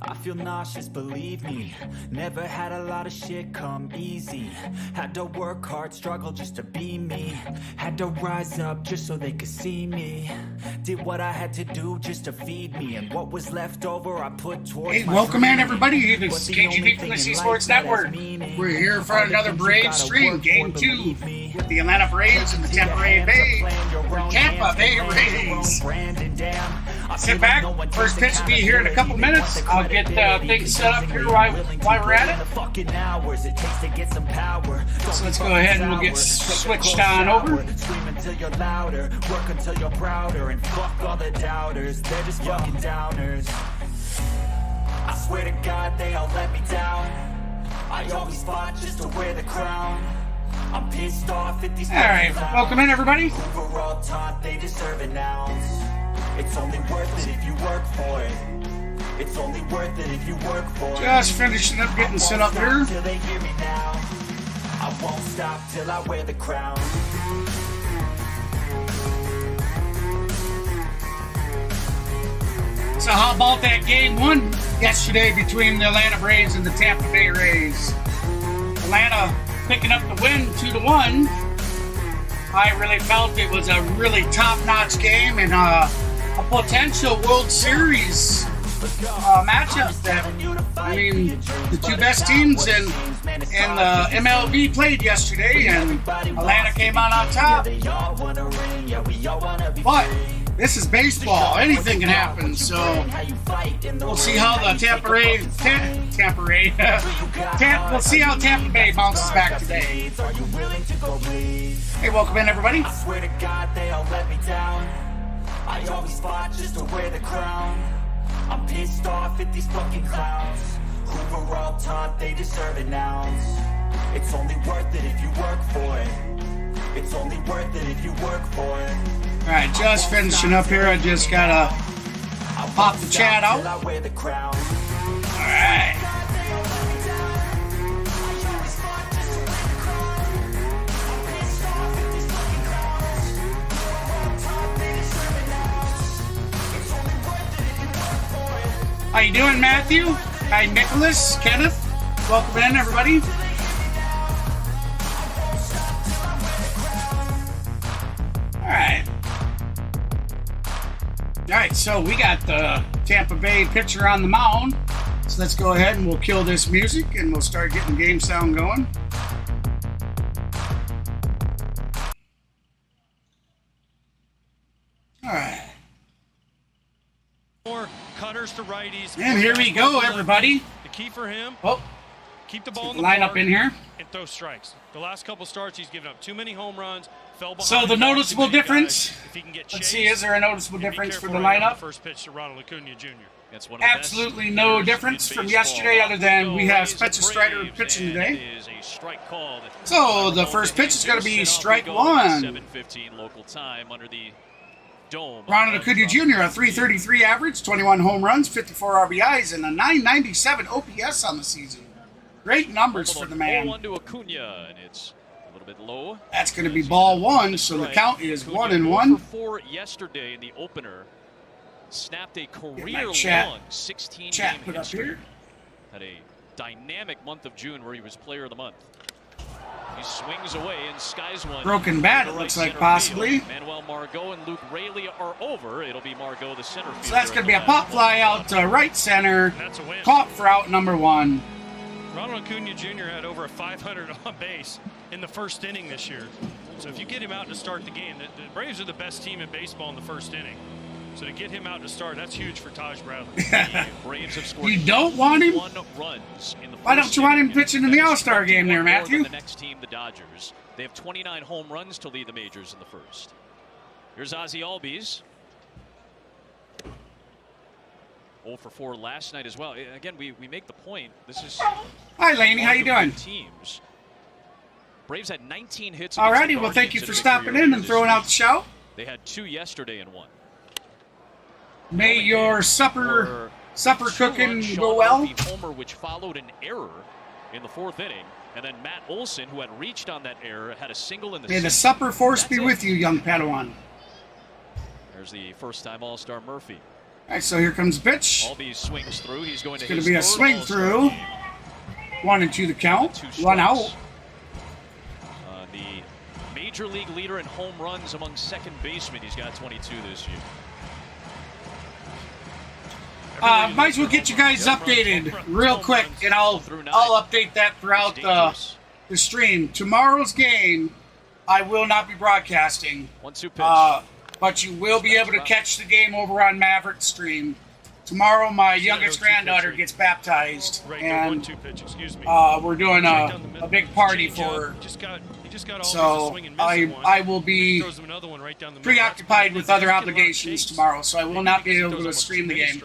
I feel nauseous, believe me. Never had a lot of shit come easy. Had to work hard, struggle just to be me. Had to rise up just so they could see me. Did what I had to do just to feed me. And what was left over I put towards Hey, my welcome in dreaming. everybody. This But is the KGB only from the thing C in Sports life that has Network. meaning We're here for are the another things you Braves gotta stream, work Game for, 2, believe me. with the Atlanta Braves and the Tampa Bay Rays. Sit back. First pitch will be here in a couple minutes. I'll get things set up here while we're at it. So let's go ahead and we'll get switched on over. Scream until you're louder, work until you're prouder, and fuck all the doubters. They're just fucking downers. I swear to God they all let me down. I always fought just to wear the crown. I'm pissed off at these. All right, welcome in everybody. We're all taught they deserve an ounce. It's only worth it if you work for it. It's only worth it if you work for it. Just finishing up getting set up here. Till they hear me now. I won't stop till I wear the crown. So how about that game one yesterday between the Atlanta Braves and the Tampa Bay Rays? Atlanta picking up the win 2-1. I really felt it was a really top-notch game and a potential World Series matchup. That, I mean, the two best teams in the MLB played yesterday, and Atlanta came out on top. But this is baseball; anything can happen. So we'll see how the we'll see how Tampa Bay bounces back today. Hey, welcome in everybody. I swear to God they all let me down. I always fought just to wear the crown. I'm pissed off at these fucking clowns who were all taught they deserve an ounce. It's only worth it if you work for it. It's only worth it if you work for it. All right, just finishing up here. I just gotta pop the chat out. All right. How you doing, Matthew? Hi, Nicholas, Kenneth. Welcome in, everybody. All right, so we got the Tampa Bay pitcher on the mound. So let's go ahead and we'll kill this music and we'll start getting game sound going. All right. More cutters to righties. And here we go, everybody. The key for him, Oh, keep the ball in the line park up in here. and throw strikes. The last couple starts, he's given up too many home runs. Fell behind So the too noticeable many difference. guys. If he can get Let's chased, see, is there a noticeable and be difference for careful the right on lineup? First pitch to Ronald Acuna Jr. That's one of the Absolutely best no hitters difference in from baseball. yesterday other than we have Rays Spencer and Strider Braves, pitching and today. it is a strike called. So the first pitch is going to be strike one. 7:15 local time under the dome. Ronald Acuna Jr., a 333 average, 21 home runs, 54 RBIs, and a 997 OPS on the season. Great numbers for the man. 4-1 to Acuna, and it's a little bit low. That's going to be ball one, so the count is Acuna 1-1. 4 yesterday in the opener. Snapped a career-long chat 16-game put up history. here. Had a dynamic month of June where he was player of the month. He swings away and skies one. Broken bat, it looks like, possibly. Manuel Margot and Luke Raley are over. It'll be Margot, the center fielder. So that's going to be a pop fly out to right center. That's a win. Caught for out number one. Ronald Acuna Jr. had over a 500 on base in the first inning this year. So if you get him out to start the game, the Braves are the best team in baseball in the first inning. So to get him out to start, that's huge for Taj Bradley. The Braves have scored You don't want him? 1 runs in the Why don't first you want him inning. pitching in the That is All-Star game there, 21 more Matthew? than The next team, the Dodgers. They have 29 home runs to lead the majors in the first. Here's Ozzie Albies. 0 for 4 last night as well. Again, we make the point. This is Hi, Laney. How you doing? teams. Braves had 19 hits. Alrighty, well, thank you for stopping in and throwing out the show. They had 2 yesterday and 1. May your supper cooking go well. The homer, which followed an error in the 4th inning, and then Matt Olson, who had reached on that error, had a single in the May the 6th. supper force That's be it. with you, young Padawan. There's the first-time All-Star Murphy. All right, so here comes the pitch. Albee swings through. He's going It's to going his to be a third swing All-Star through. game. 1-2 the count. 2 Run strikes. out. The major league leader in home runs among second basemen. He's got 22 this year. Might as well get you guys updated real quick, and I'll update that throughout the stream. Tomorrow's game, I will not be broadcasting. 1-2 pitch. But you will be able to catch the game over on Maverick Stream. Tomorrow, my youngest granddaughter gets baptized, and we're doing a big party for her. So I will be preoccupied with other obligations tomorrow, so I will not be able to stream the game.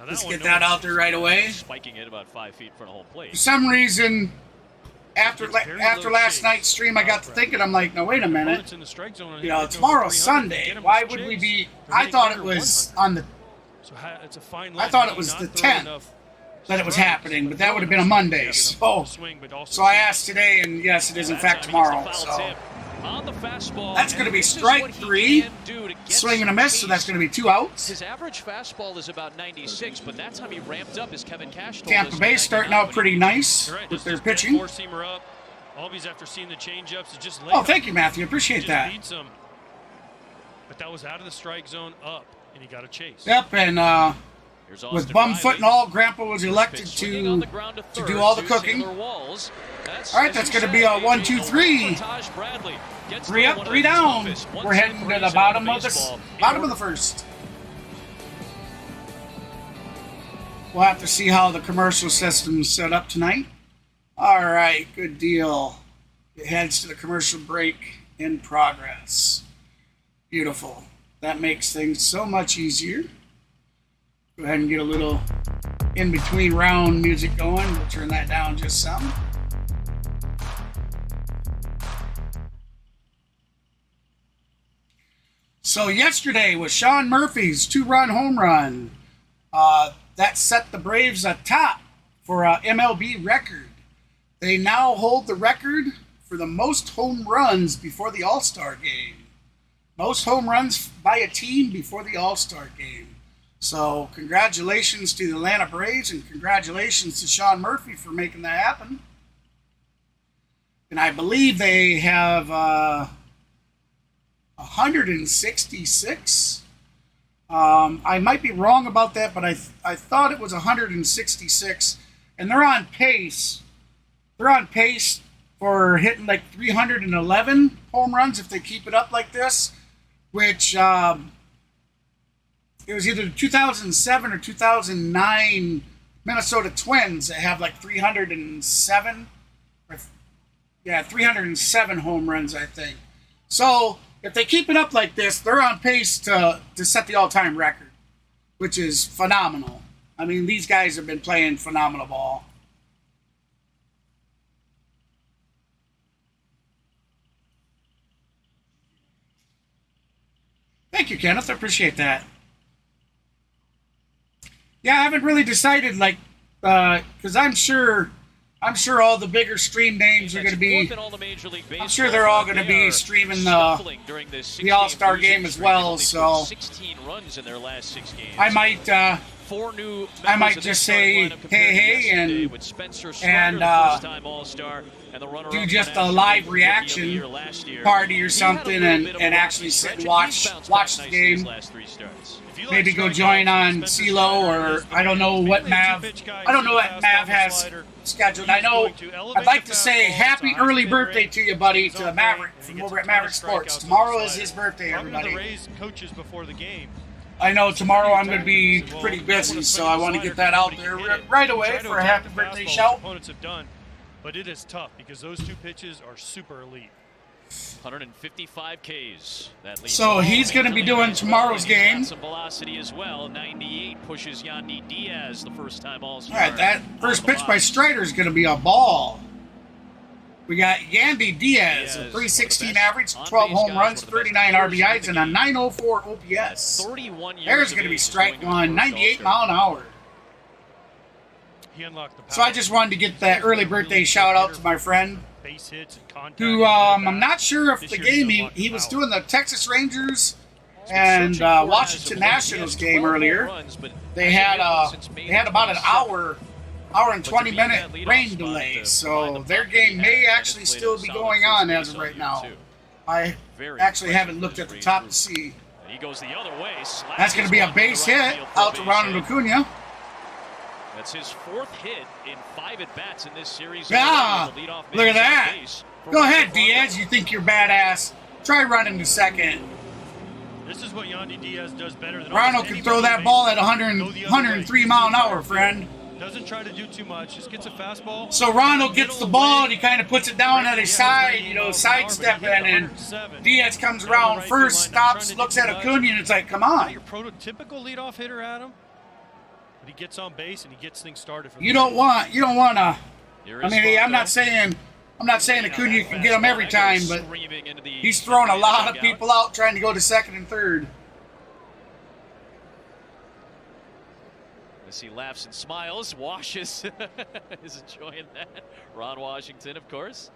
Let's get that out there right away. Spiking it about 5 feet in front of home plate. For some reason, after last night's stream, I got to thinking, I'm like, no, wait a minute. You know, tomorrow's Sunday. Why would we be? I thought it was on the. I thought it was the 10th that it was happening, but that would have been a Monday. So I asked today, and yes, it is in fact tomorrow. So that's going to be strike 3, swing and a miss. So that's going to be 2 outs. His average fastball is about 96, but that time he ramped up, as Kevin Cash told Tampa us, Bay starting out pretty nice with their pitching. Oh, thank you, Matthew. Appreciate that. But that was out of the strike zone up, and he got a chase. Yep, and with bumfoot and all, Grandpa was elected to do all the cooking. All right, that's going to be a 1-2-3. Taj Bradley 3 up, 3 down. We're heading to the bottom of the first. We'll have to see how the commercial system's set up tonight. All right, good deal. It heads to the commercial break in progress. Beautiful. That makes things so much easier. Go ahead and get a little in-between round music going. We'll turn that down just some. So yesterday was Sean Murphy's 2-run home run. That set the Braves atop for a MLB record. They now hold the record for the most home runs before the All-Star game. Most home runs by a team before the All-Star game. So congratulations to the Atlanta Braves, and congratulations to Sean Murphy for making that happen. And I believe they have 166. I might be wrong about that, but I thought it was 166. And they're on pace. They're on pace for hitting like 311 home runs if they keep it up like this, which it was either 2007 or 2009 Minnesota Twins that have like 307. 307 home runs, I think. So if they keep it up like this, they're on pace to set the all-time record, which is phenomenal. I mean, these guys have been playing phenomenal ball. Thank you, Kenneth. I appreciate that. Yeah, I haven't really decided, like, because I'm sure all the bigger stream names are going to be. I'm sure they're all going to be streaming the All-Star game as well. So I might just say hey and do just a live reaction party or something and actually sit and watch the game. Maybe go join on CeeLo, or I don't know what Mav has scheduled. I know I'd like to say happy early birthday to you, buddy, to Maverick from over at Maverick Sports. Tomorrow is his birthday, everybody. I know tomorrow I'm going to be pretty busy, so I want to get that out there right away for a happy birthday shout. But it is tough because those 2 pitches are super elite. 155 Ks. So he's going to be doing tomorrow's game. Some velocity as well. 98 pushes Yandy Diaz, the first-time All-Star. All right, that first pitch by Strider is going to be a ball. We got Yandy Diaz, a 316 average, 12 home runs, 39 RBIs, and a 904 OPS. 31 years. There's going to be strike one, 98 mile an hour. So I just wanted to get that early birthday shout out to my friend, who I'm not sure if the game he was doing the Texas Rangers And Washington Nationals game earlier, they had about an hour and 20-minute rain delay, so their game may actually still be going on as of right now. I actually haven't looked at the top to see. He goes the other way. That's going to be a base hit out to Ronald Acuna. That's his 4th hit in 5 at-bats in this series. Yeah, look at that. Go ahead, Diaz. You think you're badass. Try running to second. This is what Yandy Diaz does better than Ronald can throw that ball at 103 mile an hour, friend. Doesn't try to do too much. Just gets a fastball. So Ronald gets the ball and he kind of puts it down at his side, you know, sidestepping, and Diaz comes around first, stops, looks at Acuna, and it's like, come on. Your prototypical leadoff hitter, Adam. But he gets on base and he gets things started. You don't want to. I mean, I'm not saying Acuna can get him every time, but he's throwing a lot of people out trying to go to second and third. As he laughs and smiles, Washes is enjoying that. Ron Washington, of course.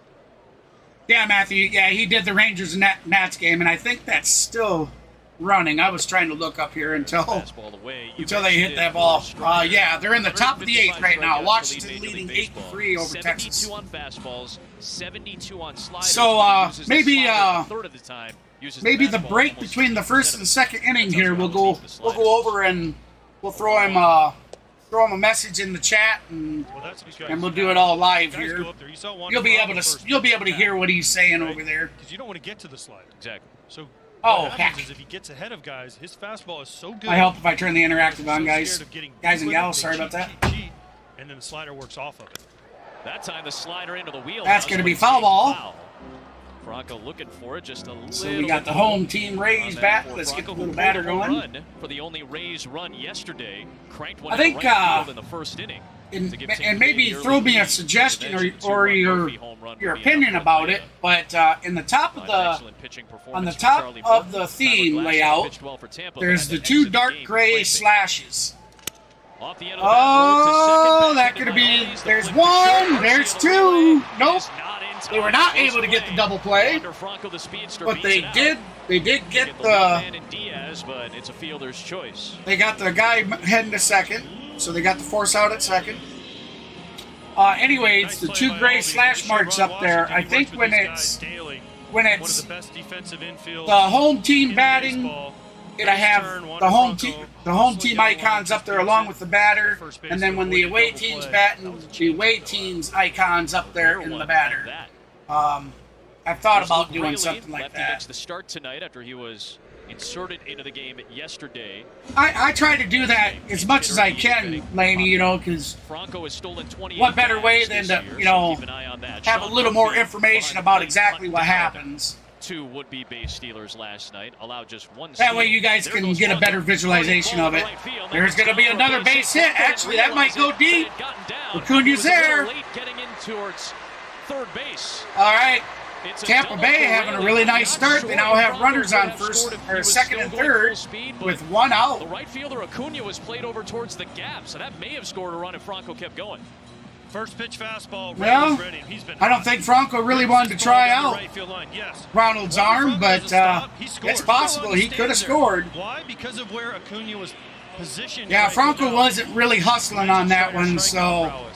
Yeah, Matthew. Yeah, he did the Rangers and Nats game, and I think that's still running. I was trying to look up here until they hit that ball. Yeah, they're in the top of the 8th right now. Washington leading 8-3 over Texas. 72 on fastballs, 72 on sliders. So maybe the break between the first and second inning here we'll go over and we'll throw him a message in the chat, and we'll do it all live here. You'll be able to hear what he's saying over there. Because you don't want to get to the slider. Exactly. So oh, what heck. happens is if he gets ahead of guys, his fastball is so good. I help if I turn the interactive on, guys. Guys and gals, sorry about that. And then the slider works off of it. That time the slider into the wheel. That's going to be foul ball. Franco looking for it just a little. So we got the home team Rays bat. Let's get the little batter going. For the only Rays run yesterday, cranked one I think in the first inning. And maybe throw me a suggestion or your opinion about it. But in the top of the theme layout, there's the 2 dark gray slashes. Oh, that could be. There's 1. There's 2. Nope. They were not able to get the double play, but they did. They did get the. But it's a fielder's choice. They got the guy heading to second, so they got the force out at second. Anyways, the 2 gray slash marks up there. I think when it's the home team batting, it'll have the home team icons up there along with the batter, and then when the away team's batting, the away team's icons up there in the batter. I've thought about doing something like that. The start tonight after he was inserted into the game yesterday. I try to do that as much as I can, Laney, you know, because what better way than to, you know, have a little more information about exactly what happens. 2 would-be base stealers last night, allowed just 1 That steal. way you guys can get a better visualization of it. There's going to be another base hit. Actually, that might go deep. Acuna's there. Getting in towards third base. All right. Tampa Bay having a really nice start. They now have runners on second and third with 1 out. The right fielder Acuna was played over towards the gap, so that may have scored a run if Franco kept going. First pitch fastball. Well, I don't think Franco really wanted to try out Ronald's arm, but it's possible he could have scored. Why? Because of where Acuna was positioned. Yeah, Franco wasn't really hustling on that one, so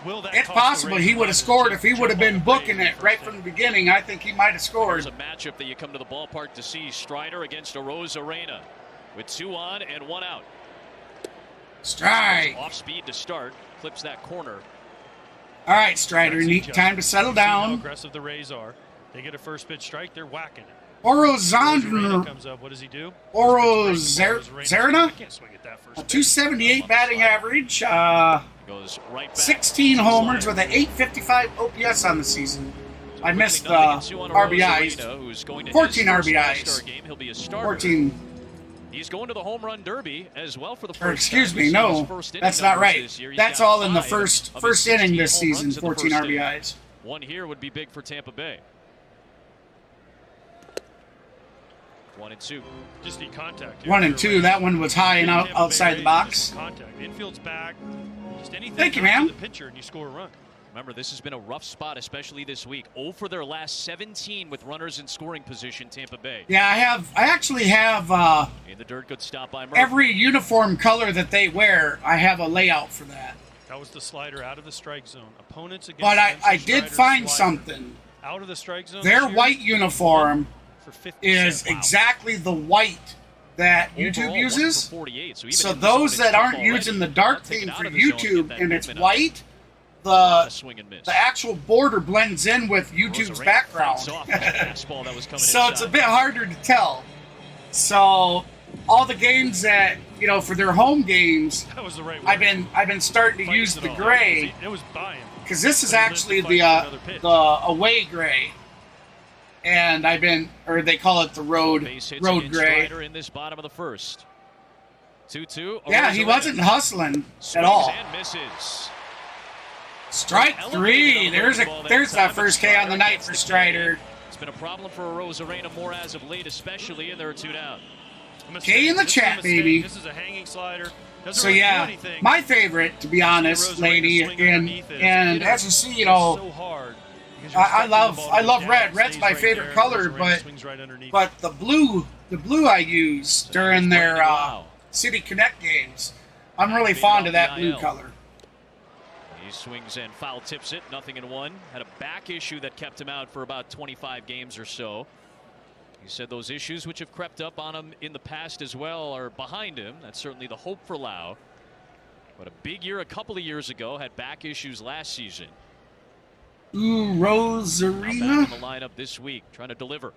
it's possible he would have scored if he would have been booking it right from the beginning. I think he might have scored. There's a matchup that you come to the ballpark to see. Strider against Arozarena with 2 on and 1 out. Strike. Off speed to start. Clips that corner. All right, Strider, neat time to settle down. How aggressive the Rays are. They get a first pitch strike, they're whacking it. Orozarena comes up. What does he do? Orozarena, a 278 batting average, 16 homers with an 855 OPS on the season. I missed the RBIs. 14 RBIs. 14. He's going to the home run derby as well for the first Or excuse me, no, that's not right. That's all in the first inning this season, 14 RBIs. 1 here would be big for Tampa Bay. 1 and 2. Just need contact. 1 and 2. That one was high and outside the box. Contact. Infield's back. Just anything. Thank you, ma'am. The pitcher and you score a run. Remember, this has been a rough spot, especially this week. 0 for their last 17 with runners in scoring position, Tampa Bay. Yeah, I actually have In the dirt, good stop by Murphy. every uniform color that they wear. I have a layout for that. That was the slider out of the strike zone. Opponents against. But I did Strider find slider something. out of the strike zone. Their this year, white uniform for 50 is cents. Wow. exactly the white that Overall, YouTube 1 uses. for 48, so even So in this those that tough aren't already, using the dark take it theme out for of the zone, get YouTube that and it's movement up. white, A lot of the swing and miss. actual border blends in with YouTube's Rosarena background. fights off that fastball that was coming So it's a inside. bit harder to tell. So all the games that, for their home games, That was the right way. I've been starting to Fights use it the all. gray, It was buying. because this is But he lived actually to the fight for another pitch. away gray. And they call it the road Base hits road against gray. Strider in this bottom of the first. 2-2. Yeah, he Rosarena wasn't hustling at swings all. and misses. Strike three. There's that first K on the night for Strider. It's been a problem for Rosarena more as of late, especially, and there are 2 down. A mistake. K in the This is a chat, mistake. baby. This is a hanging slider. Doesn't So really do yeah, anything. my favorite, to be honest, Rosarena lady, swing and underneath it. as you see, It's so hard because you're I expecting love the ball I to love go red. down, Red's stays my right favorite there, color, Rosarena swings right underneath. but the blue I use during their Wow. City Connect games. I'm really Being fond off of that the blue IL. color. He swings and foul tips it, 0-1. Had a back issue that kept him out for about 25 games or so. He said those issues, which have crept up on him in the past as well, are behind him. That's certainly the hope for Lau. But a big year a couple of years ago, had back issues last season. Ooh, Now back in Rosarena. the lineup this week, trying to deliver.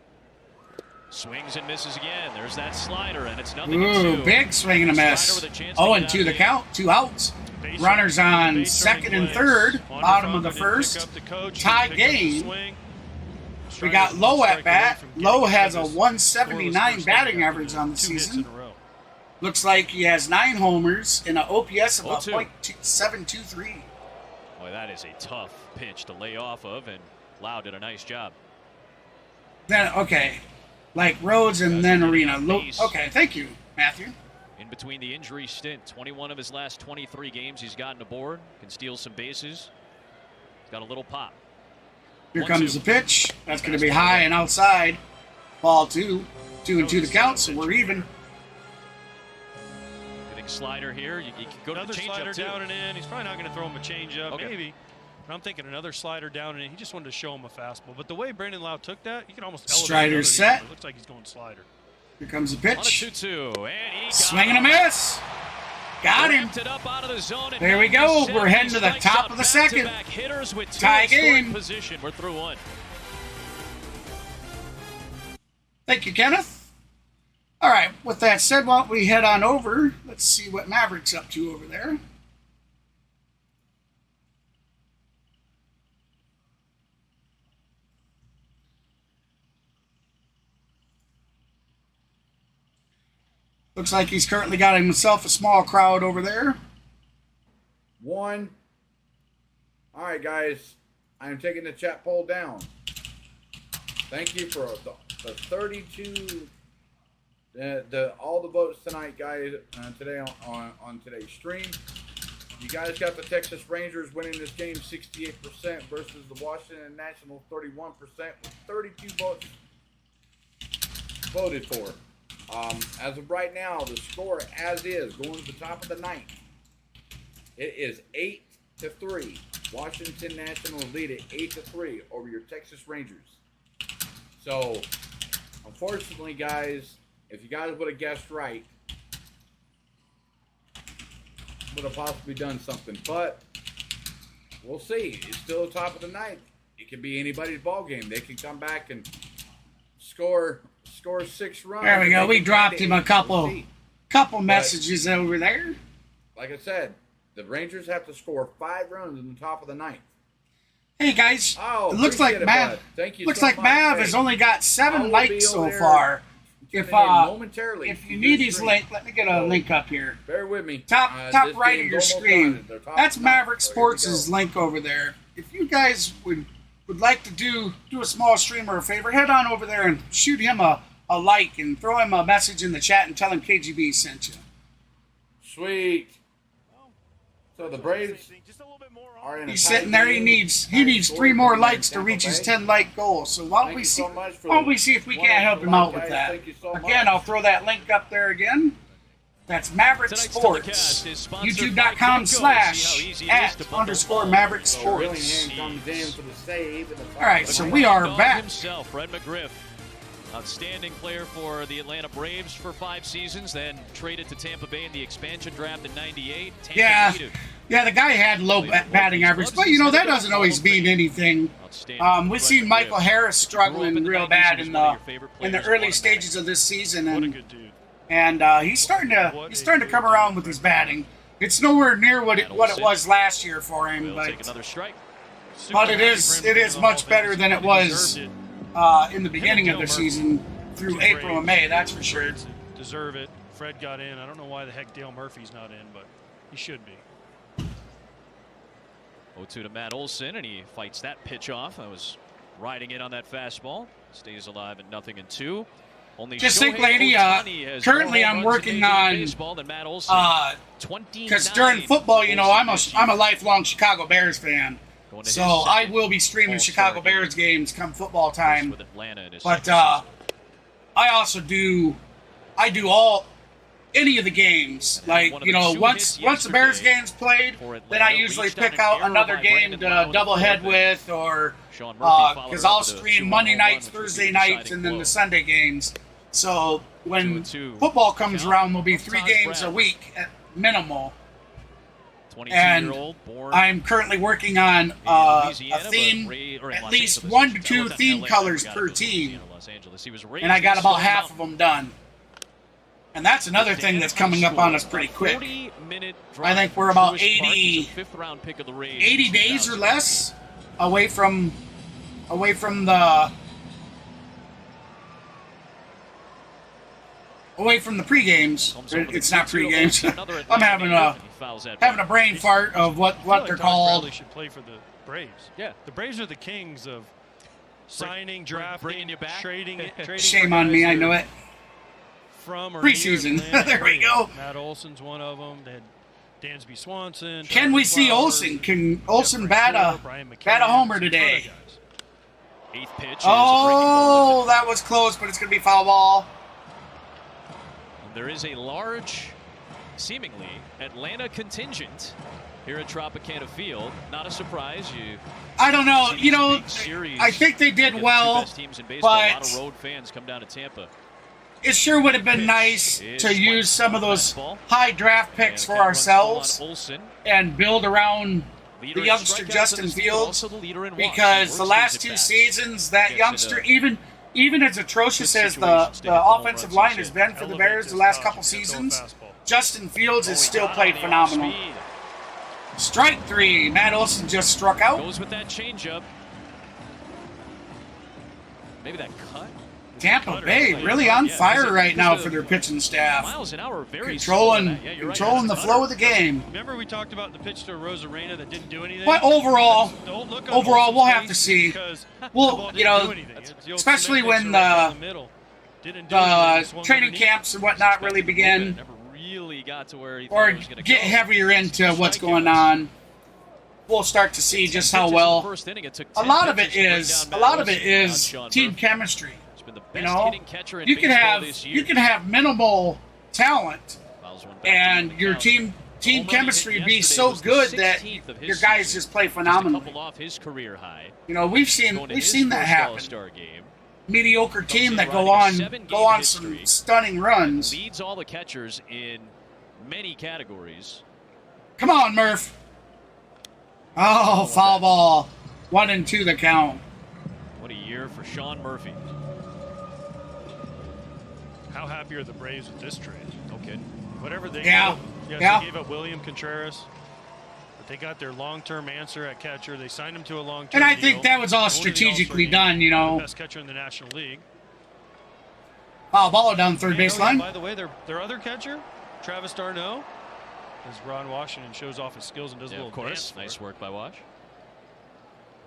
Swings and misses again. There's that slider, and it's 0-2. Ooh, big swing and a miss. Slider with a chance to 0 get and out 2 of the the count, 2 outs. Base Runners running- on base second running and plays. third, Wander bottom of the Falcon didn't first. pick up the coach, Tie didn't pick up the game. swing. We Strider got didn't Low strike at away bat. from Low getting has a this 179 scoreless batting first average inning on the after 2 hits season. in a row. Looks like he has 9 homers and an OPS of a 0-2. .723. Boy, that is a tough pitch to lay off of, and Lau did a nice job. Then like Rhodes and then Arena. Base. Okay, thank you, Matthew. In between the injury stint, 21 of his last 23 games, he's gotten aboard, can steal some bases. He's got a little pop. Here 1-2. comes the pitch. That's going to be high and outside. Ball 2. 2 and 2 the count, so we're even. Getting slider here. You can go Another to the slider changeup too. down and in. He's probably not going to throw him a changeup, Okay. maybe. But I'm thinking another slider down and in. He just wanted to show him a fastball. But the way Brandon Lau took that, you can almost elevate Strider another set. number. It looks like he's going slider. Here comes the On a pitch. 2-2, and he got Swing and a him. miss. Got him. Ramped it up out of the zone, and There we now go. he's We're set. heading He to the strikes top out of the second. back-to-back hitters with 2 Tie in scoring game. position. We're through 1. Thank you, Kenneth. All right, with that said, why don't we head on over? Let's see what Maverick's up to over there. Looks like he's currently got himself a small crowd over there. 1. All right, guys. I am taking the chat poll down. Thank you for the 32, all the votes tonight, guys. Today on today's stream. You guys got the Texas Rangers winning this game 68% versus the Washington Nationals 31%, with 32 votes voted for. As of right now, the score as is going to the top of the ninth. It is 8-3. Washington Nationals lead it 8-3 over your Texas Rangers. So, unfortunately, guys, if you guys would have guessed right, would have possibly done something. But we'll see. It's still the top of the ninth. It could be anybody's ball game. They can come back and score 6 runs. There we go. We dropped him a We'll couple see. messages over there. Like I said, the Rangers have to score 5 runs in the top of the ninth. Hey guys, Oh, it looks like appreciate it, Mav. bud. Thank you Looks so like much. Mav Hey, has only got I 7 will likes be so over there far. tuning If in momentarily if to you do need the his stream. link, let me get a link up here. Bear with me. Top This right of game's your almost screen. done. They're top That's of the ninth. Maverick So here we Sports' go. link over there. If you guys would like to do a small stream or a favor, head on over there and shoot him a like and throw him a message in the chat and tell him KGB sent you. Sweet. So the Braves. Just a little bit more are in a He's tie sitting there. He game. needs Trying 3 more score likes to Tampa reach his Bay. 10 like goal. So why don't Thank we you see? so much for Why don't we see if we can't help him out with guys. that? Thank you so Again, much. I'll throw that link up there again. That's Maverick Tonight's Sports. telecast is sponsored by YouTube.com/@ Geico. See how easy it is to bundle _ Maverick balls. Sports. Willingham comes in for the save. All right, so we are Dog back. Himself, Fred McGriff, outstanding player for the Atlanta Braves for 5 seasons, then traded to Tampa Bay in the expansion draft in '98. Yeah, yeah, the guy had low batting average, but you know that doesn't always mean anything. We've seen Michael Harris struggling real bad in the early stages of this season, What a and good dude. he's starting to come around with his batting. It's nowhere near what it was last year for him, We'll take but another strike. it is much better than it was in the beginning of the season through April and May. That's for sure. Braves deserve it. Fred got in. I don't know why the heck Dale Murphy's not in, but he should be. 0-2 to Matt Olson, and he fights that pitch off. I was riding in on that fastball. Stays alive at 0-2. Only Just think, Shohei lady, Ohtani has currently more I'm runs working in Major League on, Baseball than Matt Olson. 29 because during football, you know, Olson I'm a lifelong Chicago Bears fan, going to so his I second will be streaming All-Star Chicago game. Bears games come football First time. with Atlanta in his But second season. I also do any of the games. Like, one of you the know, two once hits the Bears yesterday game's played, for then I Atlanta, usually reached out pick an out error another by game Brandon to Lowe in the double head fourth with, or Sean Murphy followed because it up I'll with a stream 2-1 Monday home run, nights, which was Thursday the nights, deciding and then blow. the Sunday games. So when 2-2 football comes count around, there'll be from 3 Taj games a Bradley. week at minimal. 22-year-old, born I'm currently working on in a Louisiana, but theme, in at Los least Angeles. 1 to I 2 was at theme LA, colors I per forgot team, Louisiana, Los Angeles. He was raised and I got in about Stone half of Mountain. them done. And that's another thing that's coming up on us pretty quick. 40-minute I think drive we're from about Truist Park. 80 He's a fifth-round pick of the Rays 80 in days or 2000. less away from the pre-games. Comes over It's the not 2-2 pre-games. Another I'm Atlanta having native, a and he fouls that having a back. brain fart of what I feel like they're Taj called. Bradley should play for the Braves. Yeah. The Braves are the kings of signing, bringing drafting, you back. trading Shame for on me, guys I know that it. From or Preseason. near Atlanta There we area. go. Matt Olson's one of them. They had Dansby Swanson. Can we see Olsen? Can Olsen bat a homer today? Eighth pitch is a breaking Oh, ball. that was close, but it's going to be foul ball. There is a large, seemingly, Atlanta contingent here at Tropicana Field. Not a surprise. I don't know. See You these know, big series I think they did against the two well, best teams in baseball. A lot but of road fans come down to Tampa. it sure would have been Pitch nice is to use some of those high draft picks for And count runs full ourselves on Olsen. and build around Leader the in youngster strikeouts Justin in his league, Fields, also the leader in walks. because He the works last his 2 at-bats. seasons, that Gets youngster, into even as atrocious good as situations to the get home offensive runs line and has shit. been for the Bears the last couple seasons, Justin Fields has still played phenomenal. Speed. Strike 3. Matt Olson just struck out. Goes with that changeup. Maybe that cut. Tampa Bay really on fire right now for their pitching staff. Miles an hour, very Controlling slow. Yeah, you're right. the That's flow cutter. of the game. Remember we talked about the pitch to Rosarena that didn't do anything? But overall, Don't look on overall, Olsen's we'll have face to see. because the Well, ball you didn't know, do anything. It's the old especially cement when mixer right down the middle. Didn't do anything. the Swung training underneath. camps and whatnot really begin, Never really got to where he or thought he was going to get go. heavier into what's Strikeouts. going on. We'll start to see just how Pitches in the well. first inning, it took A 10 lot of it pitches to bring is down Matt Olson on Sean team Murphy. chemistry. He's been the You best know, hitting catcher in you can baseball this year. have minimal talent, Fouls one back to and the your count. team Home run chemistry he hit be yesterday so was the good that 16th of his your guys season. just play Just a phenomenally. couple off his career high. You know, we've Going to his seen that first happen. All-Star game. Mediocre team in that riding a go 7-game on some history. stunning runs. Leads all the catchers in many categories. Come on, Murph. Oh, foul ball. 1 and 2 the count. What a year for Sean Murphy. How happy are the Braves with this trade? Okay. Whatever they Yeah. gave up, Yeah. they gave up William Contreras, but they got their long-term answer at catcher. They signed him to a long-term And I deal. think that was all Going to the strategically All-Star game. done, you They're know. the best catcher in the National League. Foul ball down third And, oh, yeah, baseline. by the way, their other catcher, Travis d'Arnaud, as Ron Washington shows off his skills and does a Yeah, little of course. dance for Nice it. work by Wash.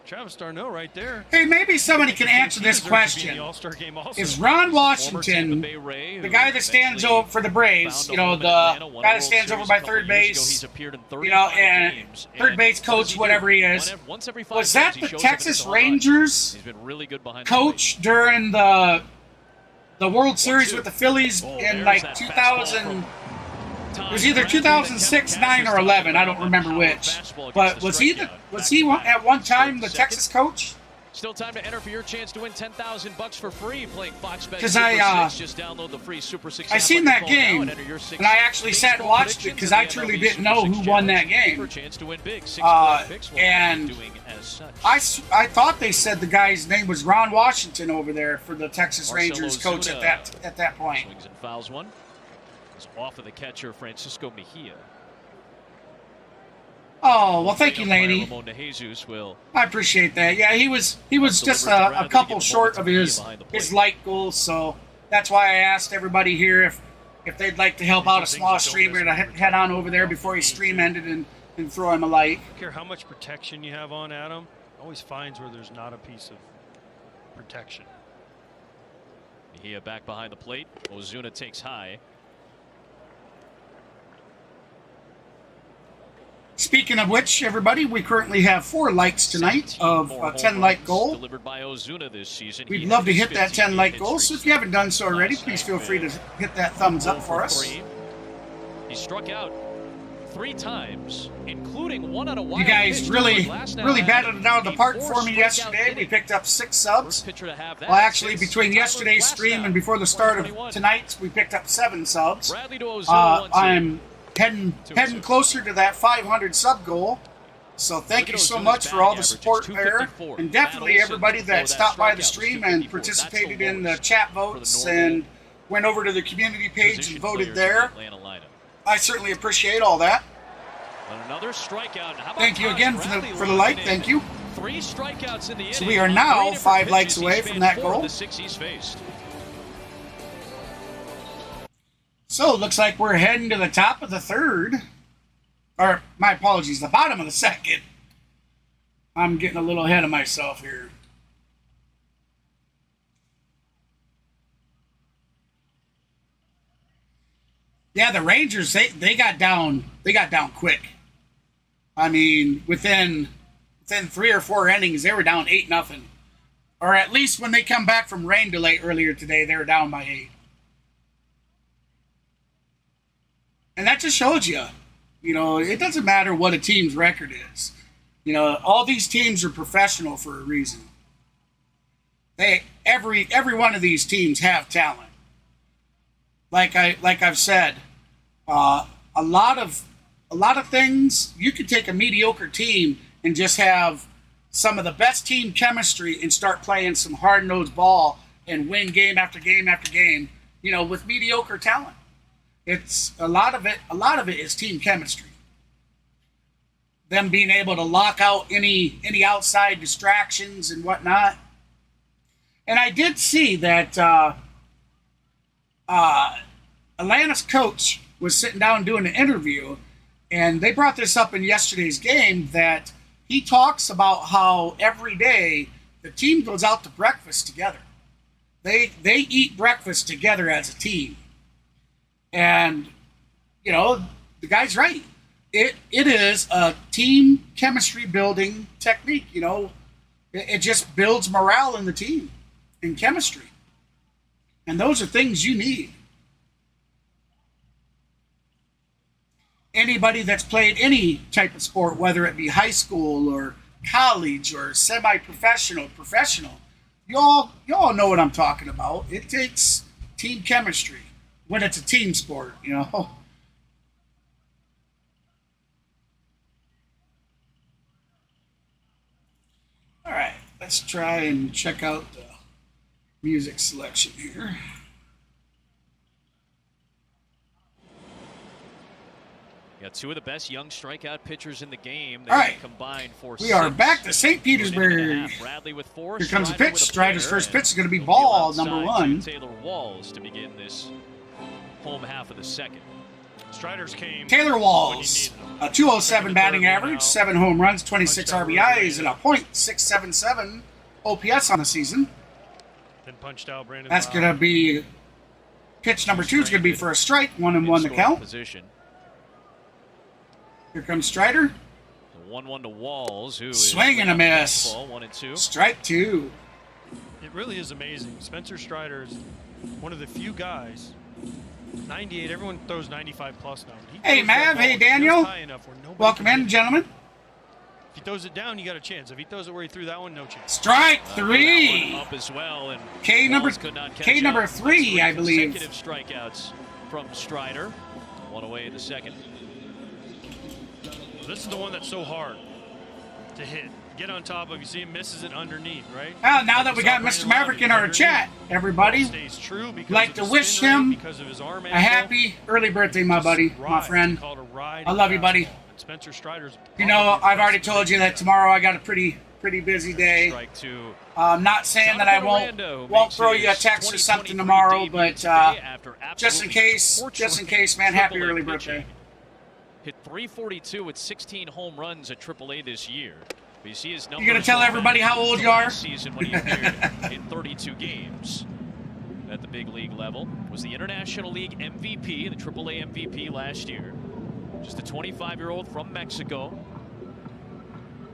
Travis d'Arnaud right there. Hey, maybe somebody can answer this question. Is Ron Washington, the guy that stands over for the Braves, you know, the guy that stands over by third base, you know, and third base coach, whatever he is, was that the Texas Rangers coach during the World Series with the Phillies in like 2000? It was either 2006, 9, or 11. I don't remember which. But was he at one time the Texas coach? Still time to enter for your chance to win $10,000 for free playing Fox Bet. Because just download the free Super 6 I seen that game, and I actually sat and watched it because I truly didn't know who won that game. And I thought they said the guy's name was Ron Washington over there for the Texas Rangers coach at that point. Swings and fouls one. It's off of the catcher Francisco Mejia. Oh, well, thank you, lady. I appreciate that. Yeah, he was just a couple short of his light goal, so that's why I asked everybody here if they'd like to help out a small streamer to head on over there before his stream ended and throw him a light. I don't care how much protection you have on Adam, always finds where there's not a piece of protection. Mejia back behind the plate. Ozuna takes high. Speaking of which, everybody, we currently have 4 likes tonight of a 10-like goal. Delivered by Ozuna this season. We'd love to hit that 10-like goal, so if you haven't done so already, please feel free to hit that thumbs up for us. He struck out 3 times, including 1 on a wild pitch. You guys really batted it out of the park for me yesterday. We picked up 6 subs. Well, actually, between yesterday's stream and before the start of tonight's, we picked up 7 subs. I'm heading closer to that 500 sub goal. So thank you so much for all the support there, and definitely everybody that stopped by the stream and participated in the chat votes and went over to the community page and voted there. I certainly appreciate all that. Another strikeout. Thank you again for the like. Thank you. 3 strikeouts in the inning. So we are now 5 likes away from that goal. So it looks like we're heading to the top of the 3rd. Or, my apologies, the bottom of the 2nd. I'm getting a little ahead of myself here. Yeah, the Rangers, they got down quick. I mean, within 3 or 4 innings, they were down 8-0. Or at least when they come back from rain delay earlier today, they were down by 8. And that just shows you, it doesn't matter what a team's record is. All these teams are professional for a reason. Every one of these teams have talent. Like I've said, a lot of things, you could take a mediocre team and just have some of the best team chemistry and start playing some hard-nosed ball and win game after game after game, with mediocre talent. It's a lot of it is team chemistry. Them being able to lock out any outside distractions and whatnot. And I did see that Atlanta's coach was sitting down doing an interview, and they brought this up in yesterday's game that he talks about how every day the team goes out to breakfast together. They eat breakfast together as a team. And, the guy's right. It is a team chemistry building technique, It just builds morale in the team and chemistry. And those are things you need. Anybody that's played any type of sport, whether it be high school or college or semi-professional, professional, you all know what I'm talking about. It takes team chemistry. When it's a team sport, All right, let's try and check out the music selection here. Got 2 of the best young strikeout pitchers in the game. All right, combined for we are back to St. Petersburg. Bradley with 4. Here comes a pitch. Strider's first pitch is going to be ball number 1. Taylor Walls to begin this home half of the 2nd. Strider's came. Taylor Walls, a 207 batting average, 7 home runs, 26 RBIs, and a .677 OPS on the season. Then punched out Brandon. That's going to be pitch number 2 is going to be for a strike, 1-1 to count. Position. Here comes Strider. 1-1 to Walls, who swing and a miss. Ball, 1-2. Strike 2. It really is amazing. Spencer Strider is one of the few guys. 98. Everyone throws 95 plus now. Hey Mav, hey Daniel. Welcome in, gentlemen. If he throws it down, you got a chance. If he throws it where he threw that one, no chance. Strike 3. Up as well, and K number 3, I believe. Consecutive strikeouts from Strider. One away in the second. This is the one that's so hard to hit. Get on top of. You see him misses it underneath, right? Well, now that we got Mr. Maverick in our chat, everybody, like to wish him a happy early birthday, my buddy, my friend. I love you, buddy. Spencer Strider's. You know, I've already told you that tomorrow I got a pretty busy day. Not saying that I won't throw you a text or something tomorrow, but just in case, man, happy early birthday. Hit 342 with 16 home runs at AAA this year. But you see his numbers. You're gonna tell everybody how old you are? Season when he appeared in 32 games at the big league level. Was the International League MVP, the AAA MVP last year. Just a 25-year-old from Mexico.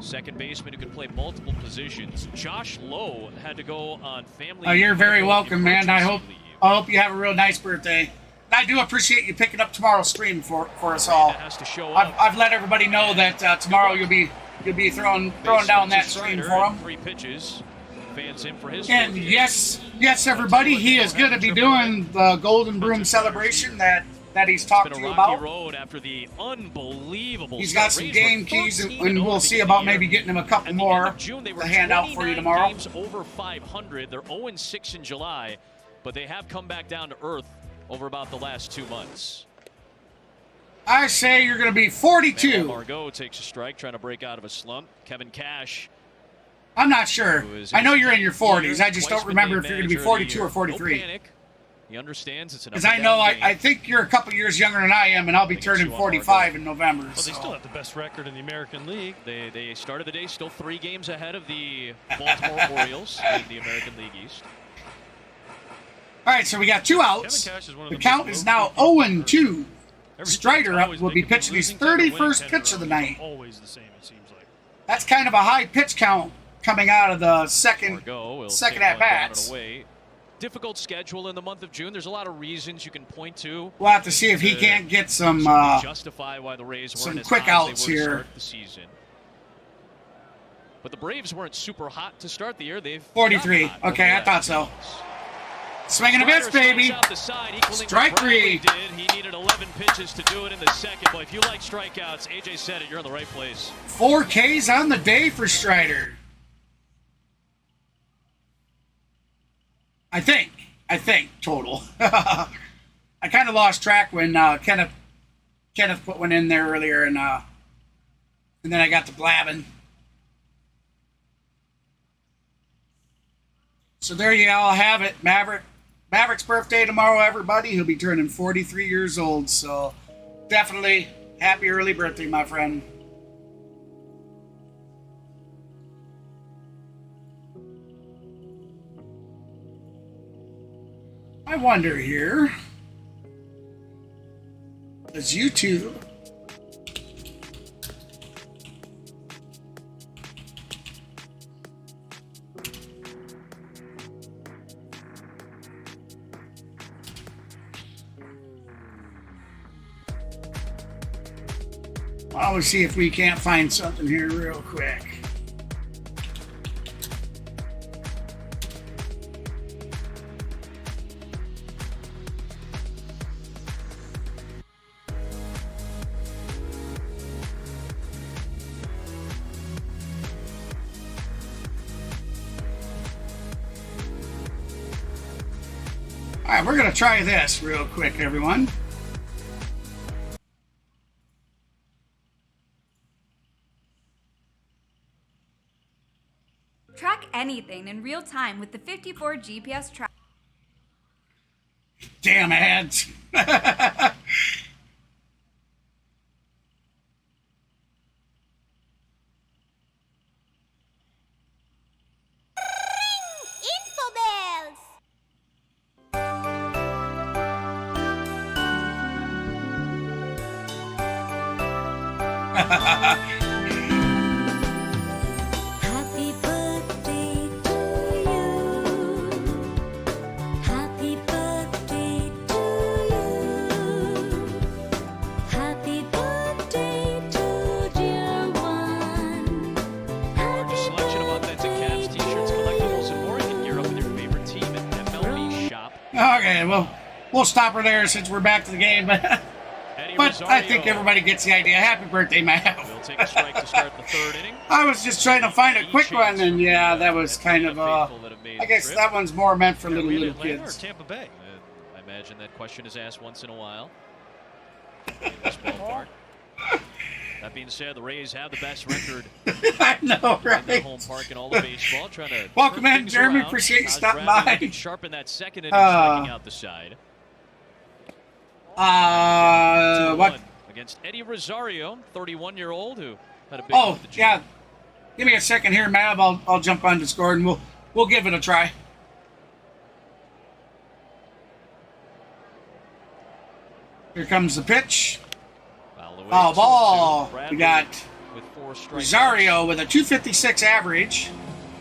Second baseman who can play multiple positions. Josh Lowe had to go on family. Oh, you're very welcome, man. I hope you have a real nice birthday. I do appreciate you picking up tomorrow's stream for us all. I've let everybody know that tomorrow you'll be throwing down that stream for him. 3 pitches. Fans in for his and yes, everybody, he is going to be doing the Golden Broom celebration that he's talked to you about. Road after the unbelievable. He's got some game keys, and we'll see about maybe getting him a couple more to hand out for you tomorrow. Games over 500. They're 0-6 in July, but they have come back down to earth over about the last 2 months. I say you're going to be 42. Margot takes a strike, trying to break out of a slump. Kevin Cash. I'm not sure. I know you're in your 40s. I just don't remember if you're going to be 42 or 43. No panic. He understands it's an. Because I know I think you're a couple years younger than I am, and I'll be turning 45 in November. Well, they still have the best record in the American League. They started the day still 3 games ahead of the Baltimore Orioles in the American League East. All right, so we got 2 outs. The count is now 0-2. Strider will be pitching his 31st pitch of the night. Always the same, it seems like. That's kind of a high pitch count coming out of the second at bats. Difficult schedule in the month of June. There's a lot of reasons you can point to. We'll have to see if he can't get some justify why the Rays some quick outs here. The season. But the Braves weren't super hot to start the year. They've 43. Okay, I thought so. Swinging a miss, baby. Strike 3. He needed 11 pitches to do it in the second. But if you like strikeouts, AJ said it, you're in the right place. 4 Ks on the day for Strider. I think total. I kind of lost track when Kenneth put one in there earlier, and then I got to blabbing. So there you all have it, Maverick's birthday tomorrow, everybody. He'll be turning 43 years old, so definitely happy early birthday, my friend. I wonder here, does YouTube Why don't we see if we can't find something here real quick. All right, we're going to try this real quick, everyone. Track anything in real time with the 54 GPS track. Damn ads. Happy birthday to you. Happy birthday to you. Happy birthday to dear one. Largest selection of authentic Cavs t-shirts, collectibles, and more. You can gear up with your favorite team at MLB Shop. Okay, well, we'll stop her there since we're back to the game. But I think everybody gets the idea. Happy birthday, Matt. We'll take a strike to start the third inning. I was just trying to find a quick one, and yeah, that was kind of, I guess that one's more meant for little Atlanta or kids. Tampa Bay? I imagine that question is asked once in a while in this ballpark. That being said, the Rays have the best record I know, in their right? home park in all of baseball. Trying to Welcome turn in, things Jeremy. around. Appreciate you Taj stopping Bradley by. looking sharp in that second inning, striking out the side. What? 2-1 against Eddie Rosario, 31-year-old who had a big Oh, with the yeah. Give me a second here, Mav. I'll jump on Discord, and we'll give it a try. Here comes the pitch. Foul ball. We got Rosario with a 256 average,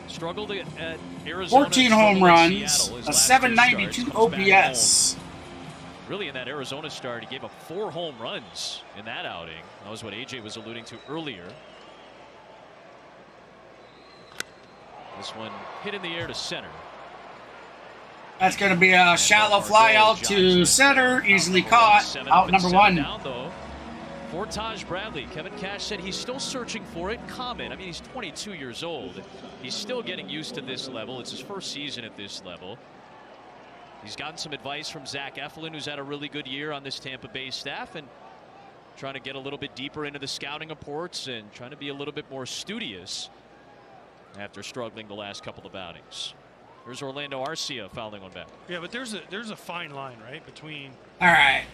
Struggled at Arizona, 14 home struggled at runs, Seattle, his a last 792 two starts, comes back OPS. home. Really, in that Arizona start, he gave up 4 home runs in that outing. That was what AJ was alluding to earlier. This one hit in the air to center. That's going to be a shallow fly out to center, easily caught. Out number 1. Down, though, for Taj Bradley. Kevin Cash said he's still searching for it. Comment. I mean, he's 22 years old. He's still getting used to this level. It's his first season at this level. He's gotten some advice from Zach Eflin, who's had a really good year on this Tampa Bay staff, and trying to get a little bit deeper into the scouting reports and trying to be a little bit more studious after struggling the last couple of outings. Here's Orlando Arcia fouling one back. Yeah, but there's a fine line, right, between All right.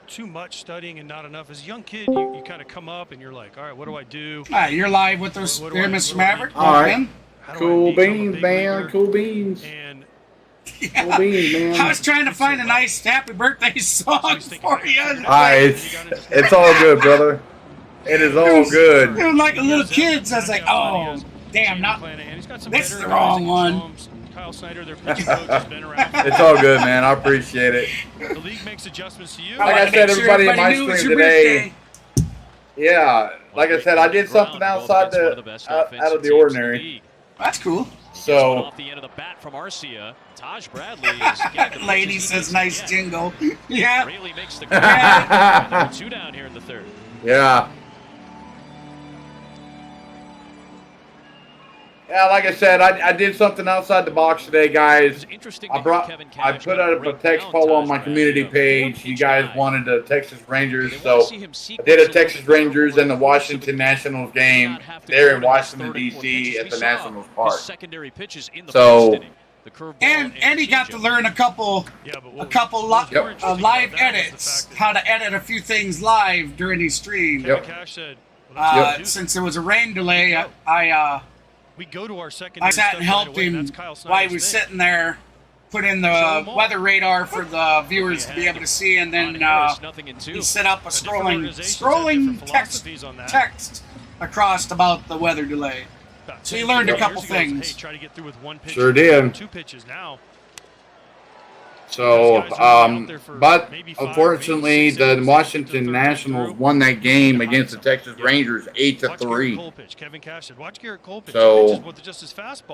too much studying and not enough. As a young kid, you kind of come up and you're like, all right, what do I do? All right, you're live with us What do here, I- Mr. what do I Maverick. do? All right. Welcome How do I Cool become a beans, big man. leaguer? Cool beans. And in. Cool beans, man. I was trying to find a nice happy birthday song for you. It's all good, brother. It is all good. It was like a little kid's. I was like, oh, damn, not. This is the wrong one. Kyle Snyder, their pitching coach, has been around. It's all good, man. I appreciate it. The league makes adjustments to you. Like I said, everybody in my stream today. Yeah, like I said, I did something outside out of the ordinary. That's cool. So off the end of the bat from Arcia, Taj Bradley is getting the Lady pitches he says needs to nice get. jingle. Yeah. Rayleigh makes the number 2 down here in the third. yeah. Yeah, like I said, I did something outside the box today, guys. I put out a text poll on my community page. You guys wanted the Texas Rangers, so I did a Texas Rangers and the Washington Nationals game there in Washington D.C. at the Nationals Park. So, And he got to learn a couple live edits, how to edit a few things live during his stream. Yep. Cash said, Since there was a rain delay, we go to our secondary. I sat and helped him while he was sitting there, put in the weather radar for the viewers to be able to see, and then he set up a scrolling text across about the weather delay. So he learned a couple things. Try to get through with one pitch. Sure did. 2 pitches now. So, but unfortunately, the Washington Nationals won that game against the Texas Rangers 8-3. Kevin Cash said, watch Garrett Cole pitch. So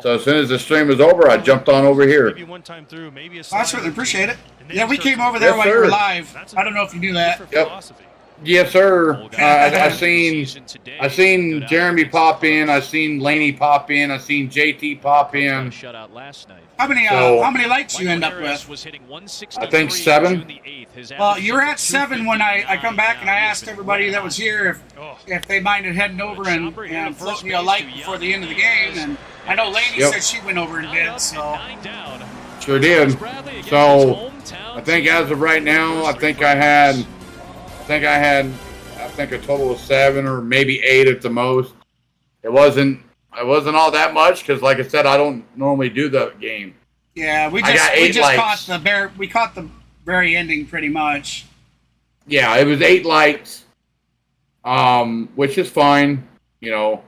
as soon as the stream was over, I jumped on over here. Maybe one time through, maybe a I certainly appreciate it. Yeah, we came over there Yes, while you were sir. live. I don't know if you knew that. Yep. Yes, sir. I seen Jeremy pop in. I seen Laney pop in. I seen JT pop in. Shutout last night. How many likes you end up with? Was hitting I think 7. Well, you were at 7 when I come back and I asked everybody that was here if they minded heading over and floating you a like before the end of the game. And I know Laney said she went over and did, so. Sure did. So I think as of right now, I think I had a total of 7 or maybe 8 at the most. It wasn't all that much because, like I said, I don't normally do the game. Yeah, we I got 8 just likes. caught the very ending pretty much. Yeah, it was 8 likes. which is fine. You know,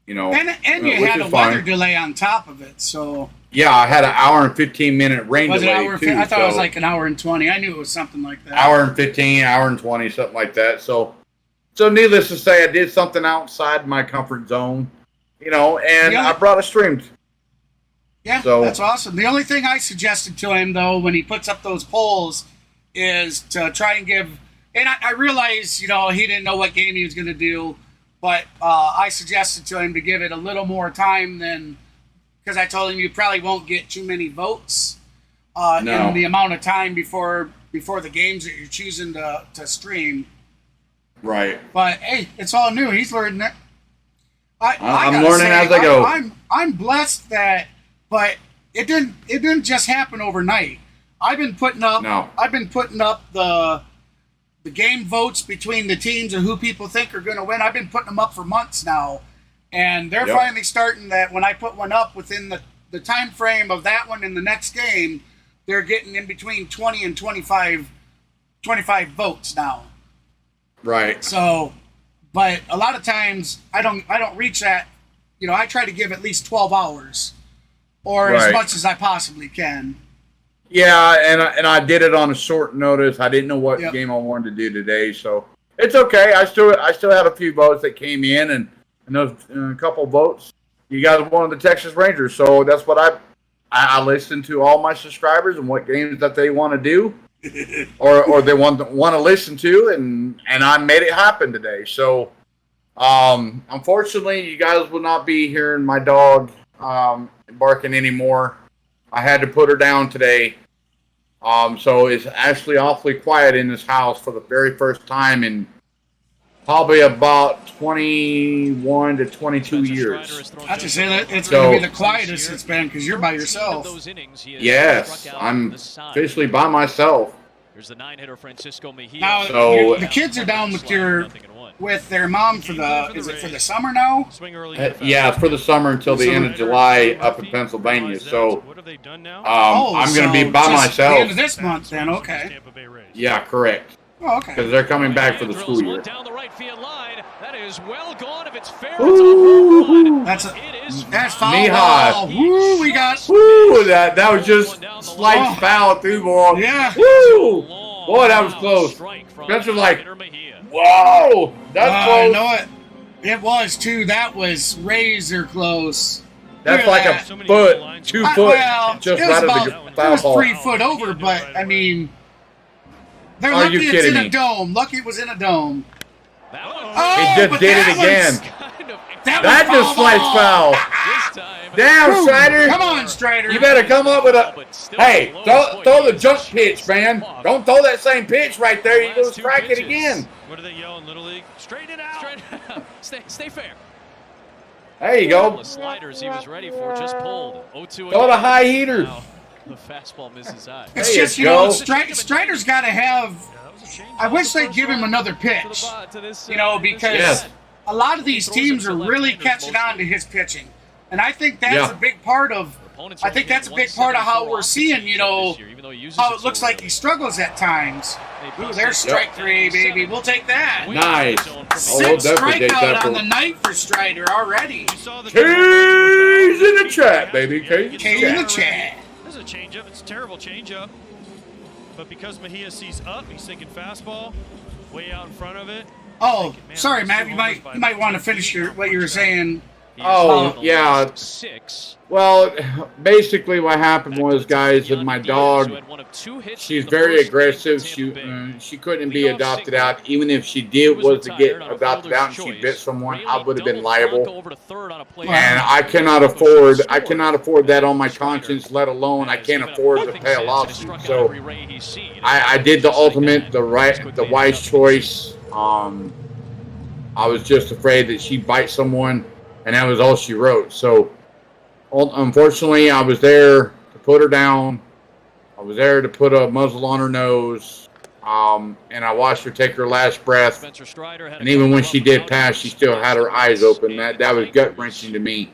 and you had a weather delay on top of it, so. Yeah, I had an hour and 15-minute rain Was it delay hour? too. I thought it was like an hour and 20. I knew it was something like that. Hour and 15, hour and 20, something like that. So needless to say, I did something outside my comfort zone, and I brought a stream. Yeah, so, that's awesome. The only thing I suggested to him, though, when he puts up those polls, is to try and give. And I realized, he didn't know what game he was going to do, but I suggested to him to give it a little more time than. Because I told him you probably won't get too many votes in the amount of time before the games that you're choosing to stream. Right. But hey, it's all new. He's learning it. I'm learning as I go. I'm blessed that, but it didn't just happen overnight. I've been putting up the game votes between the teams and who people think are going to win. I've been putting them up for months now. And they're finally starting that when I put one up within the time frame of that one in the next game, they're getting in between 20 and 25 votes now. Right. So, but a lot of times I don't reach that. I try to give at least 12 hours or as much as I possibly can. Yeah, and I did it on a short notice. I didn't know what game I wanted to do today, so it's okay. I still had a few votes that came in and those a couple votes. You guys were one of the Texas Rangers, so that's what I listened to all my subscribers and what games that they want to do, or they want to listen to, and I made it happen today. So, unfortunately, you guys will not be hearing my dog barking anymore. I had to put her down today, so it's actually awfully quiet in this house for the very first time in probably about 21 to 22 years. I just say that it's going to be the quietest it's been because you're by yourself. Yes, I'm officially by myself. There's the 9-hitter Francisco Mejia. Now, the kids are down with their mom for the summer now? Yeah, it's for the summer until the end of July up in Pennsylvania. So I'm going to be by myself. The end of this month then, okay. Yeah, correct. Oh, okay. Because they're coming back for the school year. Down the right field line. That is well gone. If it's fair, it's a home run. That's foul ball. Woo, we got. Woo, that was just slight foul through ball. Yeah. Woo, boy, that was close. Spencer like, whoa, that's close. I know it. It was too. That was razor close. That's like a foot, 2 foot, just right of the foul ball. It was 3 foot over, but I mean. They're Are lucky you it's kidding in me? a dome. Lucky it was in a dome. He just did it again. That just slides foul. Damn, Strider. Come on, Strider. You better come up with a. Hey, throw the jump pitch, man. Don't throw that same pitch right there. You're going to strike it again. What do they yell in Little League? Straighten it out. Stay fair. There you go. The sliders he was ready for just pulled. 0-2 Throw the high heater. Now, the fastball misses high. It's just, Strider's got to have. I wish they'd give him another pitch. Because a lot of these teams are really catching on to his pitching. And I think that's a big part of. I think that's a big part of how we're seeing, how it looks like he struggles at times. Ooh, there's strike 3, baby. We'll take that. Nice. Sixth strikeout on the night for Strider already. K's in the chat, baby. K in the chat. This is a changeup. It's a terrible changeup. But because Mejia sees up, he's thinking fastball, way out in front of it. Oh, sorry, Matt. You might want to finish what you were saying. Oh, yeah. Well, basically what happened was, guys, with my dog, she's very aggressive. She couldn't be adopted out. Even if she was to get adopted out and she bit someone, I would have been liable. And I cannot afford that on my conscience, let alone I can't afford to pay a lawsuit. So I did the ultimate, the wise choice. I was just afraid that she'd bite someone, and that was all she wrote. So, unfortunately, I was there to put her down. I was there to put a muzzle on her nose. And I watched her take her last breath. And even when she did pass, she still had her eyes open. That was gut-wrenching to me.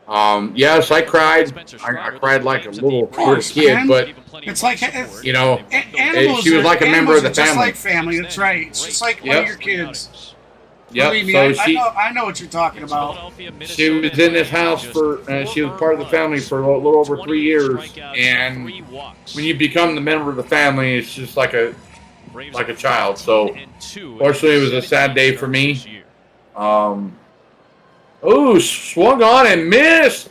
Yes, I cried. I cried like a little kid, man. but It's like you know, animals. she was like a member of the just family. like family. That's right. It's just like one of your kids. Yep. Believe me, So I know what you're talking about. she was in this house for. She was part of the family for a little over 3 years, and when you become the member of the family, it's just like a child. So, fortunately, it was a sad day for me. Ooh, swung on and missed.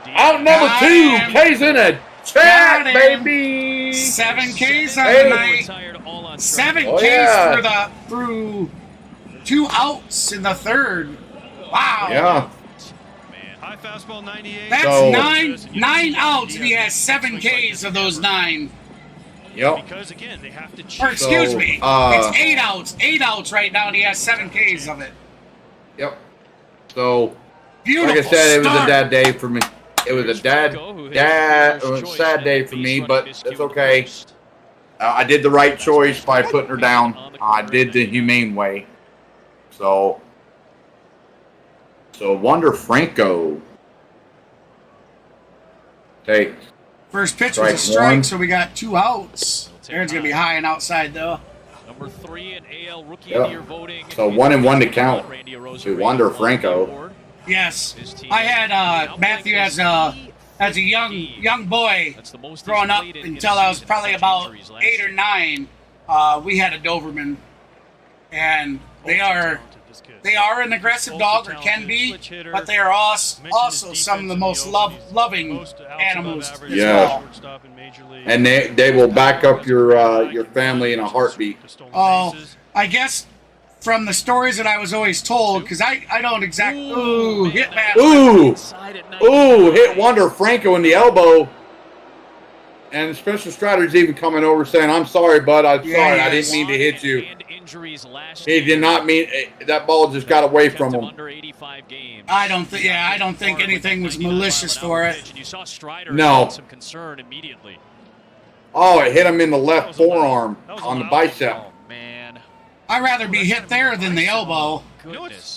Out number 2. K's in a chat, baby. 7 Ks on the night. 7 Ks through 2 outs in the third. Wow. Yeah. High fastball 98. That's nine outs, and he has 7 Ks of those 9. Yep. Because again, they have to Or excuse me, it's 8 outs. 8 outs right now, and he has 7 Ks of it. Yep. So, Beautiful like I said, it was start. a sad day for me. It was a sad day for me, but it's okay. I did the right choice by putting her down. I did the humane way. So Wander Franco takes First pitch was a strike, so we got 2 outs. Aaron's going to be high and outside, though. Number 3 in AL Rookie of the Year voting. So 1-1 to count to Wander Franco. Yes, I had Matthew as a young boy growing up until I was probably about 8 or 9. We had a Doberman, and they are an aggressive dog, or can be, but they are also some of the most loving animals. Yeah, and they will back up your family in a heartbeat. Oh, I guess from the stories that I was always told, because I don't exactly hit bad. Hit Wander Franco in the elbow. And Spencer Strider's even coming over saying, "I'm sorry, bud. I'm sorry. I didn't mean to hit you." He did not mean that ball just got away from him. I don't think anything was malicious for it. No. Oh, it hit him in the left forearm on the bicep. Oh, man. I'd rather be hit there than the elbow.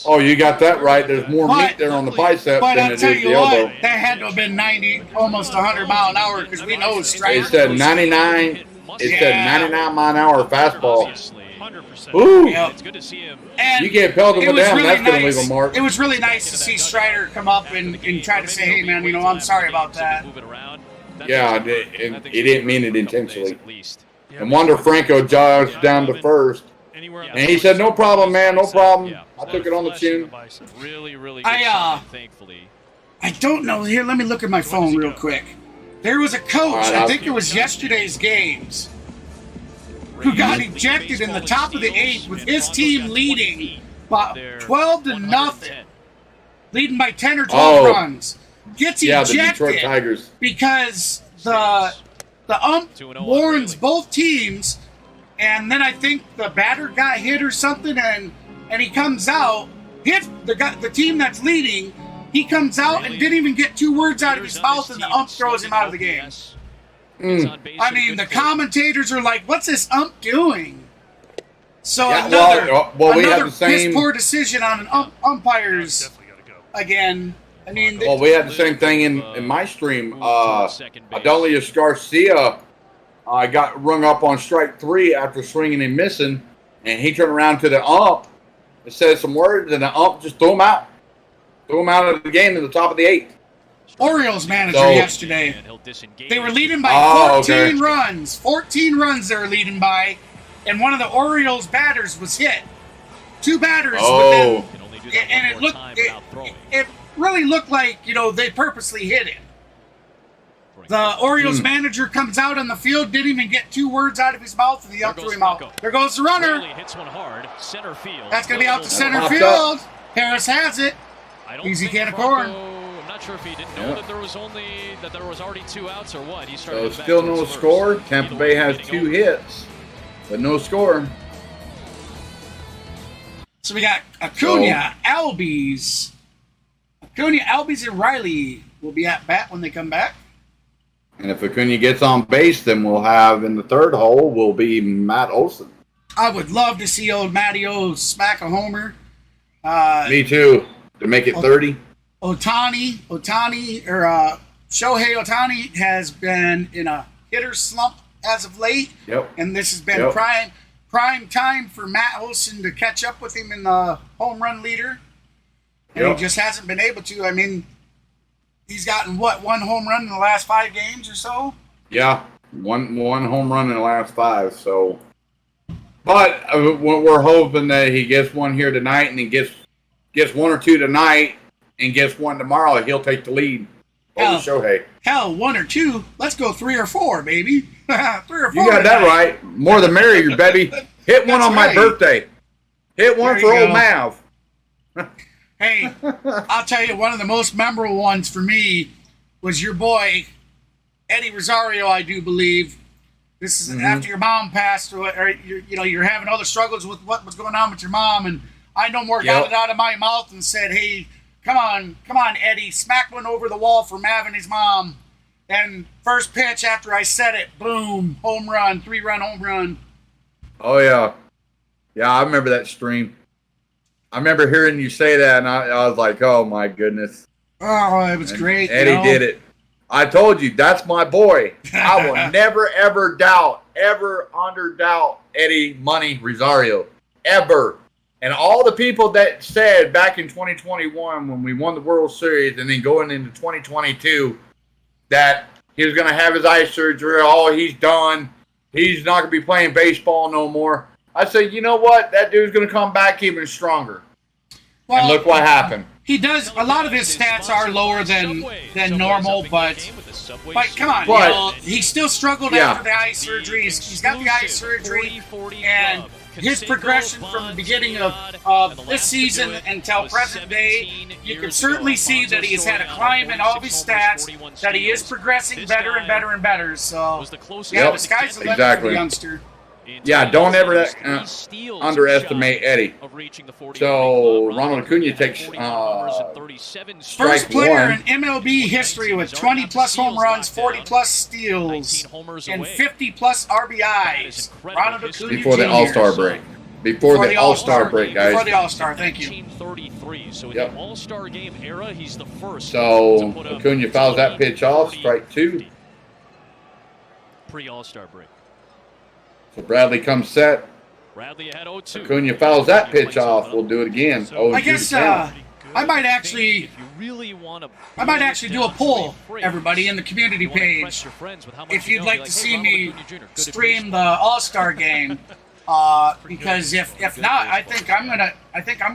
Oh, you got that right. There's more meat there on the bicep but than I'll it is tell the you elbow. what, that had to have been 90, almost 100 mile an hour, because we know Strider. It said 99. It said 99 mile an hour fastball. 100%. Ooh. Yep. It's good to see him. And You get pelted it with was that, really that's going to nice. leave a mark. It was really nice to see Strider come up and try to say, "Hey, man, I'm sorry about that." Yeah, he didn't mean it intentionally. And Wander Franco jogs down to first. And he said, "No problem, man, no problem." I took it on the chin. Really good I, sign, thankfully. I don't know. Here, let me look at my phone real quick. There was a coach, right, I think it was yesterday's games, who got ejected in the top of the 8th with his team leading by 12-0, leading by 10 or 12 runs. Gets Yeah, the Detroit ejected Tigers. because the ump warns both teams, and then I think the batter got hit or something, and he comes out, hits the team that's leading. He comes out and didn't even get 2 words out of his mouth, and the ump throws him out of the game. I mean, the commentators are like, "What's this ump doing?" So Yeah, another we had the same. piss poor decision on an umpires again. I mean, Well, we had the same thing in my stream. Adelius Garcia got rung up on strike 3 after swinging and missing, and he turned around to the ump and said some words, and the ump just threw him out. Threw him out of the game in the top of the 8th. Orioles manager So- yesterday. They were leading by 14 runs. 14 runs they were leading by, and one of the Orioles batters was hit. 2 batters, Oh. it really looked like, they purposely hit him. The Orioles manager comes out on the field, didn't even get 2 words out of his mouth, and the ump threw him out. There goes the runner. Hits one hard, center field. That's going to be out to center Popped field. Harris has it. I don't Easy think can of corn. I'm not sure if he didn't know that there was already 2 outs or what. He started So to back still towards no first. score. Tampa Bay has Either 2 way, hits, but no score. So we got Acuna, Albies. Acuna, Albies, and Riley will be at bat when they come back. And if Acuna gets on base, then we'll have in the 3rd hole will be Matt Olson. I would love to see old Matty O smack a homer. Me too. To make it 30. Shohei Ohtani has been in a hitter slump as of late. Yep. And this has been Yep. prime time for Matt Olson to catch up with him in the home run leader. And Yep. he just hasn't been able to. I mean, he's gotten, one home run in the last 5 games or so? Yeah, one home run in the last 5. So, but we're hoping that he gets one here tonight, and he gets 1 or 2 tonight, and gets 1 tomorrow. He'll take the lead over Shohei. Hell, 1 or 2. Let's go 3 or 4, baby. 3 or 4. You got that tonight. right. More the merrier, baby. Hit one That's on my right. birthday. Hit one There for you old go. Mav. Hey, I'll tell you, one of the most memorable ones for me was your boy, Eddie Rosario, I do believe. This is after your mom passed, or you're having all the struggles with what was going on with your mom, and I no more got Yep. it out of my mouth and said, hey, come on, Eddie, smack one over the wall for Mav and his mom. And first pitch after I said it, boom, home run, 3-run home run. Oh, yeah. Yeah, I remember that stream. I remember hearing you say that, and I was like, oh, my goodness. Oh, it was great. Eddie did it. I told you, that's my boy. I will never, ever underdoubt Eddie Money Rosario. Ever. And all the people that said back in 2021 when we won the World Series and then going into 2022 that he was going to have his eye surgery, he's done. He's not going to be playing baseball no more. I said, you know what? That dude's going to come back even stronger. Well, and look what happened. He does. A lot of his stats are lower than normal, but come on, But- he still struggled Yeah. after the eye surgery. He's got the eye surgery, and his progression from the beginning of this season until present day, you can certainly see that he has had a climb in all of his stats, that he is progressing better and better and better. So, yeah, Yep, the sky's the limit for exactly. the youngster. Yeah, don't ever underestimate Eddie. So Ronald Acuna takes First strike player 1. in MLB history with 20-plus home runs, 40-plus steals, and 50-plus RBIs. Ronald Acuna Before the Jr. All-Star break. Before the All-Star break, guys. Before the All-Star, thank you. 1933. So in Yep. the All-Star game era, he's the first. So to put up Acuna fouls that pitch off, strike 2. Pre-All-Star break. So Bradley comes set. Bradley had 0-2. Acuna fouls that pitch off. We'll do it again. I guess I might actually do a poll, everybody, in the community page, if you'd like to see me stream the All-Star game. Because if not, I think I'm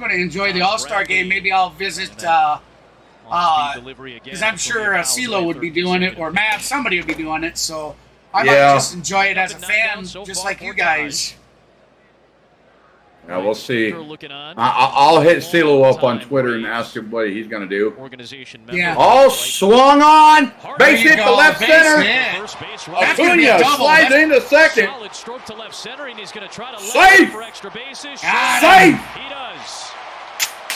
gonna enjoy the All-Star game. Maybe I'll visit because I'm sure CeeLo would be doing it, or Mav, somebody would be doing it. So I might just enjoy it as a fan, just like you guys. Yeah, we'll see. I'll hit CeeLo up on Twitter and ask him what he's going to do. Yeah. All swung on. Base hit to left Base center. hit. That's gonna be a Acuna double. slides into second. Solid stroke to left center, and he's going to try to Safe. for extra bases. Got Safe. He does.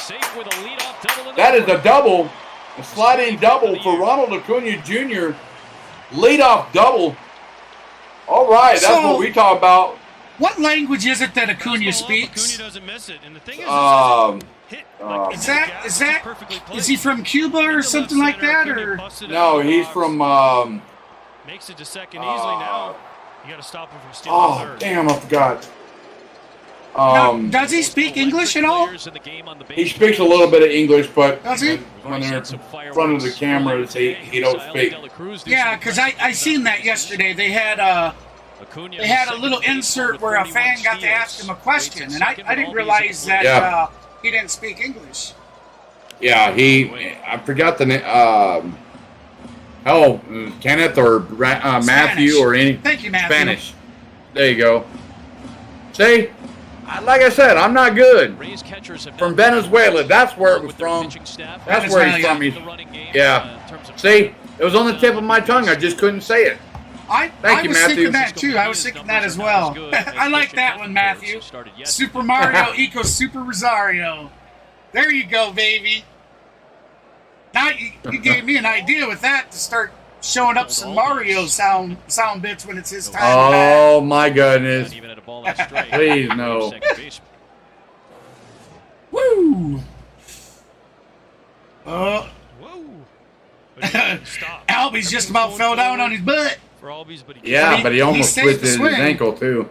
Safe with a leadoff double in the That is a fourth. double. A sliding double for Ronald Acuna Jr. Leadoff double. All right, that's So- what we talk about. What language is it that Acuna Acuna speaks? doesn't miss it, and the thing is, hit Is he from Cuba or something like that, or? No, he's from. Makes it to second easily now. You got to stop him from stealing third. Damn, I forgot. Now, does he speak English at all? He speaks a little bit of English, but Does he? when they're in front of the cameras, he don't speak. Yeah, because I seen that yesterday. They had a little insert where a fan got to ask him a question, and I didn't realize that Yeah. he didn't speak English. Yeah, I forgot the name. Kenneth or Matthew or any. Thank you, Matthew. Spanish. There you go. See, like I said, I'm not good. From Venezuela, that's where it was from. That's where he's from. Yeah. See, it was on the tip of my tongue. I just couldn't say it. I Thank you, was Matthew. thinking that too. I was thinking that as well. I like that one, Matthew. Super Mario equals Super Rosario. There you go, baby. Now you gave me an idea with that to start showing up some Mario sound bits when it's his time. Oh my goodness! Please no. Woo! Stop. Albie's just about fell down on his butt. For Albies, but Yeah, but he almost saved the twisted his swing. ankle too.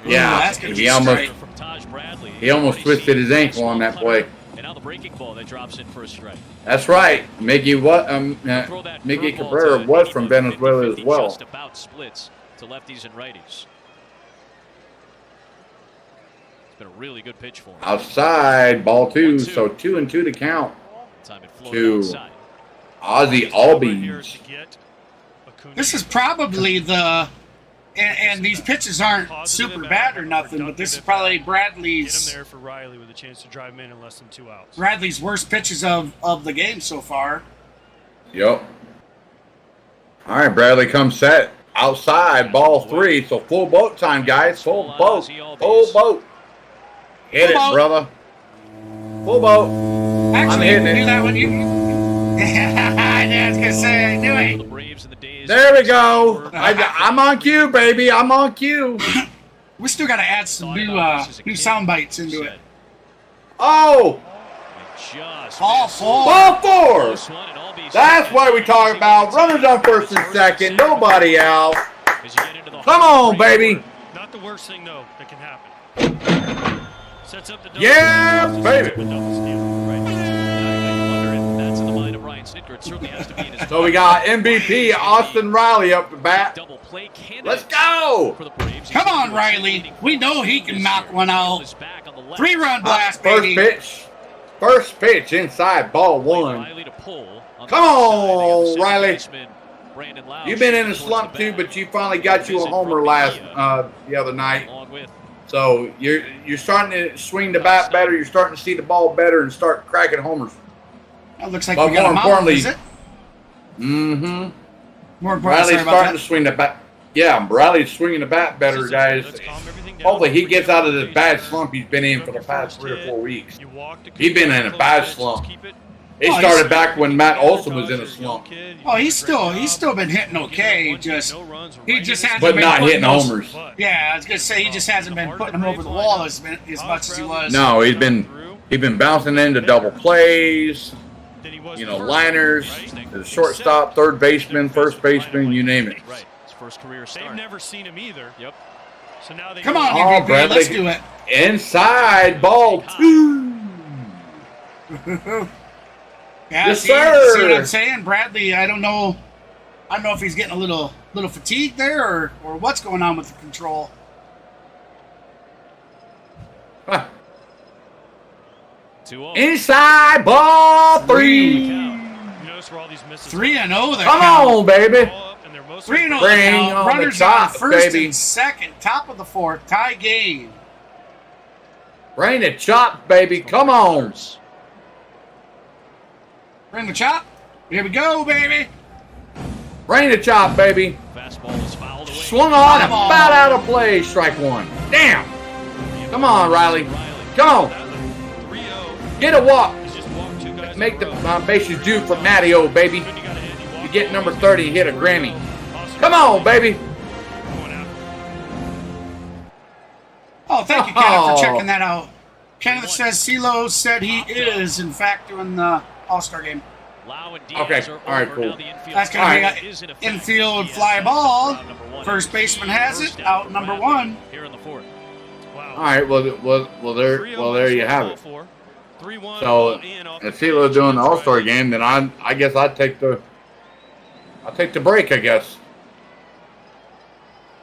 Yeah, that's gonna be he almost straight. From Taj Bradley. he almost twisted his ankle on that play. And now the breaking ball that drops in for a strike. That's right. Miggy Throw that Miggy curveball Cabrera to was from 50-50, Venezuela as well. Just about splits to lefties and righties. It's been a really good pitch for him. Outside, ball 2, so 2-2 to count. Time it floated To outside. Ozzy Albies. This is probably the, and these pitches aren't super bad or nothing, but this is probably Get him Bradley's there for Riley with a chance to drive him in less than 2 outs. Bradley's worst pitches of the game so far. Yep. All right, Bradley comes set. Outside, ball 3, so full boat time, guys. Full boat. Full boat. Hit it, Full boat. brother. Full boat. Actually, hitting you it. knew that when you. I was gonna say I knew The it. Braves in the days There we go. I'm on cue, baby. I'm on cue. We still got to add some new sound bites into it. Oh, Just Ball missed. 4. ball 4. Close one, and Albies- That's what we talk about. Runners on first and second. Nobody out. As you get into the Come home on, baby. Not the worst thing, though, that can happen. Sets up the double. Yeah, Sets baby. up the double steal. Right. I wonder if that's in the mind of Ryan Snitker. It certainly has to be in his So we got MVP Austin Riley up the bat. double play candidate. Let's go. For the Braves. Come on, Riley. We know he can knock one out. 3-run blast, First baby. pitch. First pitch inside, ball 1. Riley to pull on Come the on, outside. The Riley. baseman, Brandon Lau, You've been in a towards slump the too, bat. but you finally got you a homer last the other night. Along with So you're starting to swing the bat better. You're starting to see the ball better and start cracking homers. That looks like But we got more a mound importantly- visit. Mm-hmm. More importantly, Riley's sorry about starting to that. swing the bat. Yeah, Riley's swinging the bat better, guys. Let's calm everything down. Hopefully he gets out of this bad slump he's been in for the past 3 or 4 weeks. You walk the He's been in a bad close slump. keep it. It Oh, started he's- back when Matt Olson was in a slump, Oh, he's still been hitting okay. Just he just hasn't but been not putting hitting those- homers. Yeah, I was gonna say he just hasn't been putting them over the wall as much as he was. No, he's been bouncing into double plays, you know, liners, the shortstop, third baseman, first baseman, you name it. right. His first career They've start. never seen him either. Yep. So now they Come go- on, Oh, MVP, Bradley. let's do it. Inside, ball 2. Yeah, Yes, see sir. what I'm saying? Bradley, I don't know if he's getting a little fatigued there or what's going on with the control. Huh. 2-0. Inside, ball 3. You notice where all these misses 3-0 there. Come on, baby. Ball up, and they're mostly 3-0 Bring there. on the Runners top, on first baby. and second, top of the 4th, tie game. Bring the chop, baby. Come on. Bring the chop. Here we go, baby. Bring the chop, baby. Fastball is fouled away. Swung on, Come on. about out of play. Strike 1. Damn. Come on, Riley. Come on. 3-0. Get a walk. He's just walked 2 guys Make in the a row. bases due for Matty-O, baby. Good, you got a hit. You You walked get number him. 30 and hit a Grammy. Austin Come on, baby. going out. Oh, thank you, Kenneth, Oh. for checking that out. Kenneth says CeeLo said he is, in fact, doing the All-Star game. Lau and Diaz Okay, are all right, over. cool. Now the infield That's going All to right. be is in an effect. infield Diaz fly sets ball. up number 1. First baseman has it, First out for number Bradley 1. Here in the 4th. Wow. All right, well, there you have it. 3-1. So, in off if the CeeLo pitch. doing the That's All-Star right. game, then I guess I'll take the break, I guess.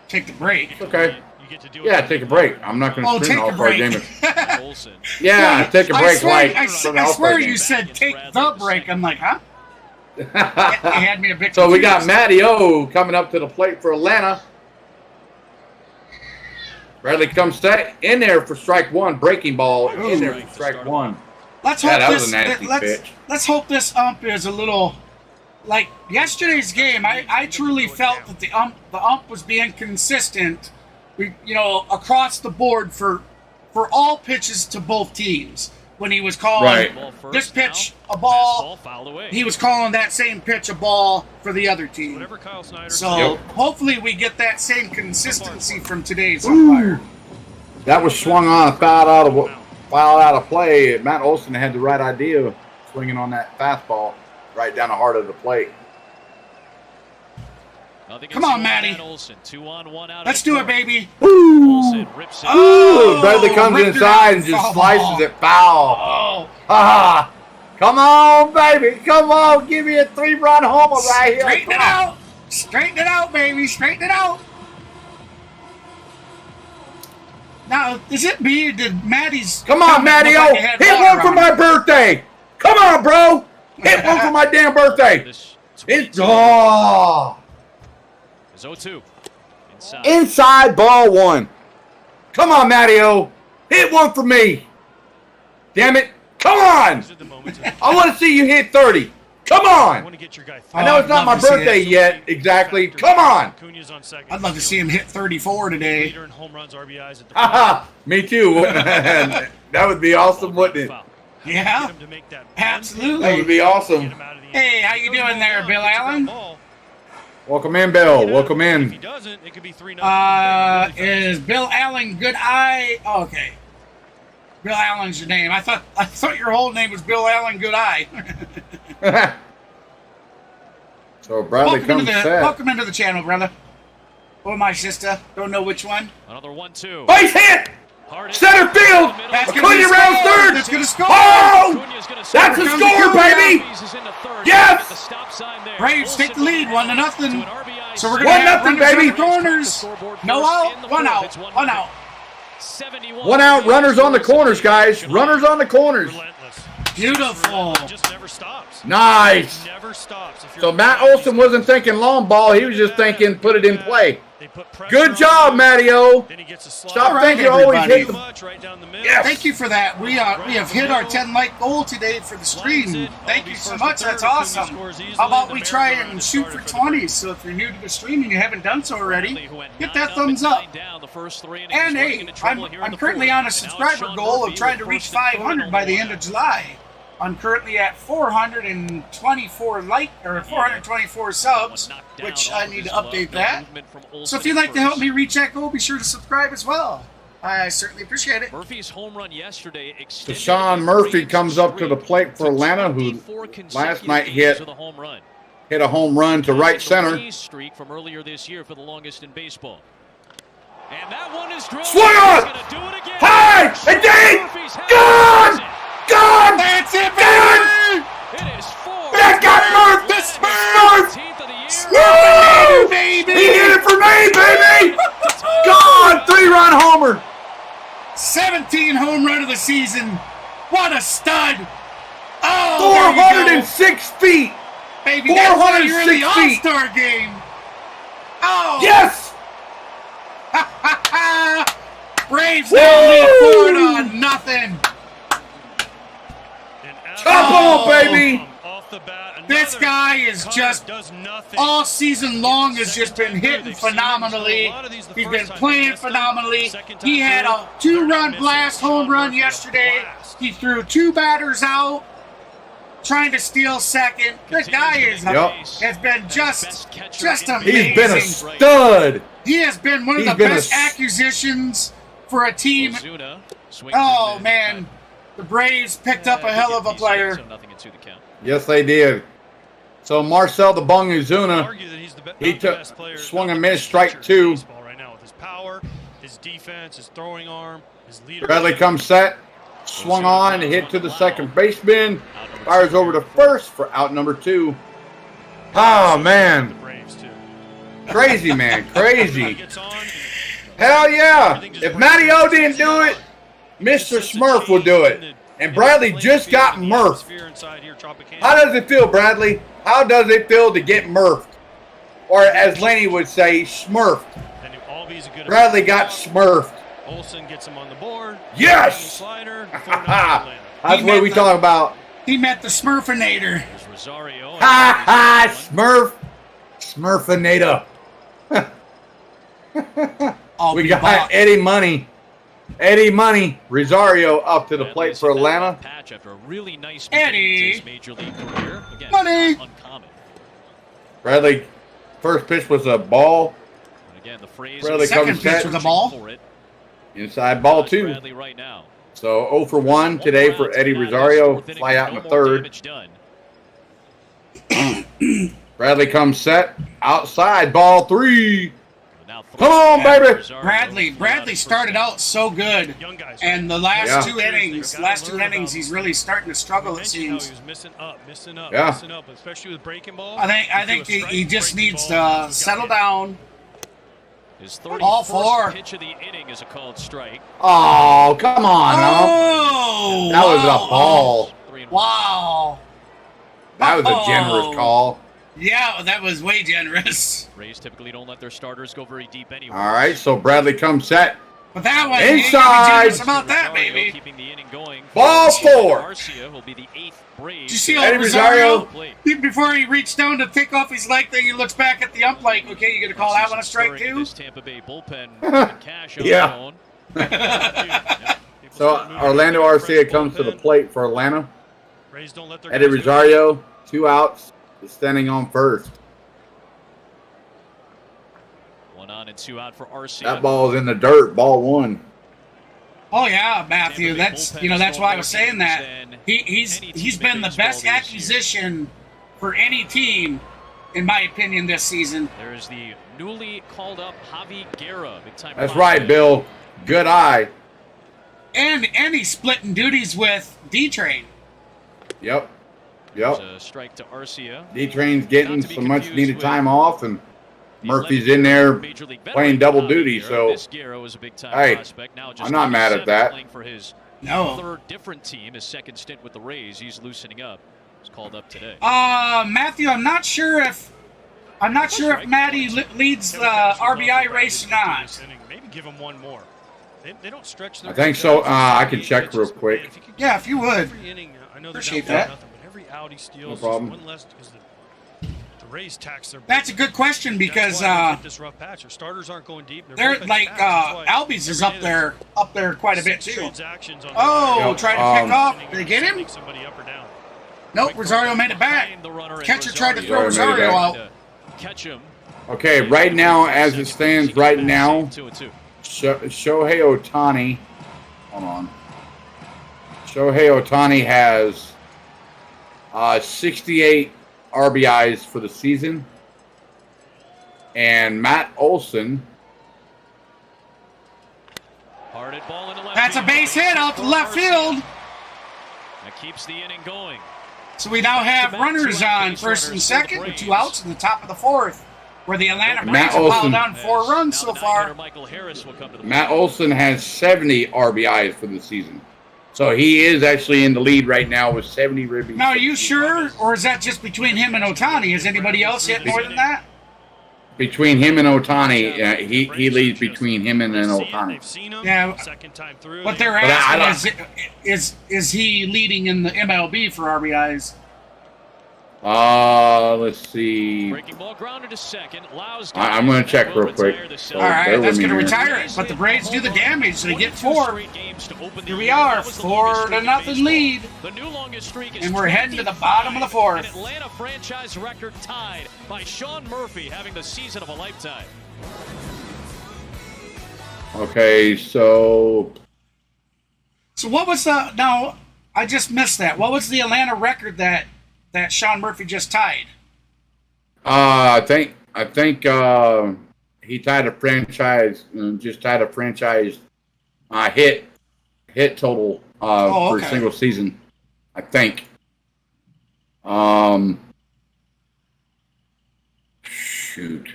Take the break. It's okay. You get to do it Yeah, for take a the break. break. I'm not going Oh, to take spin a All-Star break. game. Olsen. Yeah, take a break like I for the swear All-Star you game. said take the break. I'm like, huh? You had me a bit So we got confused. Matty-O coming up to the plate for Atlanta. Bradley comes in there for strike 1, breaking ball in there for strike 1. Let's Yeah, hope that was this. a nasty pitch. Let's hope this ump is a little like yesterday's game. I truly felt that the ump was being consistent. Across the board for all pitches to both teams. When he was calling Right. Ball first this pitch now. a ball, Fastball fouled away. he was calling that same pitch a ball for the other team. Whatever Kyle Snyder So Yep. hopefully we get that same consistency from today's umpire. That was swung on, fouled out of play. Matt Olson had the right idea of swinging on that fastball. right down the heart of the plate. Come on, Matty. Let's do it, baby. Ooh, Bradley comes ripped it inside out. and just Foul slices ball. it foul. Oh, Ah, come on, baby. Come on. Give me a 3-run homer right here. straighten it Come on. out. Straighten it out, baby. Straighten it out. Now, is it me or did Matty's... Come on, Matty. look like he had Hit water one for on my it? birthday. Come on, bro. Hit one for my damn birthday. It's oh, It's 0-2. inside ball one. Come on, Matty-O. Hit one for me. Damn it. Come on. These are the moments. I want to see you hit 30. Come I on. want to get your guy. I know it's not my I'd love to see birthday it. yet, exactly. Come on. Acuña's on second. I'd love to see him hit 34 today. Leader in home runs, RBIs at the Haha, me too. That would be awesome, wouldn't it? Yeah, Get him to make that run. That absolutely. would be Get awesome. him out of the Hey, how you doing there, Bill Allen? Welcome in, Bill. Welcome If he in. doesn't, it could be 3-0. Is Bill Allen Good Eye? Oh, okay. Bill Allen's your name. I thought your whole name was Bill Allen Good Eye. So Bradley comes set. welcome into the channel, brother. Or my sister. Don't know which one. Another 1-2. Base hit! Hard hit. Center field! That's gonna Acuña be round score. third! That's gonna score. Oh! Acuña's gonna That's a Here comes score, Acuña. baby! He's in the third. Yes! At the stop sign there. Braves take the lead, 1-0. To an RBI So we're One gonna have nothing, runners baby. on the corners. No out, one out, one out. 71. One out, runners on the corners, guys. Runners on the corners. Relentless. Beautiful. It just never stops. Nice. It never stops. If you're So Matt Olson wasn't thinking long ball. He was just thinking put it in play. They put pressure Good on job, him. Matty-O. Then he gets a slide. Stop All right, thinking always everybody. hit Too the... much right down the middle. Yes. Thank you for that. We have hit our 10-like goal today for the stream. Thank you so much. That's awesome. How about we try and shoot for 20? So if you're new to the stream and you haven't done so already, hit that thumbs up. And hey, I'm currently on a subscriber goal of trying to reach 500 by the end of July. I'm currently at 424 or 424 subs, which I need to update that. So if you'd like to help me reach that goal, be sure to subscribe as well. I certainly appreciate it. Murphy's home run yesterday. Deshaun Murphy comes up to the plate for Atlanta, who last night hit a home run to right center. Streak from earlier this year for the longest in baseball. And that one is drilled. Swung on! High! And deep! Gone! Gone! That's it, Gone! It is 4. That got Murph! This Murph! 15th of the year. Woo! baby! He hit it for me, baby! Gone! 3-run homer! 17 home run of the season. What a stud! Oh, there you go. 406 feet! Baby, that's why you're in the 406 feet. All-Star game. Oh! Yes! Braves Woo! now lead 4-0. Come on, baby! Off the bat, This another guy is cutter just does nothing. all season long has just been hitting phenomenally. He's been playing phenomenally. He had a 2-run blast home run yesterday. He threw 2 batters out, trying to steal second. The guy has been just amazing. He's been a stud! He has been one of He's the been a best acquisitions for a team. Ozuna swings Oh and man, the Braves picked up a hell of a player. So nothing into the count. Yes, they did. So Marcel the Bung Ozuna, Argue that he's the he not the took, best player, swung not and the missed, best strike pitcher in 2. baseball right now with his power, his defense, his throwing arm, his leadership. Bradley comes set, swung on, hit to the second baseman, fires over to first for out number 2. Oh, The man. Braves too. Crazy, man. He Crazy. gets on. Hell yeah. If Matty-O didn't do it, Mr. Smurf will do it. And Bradley just got Murph. How does it feel, Bradley? How does it feel to get Murphed? Or as Laney would say, Smurfed. Bradley got Smurfed. Olson gets him on the board. Yes! Slider. That's what we talk about. He met the Smurfinator. There's Rosario. Ha ha! Smurf. Smurfinator. We got Eddie Money. Eddie Money. Rosario up to the plate for Atlanta. Patch after a really nice Eddie. his major league career. Again, Money. uncommon. Bradley, first pitch was a ball. And again, the phrase Bradley Second comes pitch set. was a ball. for it. Inside ball Taj 2. Bradley right now. So 0 for 1 today for Eddie Rosario. Fly out in the third. Bradley comes set. Outside, ball 3. Now Come on, baby. Bradley started out so good, Young guys, and the last Yeah. two innings, he's really starting to struggle. It mentioned how seems. he was missing up, Yeah. missing up, especially with breaking balls. I think he just needs to settle down. His All 31st four. pitch of the inning is a called strike. Oh, come on. Oh, That was a ball. 3-1. Wow. That was a generous call. Yeah, that was way generous. Rays typically don't let their starters go very deep anyway. All right, so Bradley comes set. But that one, you ain't Inside. gonna be generous about that, Rosario baby. keeping the inning going. Ball 4. Garcia will be the 8th Braves. Did you see to old Eddie Rosario? Rosario. Before he reached down to take off his leg thing, he looks back at the ump like, okay, you gonna call that one a strike Stirring too? This Tampa Bay bullpen and cash on Yeah. the phone. So Orlando Arcia comes to the plate for Atlanta. Rays don't let their Eddie guys do it. Rosario, 2 outs, is standing on first. 1 on and 2 out for Arcia. That ball's in the dirt, ball 1. Oh yeah, Matthew. Tampa Bay That's bullpen that's is why I more was saying that. than He's any team been in the baseball best this year. acquisition for any team, in my opinion, this season. There is the newly called up Javi Guerra. Big time That's prospect. right, Bill. Good eye. And he's splitting duties with D-Train. Yep. There's a strike to Arcia. D-Train's getting Not to be some much confused needed with time off, and The Murphy's 11th in there Major League veteran, playing double Javi duty, Guerra. so This Guerra was a big time hey, prospect. Now just I'm not mad at 37, that. Playing for his No. third different team, his second stint with the Rays. He's loosening up. He's called up today. Matthew, I'm not sure if Matty leads the RBI race or not. This inning, maybe give him one more. They don't stretch their I think so. I can check real quick. Yeah, if you would. Every inning, I know Appreciate they're down that. nothing, but every out he steals, No problem. one less because the Rays tax their. That's a good question because That's why they get this rough patch. Their starters aren't going deep. they're bullpen's like taxed. That's why Albies is every up there quite a bit six too. transactions on Oh, the- tried to pick off. inning, Did they get him? sending somebody up or down. Nope, Rosario made it back. Behind the runner and Catcher tried to throw Rosario Rosario made it out. Catch him. Okay, right now, as it stands right now, 2-2. Shohei Ohtani, hold on. Shohei Ohtani has 68 RBIs for the season. And Matt Olson, Hard hit ball into left That's a field. base hit out to left field. That keeps the inning going. So we now have runners on first and second with 2 outs in the top of the 4th, where the Atlanta Braves Matt have piled Olson. on 4 runs so Now far. hitter Michael Harris will come to the Matt plate. Olson has 70 RBIs for the season. So he is actually in the lead right now with 70 ribbies. Now, are you sure, or is that just between him and Otani? Has anybody else hit more than that? Between him and Ohtani, he leads between him and then Ohtani. They've seen him. Yeah. Second time through. What they're But I asking is he leading in the MLB for RBIs? Let's see. Breaking ball grounded to second. Allows I'm going to check real quick. All right, bear with that's me going to here. retire it. But the Braves do the damage, so they get 22 4. straight games to open the Here we year. are, That was the longest 4 to streak in nothing baseball. lead. The new longest streak is And we're heading to the bottom of the 4th. An Atlanta franchise record tied by Sean Murphy having the season of a lifetime. Okay, so So what was the? Now I just missed that. What was the Atlanta record that Sean Murphy just tied? I think he tied a franchise, just tied a franchise hit total for a okay. single season. I think. Shoot.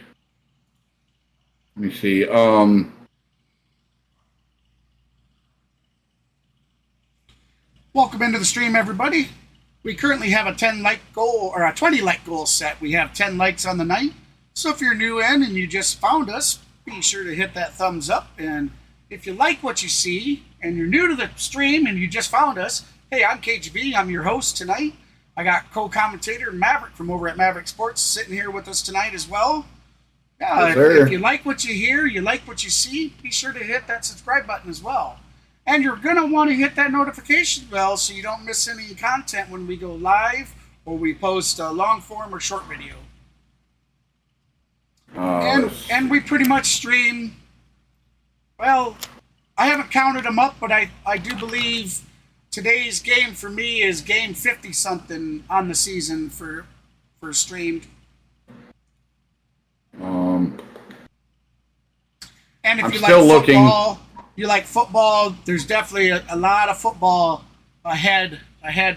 Let me see. Welcome into the stream, everybody. We currently have a 10 like goal or a 20 like goal set. We have 10 likes on the night. So if you're new in and you just found us, be sure to hit that thumbs up. And if you like what you see and you're new to the stream and you just found us, hey, I'm KGB. I'm your host tonight. I got co-commentator Maverick from over at Maverick Sports sitting here with us tonight as well. Yeah, Yes, sir. if you like what you hear, you like what you see, be sure to hit that subscribe button as well. And you're going to want to hit that notification bell so you don't miss any content when we go live or we post a long form or short video. And we pretty much stream, well, I haven't counted them up, but I do believe today's game for me is game 50-something on the season for for streamed. And if I'm you still like looking. football, there's definitely a lot of football ahead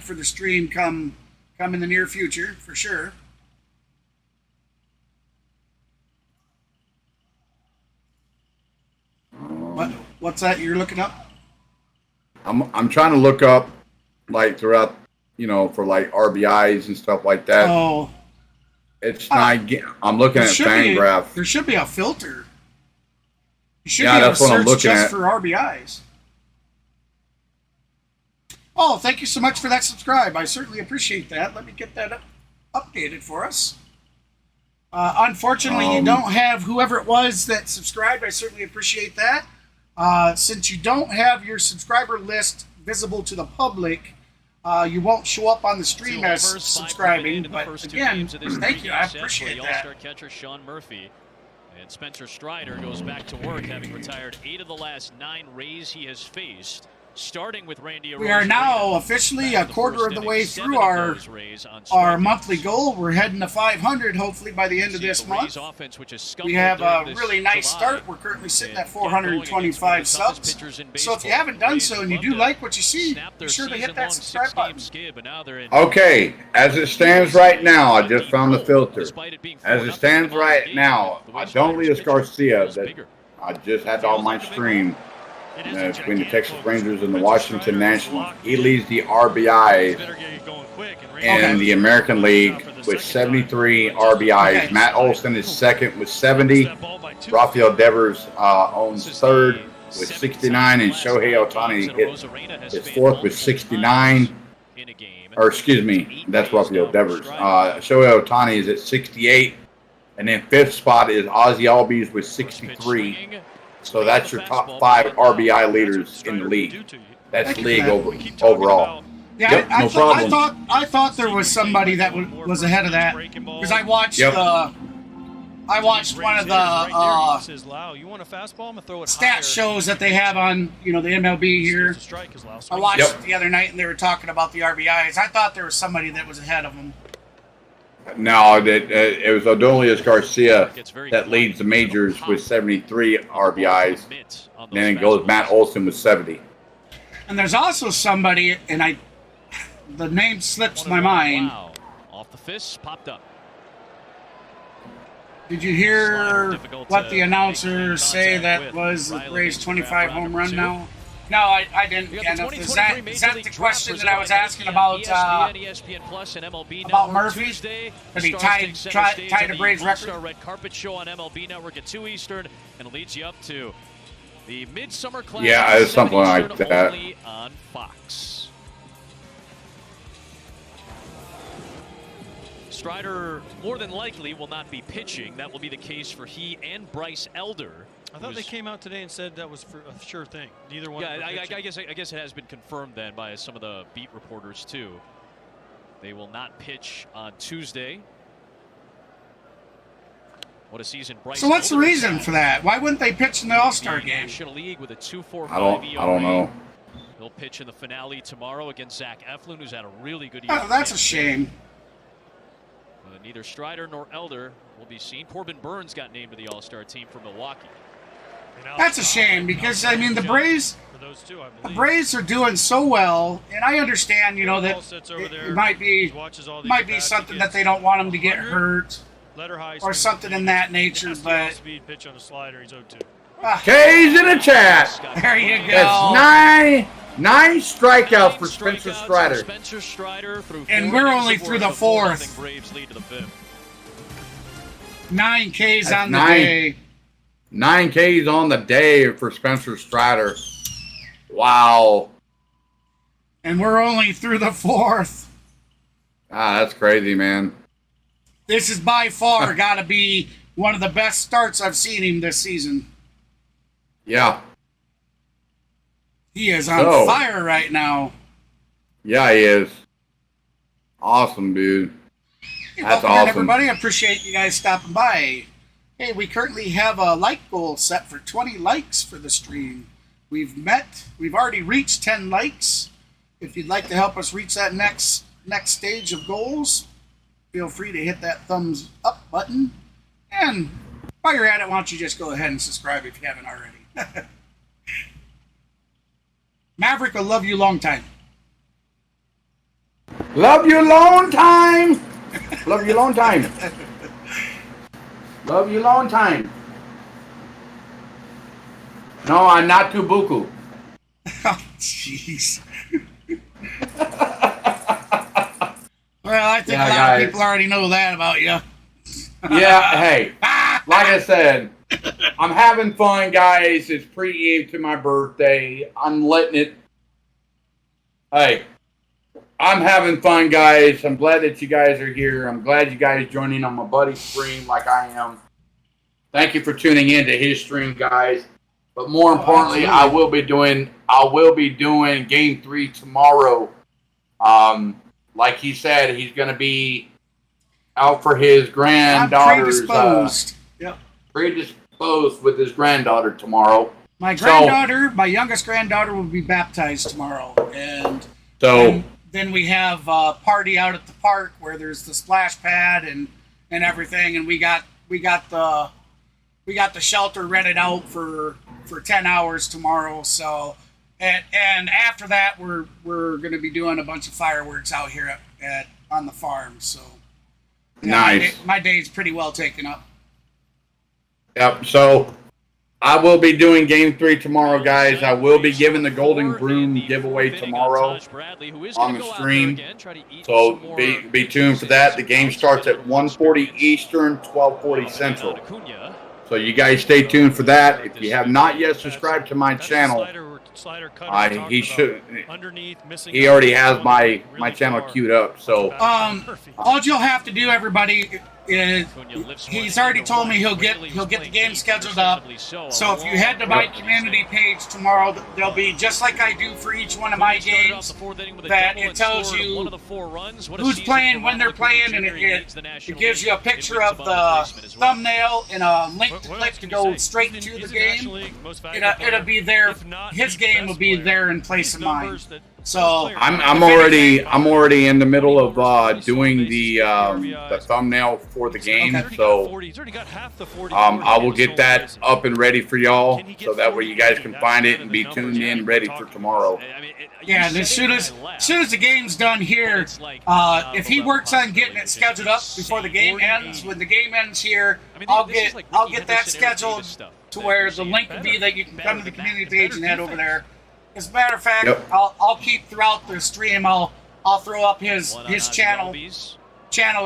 for the stream come in the near future for sure. What's that you're looking up? I'm trying to look up like throughout, for like RBIs and stuff like that. Oh, It's not. I'm looking at FanGraph. There should be a filter. You should Yeah, be able that's to what I'm search looking just at. for RBIs. Oh, thank you so much for that subscribe. I certainly appreciate that. Let me get that updated for us. Unfortunately, you don't have whoever it was that subscribed. I certainly appreciate that. Since you don't have your subscriber list visible to the public, you won't show up on the stream as subscribing. But again, thank you. I appreciate that. All-star catcher Sean Murphy. And Spencer Strider goes back to work, having retired 8 of the last 9 Rays he has faced, starting with Randy. We are now officially a quarter of the way through our monthly goal. We're heading to 500 hopefully by the end of this month. We have a really nice start. We're currently sitting at 425 subs. So if you haven't done so and you do like what you see, be sure to hit that subscribe button. Okay, as it stands right now, I just found the filter. As it stands right now, Adolis Garcia, that I just had on my stream, between the Texas Rangers and the Washington Nationals. He leads the RBI in the American League with 73 RBIs. Matt Olson is second with 70. Rafael Devers owns third with 69, and Shohei Ohtani is fourth with 69. Or excuse me, that's Rafael Devers. Shohei Ohtani is at 68, and then fifth spot is Ozzie Albies with 63. So that's your top 5 RBI leaders in the league. That's league overall. Yeah, yep, no problem. I thought there was somebody that was ahead of that because I watched one of the stat shows that they have on the MLB here. I watched it the other night and they were talking about the RBIs. I thought there was somebody that was ahead of them. No, it was Adolis Garcia that leads the majors with 73 RBIs. And then it goes Matt Olson with 70. And there's also somebody, and the name slips my mind. Wow. Off the fist, popped up. Did you hear what the announcers say that was the Rays' 25 home run now? No, I didn't. Is that the question that I was asking about Murphy? That he tied a Braves record? Red carpet show on MLB Network at 2 Eastern, and it leads you up to the Midsummer Class. Yeah, it's something like that. Only on Fox. Strider more than likely will not be pitching. That will be the case for he and Bryce Elder. I thought they came out today and said that was for a sure thing. Neither one. Yeah, I guess it has been confirmed then by some of the beat reporters too. They will not pitch on Tuesday. What a season, Bryce. So what's the Elder reason had. for that? Why wouldn't they pitch in the All-Star game? National League with a 2.45 I don't know. He'll pitch in the finale tomorrow against Zach Eflin, who's had a really good year. Oh, that's a shame. Neither Strider nor Elder will be seen. Corbin Burns got named to the All-Star team from Milwaukee. That's a shame because the Braves are doing so well, and I understand that it might be something that they don't want them to get hurt or something in that nature, but K's in the chat. There you go. That's nine strikeouts for Spencer Strider. And we're only through the 4th. 9 Ks on the day. 9 Ks on the day for Spencer Strider. Wow. And we're only through the 4th. That's crazy, man. This is by far got to be one of the best starts I've seen him this season. Yeah. He is on fire right now. Yeah, he is. Awesome, dude. That's awesome. Everybody. I appreciate you guys stopping by. Hey, we currently have a like goal set for 20 likes for the stream. We've already reached 10 likes. If you'd like to help us reach that next stage of goals, feel free to hit that thumbs up button. And while you're at it, why don't you just go ahead and subscribe if you haven't already. Maverick, I love you long time. Love you long time. Love you long time. Love you long time. No, I'm not too buku. Oh, jeez. Well, I think a lot of people already know that about you. Yeah, hey, like I said, I'm having fun, guys. It's pre-eve to my birthday. I'm letting it. Hey, I'm having fun, guys. I'm glad that you guys are here. I'm glad you guys joining on my buddy's stream like I am. Thank you for tuning in to his stream, guys. But more importantly, I will be doing Game 3 tomorrow. Like he said, he's going to be out for his granddaughter's predisposed with his granddaughter tomorrow. My granddaughter, my youngest granddaughter, will be baptized tomorrow, and then we have a party out at the park where there's the splash pad and everything, and we got the shelter rented out for 10 hours tomorrow. So, and after that, we're going to be doing a bunch of fireworks out here on the farm. So, yeah, nice. My day's pretty well taken up. Yep. So, I will be doing Game 3 tomorrow, guys. I will be giving the Golden Broom giveaway tomorrow on the stream. So be tuned for that. The game starts at 1:40 Eastern, 12:40 Central. So you guys stay tuned for that. If you have not yet subscribed to my channel, he already has my channel queued up. So all you'll have to do, everybody, is he's already told me he'll get the game scheduled up. So if you head to my community page tomorrow, there'll be, just like I do for each one of my games, that it tells you who's playing, when they're playing, and it gives you a picture of the thumbnail and a link to click to go straight to the game. It'll be there. His game will be there in place of mine. So I'm already in the middle of doing the thumbnail for the game. Okay. So I will get that up and ready for y'all, so that way you guys can find it and be tuned in ready for tomorrow. Yeah, and as soon as the game's done here, if he works on getting it scheduled up before the game ends, when the game ends here, I'll get that scheduled to where the link will be that you can come to the community page and head over there. As a matter of fact, yep. I'll keep throughout the stream. I'll throw up his channel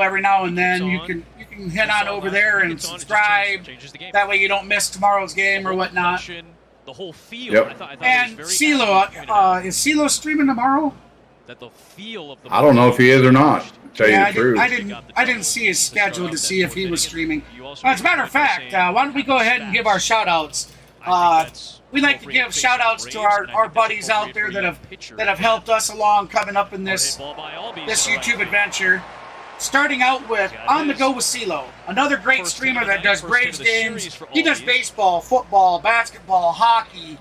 every now and then. You can head on over there and subscribe. That way you don't miss tomorrow's game or whatnot. The whole field. Yep. And CeeLo, is CeeLo streaming tomorrow? I don't know if he is or not. To tell you the truth. I didn't see his schedule to see if he was streaming. As a matter of fact, why don't we go ahead and give our shout-outs? We like to give shout-outs to our buddies out there that have helped us along coming up in this YouTube adventure. Starting out with On the Go with CeeLo, another great streamer that does Braves games. He does baseball, football, basketball, hockey.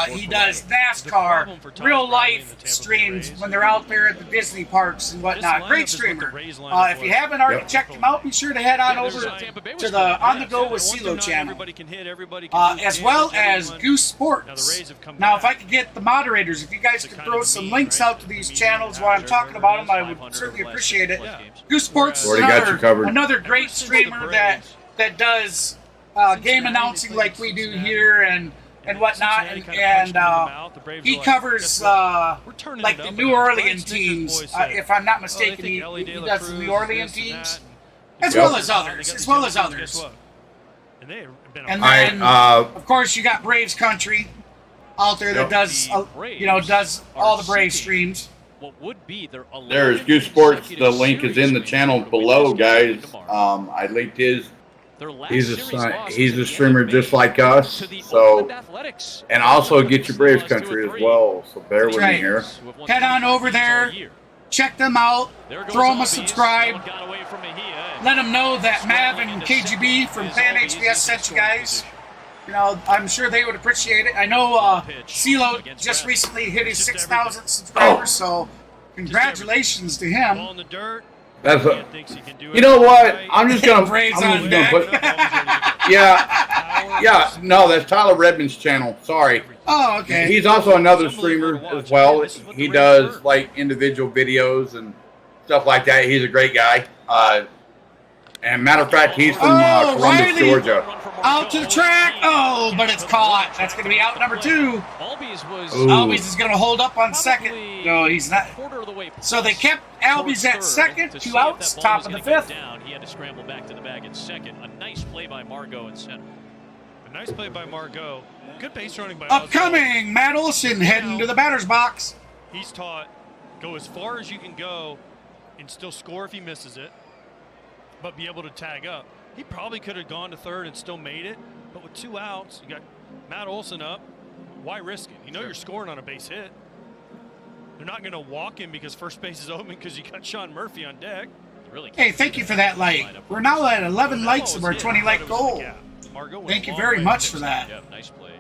He does NASCAR, real life streams when they're out there at the Disney parks and whatnot. Great streamer. If you haven't already checked him out, be sure to head on over to the On the Go with CeeLo channel, as well as Goose Sports. Now, if I could get the moderators, if you guys could throw some links out to these channels while I'm talking about them, I would certainly appreciate it. Goose Sports is another great streamer that does game announcing like we do here and whatnot, and he covers like the New Orleans teams. If I'm not mistaken, he does the New Orleans teams as well as others. And then, of course, you got Braves Country out there that does all the Braves streams. There's Goose Sports. The link is in the channel below, guys. I linked his. He's a streamer just like us. So, and also get your Braves Country as well. So bear with me here. Head on over there, check them out, throw them a subscribe. Let them know that Mav and KGB from Fan HBS sent you guys. You know, I'm sure they would appreciate it. I know CeeLo just recently hit his 6,000 subscribers, so congratulations to him. That's Ian thinks he can do it. you know what? Right. I'm just gonna Braves on put. deck. Yeah. No, that's Tyler Redmond's channel. Sorry. Oh, okay. He's also another streamer as well. He does like individual videos and stuff like that. He's a great guy. And matter of fact, he's from Columbus, Riley. Georgia. Out to the track. Oh, but it's caught. That's going to be out number 2. Albies is going to hold up on second. No, he's not. So they kept Albies at second, 2 outs, top of the 5th. He had to scramble back to the bag in second. A nice play by Margot in center. A nice play by Margot. Good base running by Upcoming, Matt Olson heading to the batter's box. He's taught go as far as you can go and still score if he misses it, but be able to tag up. He probably could have gone to third and still made it, but with 2 outs, you got Matt Olson up. Why risk it? You know you're scoring on a base hit. They're not going to walk him because first base is open because you got Sean Murphy on deck. Hey, thank you for that like. We're now at 11 likes of our 20 like goal. Thank you very much for that. Yeah, nice play.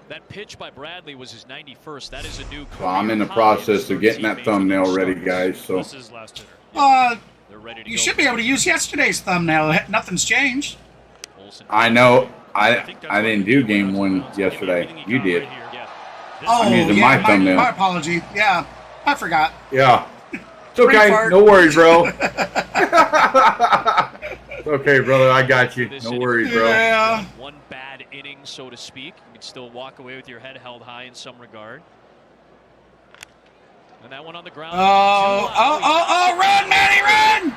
That pitch by Bradley was his 91st. That is a new So I'm in the process of getting that thumbnail ready, guys. So This is last hitter. They're ready to You go. should be able to use yesterday's thumbnail. Nothing's changed. I know I didn't do game 1 yesterday. You did. Yeah. Oh, I'm using yeah, my thumbnail. my apology. Yeah, I forgot. Yeah. It's Brain okay. fart. No worries, bro. It's okay, brother. I got you. This No inning, worries, bro. Yeah. One bad inning, so to speak. You can still walk away with your head held high in some regard. And that one on the ground. Run, Matty, run!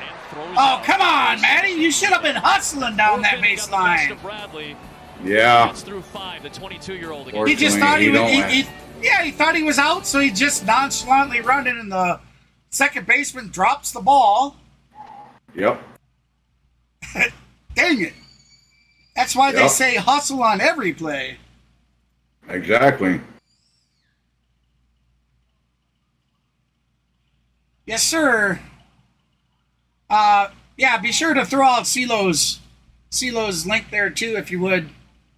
Oh, come on, Matty. You should have been hustling down that baseline. Yeah. Gets through 5, the 22-year-old Or- He just Fortunately, thought he you was. don't He thought he was out, so he just nonchalantly running, and the second baseman drops the ball. Yep. Dang it! That's why they Yep. say hustle on every play. Exactly. Yes, sir. Yeah, be sure to throw out CeeLo's link there too, if you would,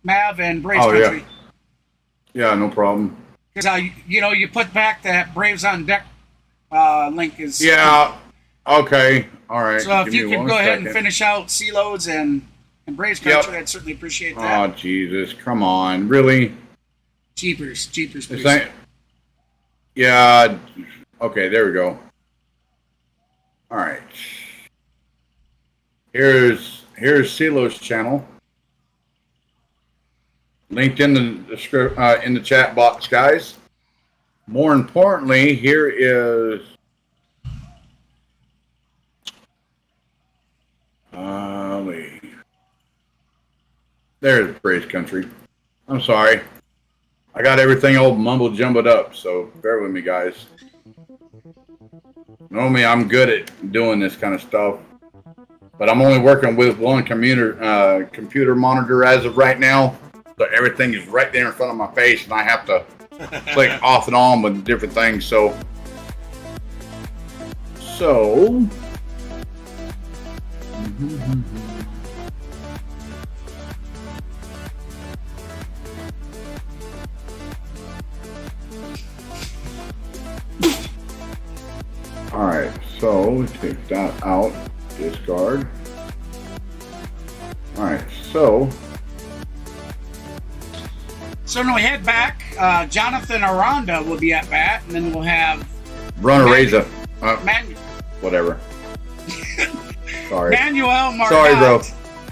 Mav and Braves Oh, yeah. Country. Yeah, no problem. Because you put back that Braves on deck link is. Yeah. Okay. All right. So if Give you me could one go ahead and second. finish out CeeLo's and Braves Yep. Country, I'd certainly appreciate Oh, that. Jesus. Come on. Really? Jeepers, This please. ain't... Yeah. Okay, there we go. All right. Here's CeeLo's channel. Linked in the script in the chat box, guys. More importantly, here is there's Braves Country. I'm sorry. I got everything all mumble jumbled up, so bear with me, guys. Normally, I'm good at doing this kind of stuff, but I'm only working with one computer monitor as of right now, so everything is right there in front of my face, and I have to click off and on with different things. So. Alright, so take that out, discard. Alright, so when we head back, Jonathan Aranda will be at bat, and then we'll have run a razor. Manuel Whatever. Sorry. Margot Sorry, bro.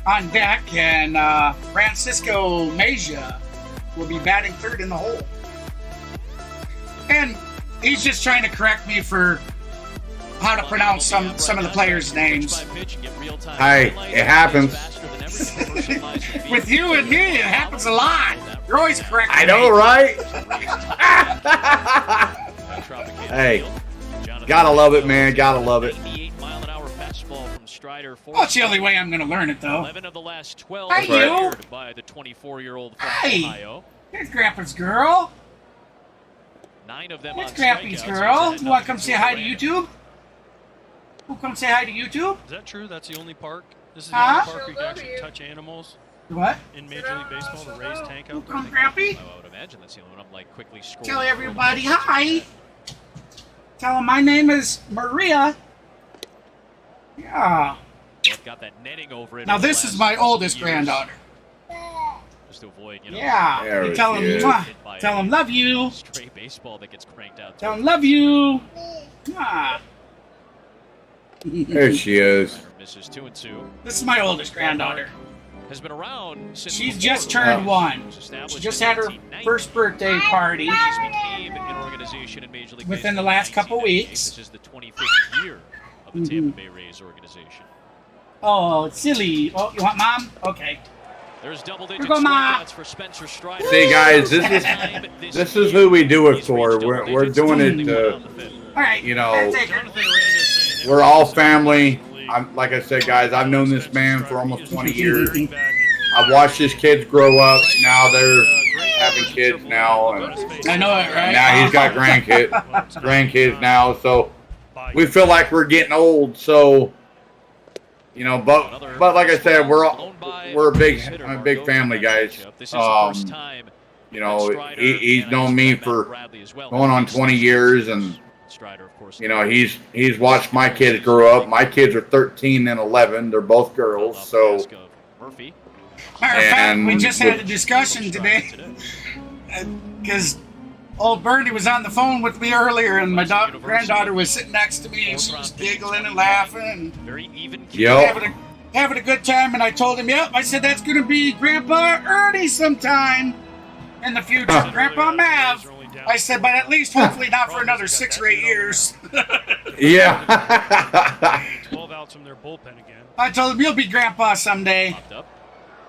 on deck, and Francisco Mejia will be batting third in the hole. And he's just trying to correct me for how to pronounce some of the players' names. Hey, it happens. With you and me, it happens a lot. You're always correcting I know, me. right? Hey, gotta love it, man. Gotta love it. 88-mile-an-hour fastball from Strider. Well, it's the only way I'm going to learn it, though. 11 of the last 12 Hey, you. by the 24-year-old from Hey. Ohio. Here's Grandpa's girl. 9 of them Here's on Grandpa's strikeouts. girl. He's You want to had come nothing say to hi to do with YouTube? Who come say hi to YouTube? Is that true? That's the only park? This is the Huh? only park where you can actually touch animals What? in Major League Baseball, the Rays tank Who out there. come, Grampy? I would imagine that's the only one. I'm like quickly scrolling. Tell everybody hi. Tell them my name is Maria. Yeah. They've got that netting over it. Now over the this is last my couple oldest years, granddaughter. Just to avoid, Yeah. There You tell him, she is. tell him love you. stray baseball that gets cranked out. Tell him love you. Ah. There she is. Misses 2 and 2. This is my oldest granddaughter. Has been around since She's before just the turned Rays. 1. Was established She just in had her 1990. first birthday party. Rays became an organization in Major League Within the Baseball in last couple 1998. weeks. This is the 25th year of the Tampa Bay Rays organization. Oh, silly. Oh, you want mom? Okay. There's double-digit Here go, Ma. strikeouts for Spencer Strider. See, guys, this is who we do it for. We're doing it to, All right. you know, I'll take her. Jonathan Aranda's saying we're all family. Like I said, guys, I've known this man for almost 20 years. I've watched his kids grow up. Now they're having kids now, and I know it, right? now he's got grandkids now. So we feel like we're getting old. So, you know, but like I said, we're a big family, guys. This is the first time You know, he's known me for going on 20 years, and Strider, of course, you know, he's watched my kids grow up. My kids are 13 and 11. They're both girls. So, Murphy. Matter of fact, and we just had a discussion today because old Bernie was on the phone with me earlier, and my granddaughter was sitting next to me, and she was giggling and laughing and Very even. yep. having a good time. And I told him, "Yep," I said, "that's going to be Grandpa Ernie sometime in the future, Grandpa Mav." I said, but at least hopefully not for another 6 or 8 years. Yeah. 12 outs from their bullpen again. I told him, you'll be Grandpa someday. Popped up.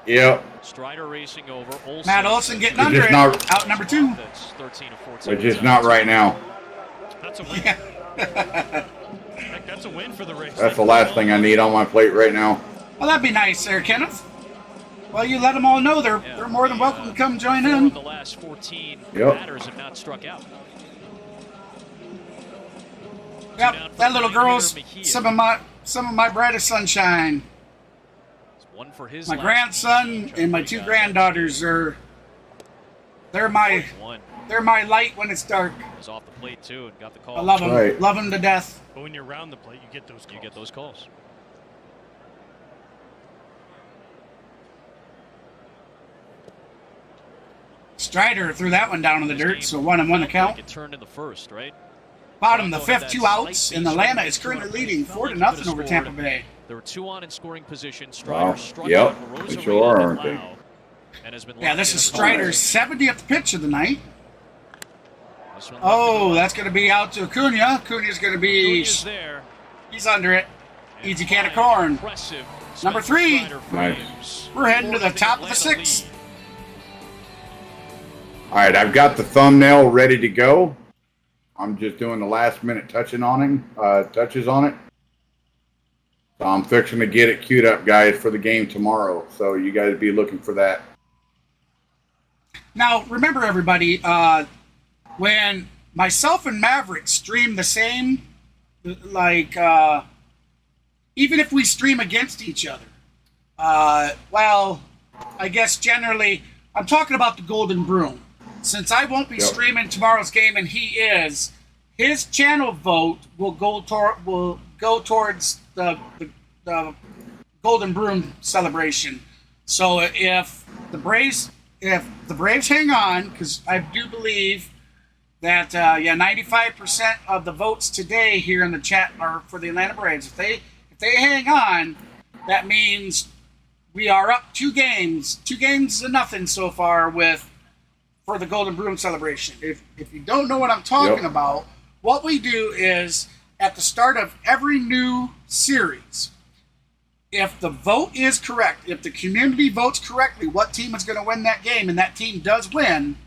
Yep. Strider racing over. Olsen. Matt Olson getting It's under just it. not- Out number 2. That's 13 of 14. But just not right now. That's a win. Yeah. Heck, that's a win for the Rays. That's the last thing I need on my plate right now. Well, that'd be nice there, Kenneth. Well, you let them all know they're more than welcome to come join 4 in. of the last 14 Yep. batters have not struck out. Yep, that little girl's some of my brightest sunshine. It's one for his My last grandson and my 2 granddaughters they're my one. light when it's dark. Was off the plate too and got the call. I love them, Right. love them to death. But when you're around the plate, you get those calls. You get those calls. Strider threw that one down in the dirt, so 1-1 the count. It turned in the first, right? Bottom, the 5th, 2 outs, and Atlanta is currently leading 4-0 over Tampa Bay. There were 2 on in scoring position. Wow. Strider struck Yep. out. They Rosarito sure are, and aren't they? Lau, and has been Yeah, locked this in is for Strider's 70th pitch of the night. This one Oh, that's going to be out to Acuna. Acuna's going to be, Acuna's there. he's under it. Easy can of corn. Impressive. Number Spencer 3. Strider Nice. frames. We're heading to the Forcing top of the Atlanta 6th. lead. All right, I've got the thumbnail ready to go. I'm just doing the last minute touches on it. So I'm fixing to get it queued up, guys, for the game tomorrow. So you guys be looking for that. Now, remember, everybody, when myself and Maverick stream the same, like, even if we stream against each other, well, I guess generally, I'm talking about the Golden Broom. Since I won't be Yep. streaming tomorrow's game and he is, his channel vote will go towards the Golden Broom celebration. So if the Braves hang on, because I do believe that 95% of the votes today here in the chat are for the Atlanta Braves. If they hang on, that means we are up 2 games. 2 games to nothing so far for the Golden Broom celebration. If you don't know what I'm talking Yep. about, what we do is at the start of every new series, if the vote is correct, if the community votes correctly what team is going to win that game, and that team does win,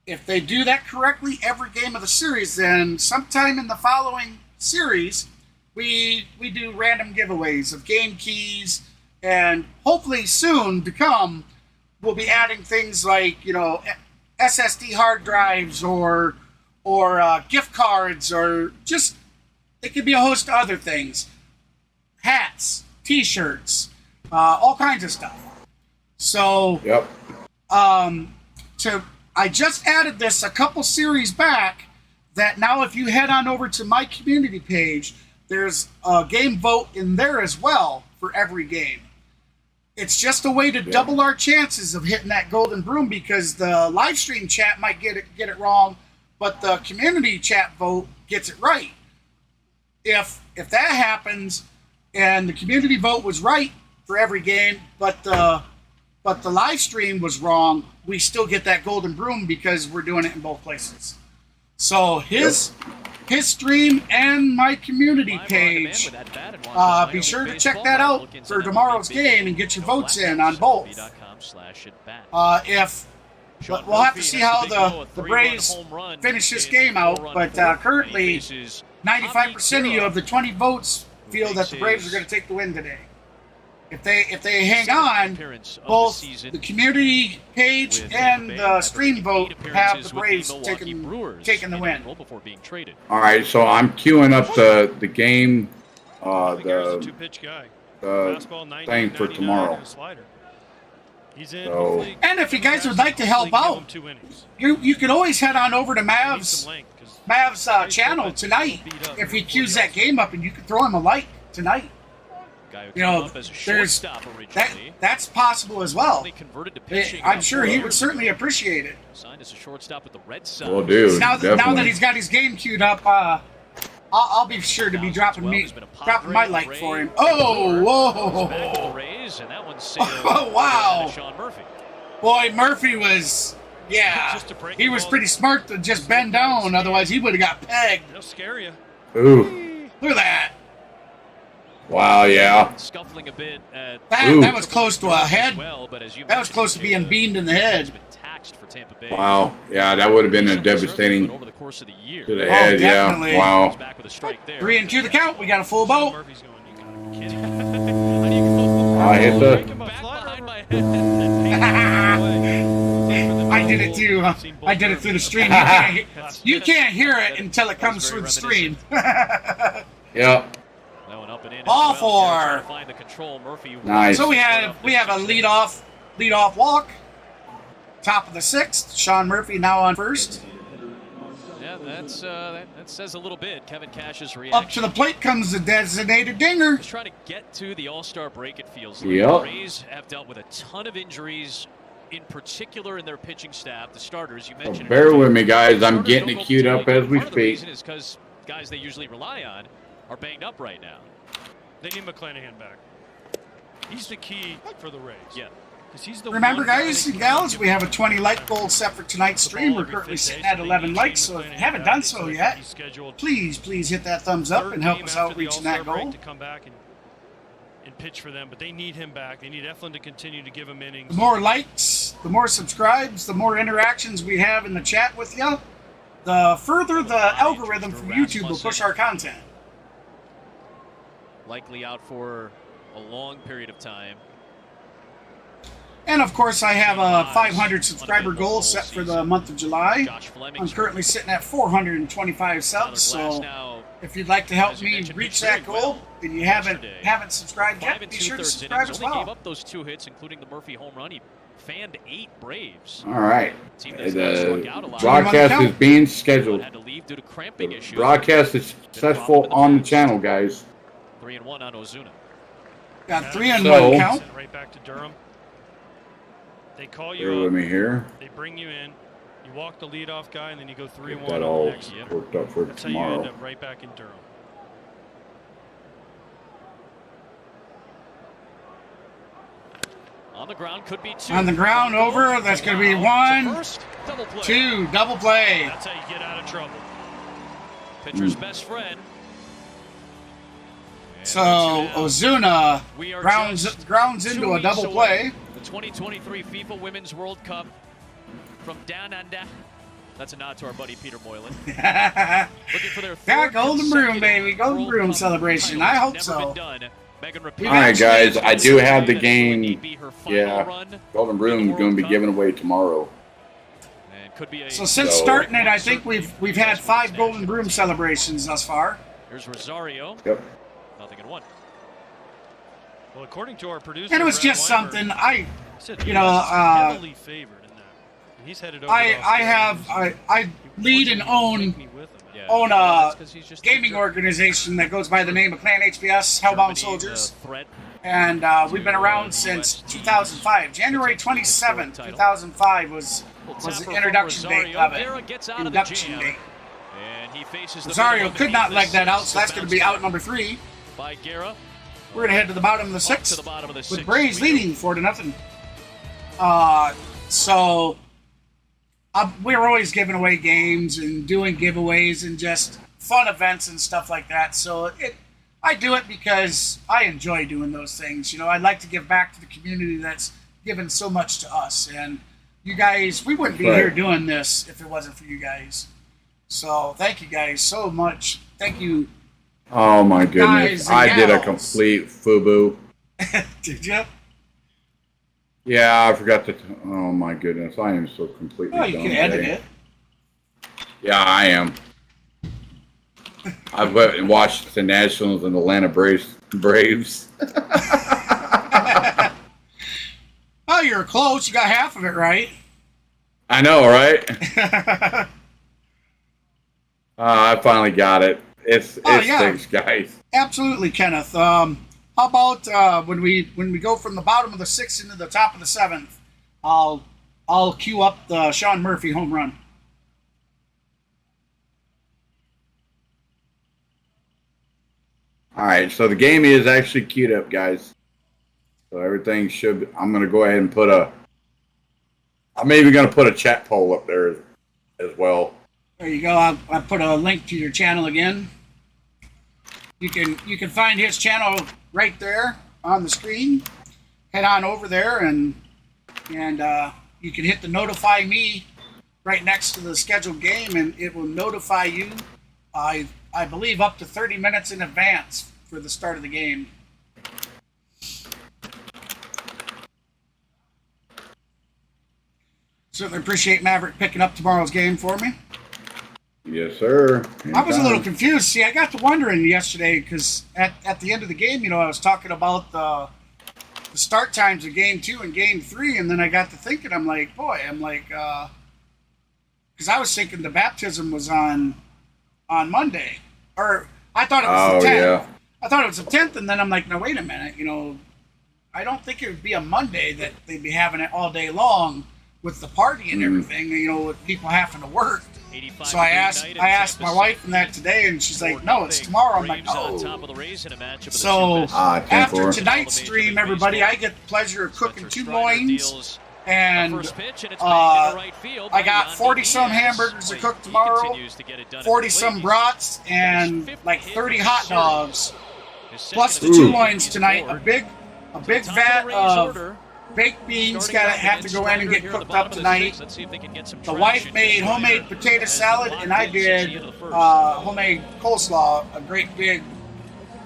if they do that correctly every game of the series, then sometime in the following series, we do random giveaways of game keys, and hopefully soon to come, we'll be adding things like, you know, SSD hard drives or gift cards, or just, it could be a host of other things. Hats, T-shirts, all kinds of stuff. So, Yep. I just added this a couple series back, that now if you head on over to my community page, there's a game vote in there as well for every game. It's just a way to double our chances of hitting that golden broom, because the live stream chat might get it wrong, but the community chat vote gets it right. If that happens and the community vote was right for every game, but the live stream was wrong, we still get that golden broom because we're doing it in both places. So his stream and my community page, be sure to check that out for tomorrow's game and get your votes in on both. We'll have to see how the Braves finish this game out, but currently 95% of you of the 20 votes feel that the Braves are going to take the win today. If they hang on, both the community page and the stream vote have the Braves taking the win. All right, so I'm queuing up the game, the thing for tomorrow. So, and if you guys would like to help out, you can always head on over to Mav's channel tonight if he queues that game up, and you can throw him a like tonight. You know, that's possible as well. I'm sure he would certainly appreciate it. well, dude, Now that he's got his game queued up, I'll be sure to be dropping my like for him. Oh, whoa! Oh, wow! Boy, Murphy was, he was pretty smart to just bend down. Otherwise, he would have got pegged. They'll scare you. Ooh. Look at that. Wow, yeah. Scuffling a bit That was close to a head. That was close to being beamed in the head. Wow. Yeah, that would have been a devastating to the head. Definitely. Yeah. Wow. 3-2 the count. We got a full boat. I hit the. I did it too. I did it through the stream. You can't hear it until it comes through the stream. Yeah. Ball four. Nice. So we have a leadoff walk. Top of the sixth. Sean Murphy now on first. Yeah, that says a little bit. Kevin Cash's reaction. Up to the plate comes the designated dinger. Just trying to get to the All-Star break, it feels like. Yep. The Rays have dealt with a ton of injuries, in particular in their pitching staff. The starters, you mentioned. Bear with me, guys. I'm getting it queued up as we speak. The speak. reason is because guys they usually rely on are banged up right now. They need McClanahan back. He's the key for the Rays. Yeah. He's the Remember, guys and gals, we have a 20 like goal set for tonight's stream. We're currently sitting at 11 likes, so if you haven't done so yet, please hit that thumbs up and help us out reaching that goal. To come back and pitch for them, but they need him back. They need Eflin to continue to give him innings. The more likes, the more subscribes, the more interactions we have in the chat with you, the further the algorithm from YouTube will push our content. Likely out for a long period of time. And of course, I have a 500 subscriber goal set for the month of July. I'm currently sitting at 425 subs, so if you'd like to help me reach that goal and you haven't subscribed yet, be sure to subscribe as well. Gave up those 2 hits, including the Murphy home run. He fanned 8 Braves. All right. The broadcast is being scheduled. Had to leave due to cramping issues. Broadcast is successful on the channel, guys. 3-1 on Ozuna. Got 3-1 count. Right back to Durham. They call Bear you with up. me here. They bring you in. You walk the leadoff guy, and then you go 3-1 Get that on all the next. worked up for That's how you tomorrow. end up right back in Durham. On the ground, could be 2. On the ground, over. That's going to be 1, 2, double play. That's how you get out of trouble. Pitcher's best friend. So Ozuna grounds into a double play. The 2023 FIFA Women's World Cup from down under. That's a nod to our buddy Peter Moylan. Looking for their third Golden Broom, consecutive baby. Golden World Broom Cup celebration. title. I hope Never so. been done. Megan All right, guys. I do have the game. Yeah. run Golden Broom is going to be given away tomorrow. and could be a. So since starting it, I think we've had 5 Golden Broom celebrations thus far. Here's Rosario. Yep. Nothing in 1. Well, according to our producer, And it was Brad just Weinberg, something he was heavily favored in that. And he's headed over. I lead and own me with him. Yeah. own a gaming organization that goes by the name of Clan HBS, Hellbound Soldiers. And we've been around since 2005. January 27th, 2005 was the introduction date of it. Induction date. Rosario could not leg that out, so that's going to be out number 3. We're going to head to the bottom of the 6th with Braves leading 4-0. So we're always giving away games and doing giveaways and just fun events and stuff like that. So I do it because I enjoy doing those things. You know, I'd like to give back to the community that's given so much to us. And you guys, we wouldn't be here doing this if it wasn't for you guys. So thank you guys so much. Thank you. Oh my goodness. I did a complete FUBU. Did you? Yeah, I forgot to. Oh my goodness. I am so completely Oh, you dumb can edit today. it. Yeah, I am. I've went and watched the Nationals and the Atlanta Braves. Oh, you're close. You got half of it right. I know, right? I finally got it. It's yeah. stinks, guys. Absolutely, Kenneth. How about when we go from the bottom of the 6th into the top of the 7th? I'll cue up the Sean Murphy home run. All right, so the game is actually queued up, guys. So everything should. I'm gonna go ahead and put a. I'm even gonna put a chat poll up there as well. There you go. I put a link to your channel again. You can find his channel right there on the screen. Head on over there and you can hit the notify me right next to the scheduled game, and it will notify you. I believe up to 30 minutes in advance for the start of the game. Certainly appreciate Maverick picking up tomorrow's game for me. Yes, sir. I was a little confused. See, I got to wondering yesterday because at the end of the game, you know, I was talking about the start times of Game 2 and Game 3, and then I got to thinking, I'm like, because I was thinking the baptism was on Monday, or I thought it was the 10th. Yeah. I thought it was the 10th, and then I'm like, no, wait a minute, you know, I don't think it would be a Monday that they'd be having it all day long with the party and everything, you know, with people having to work. So I asked my wife from that today, and she's like, no, it's tomorrow. I'm like, oh. So after tonight's stream, everybody, I get the pleasure of cooking 2 loins, and I got 40-some hamburgers to cook tomorrow, 40-some brats, and like 30 hot dogs, plus the 2 loins tonight, a big vat of baked beans have to go in and get cooked up tonight. The wife made homemade potato salad, and I did homemade coleslaw, a great big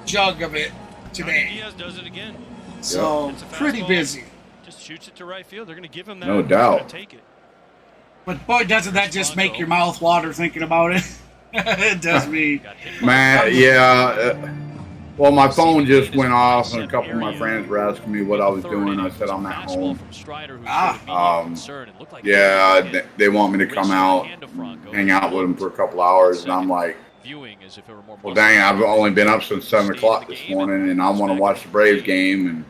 jug of it today. Diaz does it again. So pretty busy. Just shoots it to right field. They're going to give him that. No doubt. Take it. But boy, doesn't that just make your mouth water thinking about it? It does me. Man, yeah. Well, my phone just went off, and a couple of my friends were asking me what I was doing. I said I'm at home. Yeah, they want me to come out, hang out with them for a couple hours, and I'm like, well, dang, I've only been up since 7 o'clock this morning, and I want to watch the Braves game and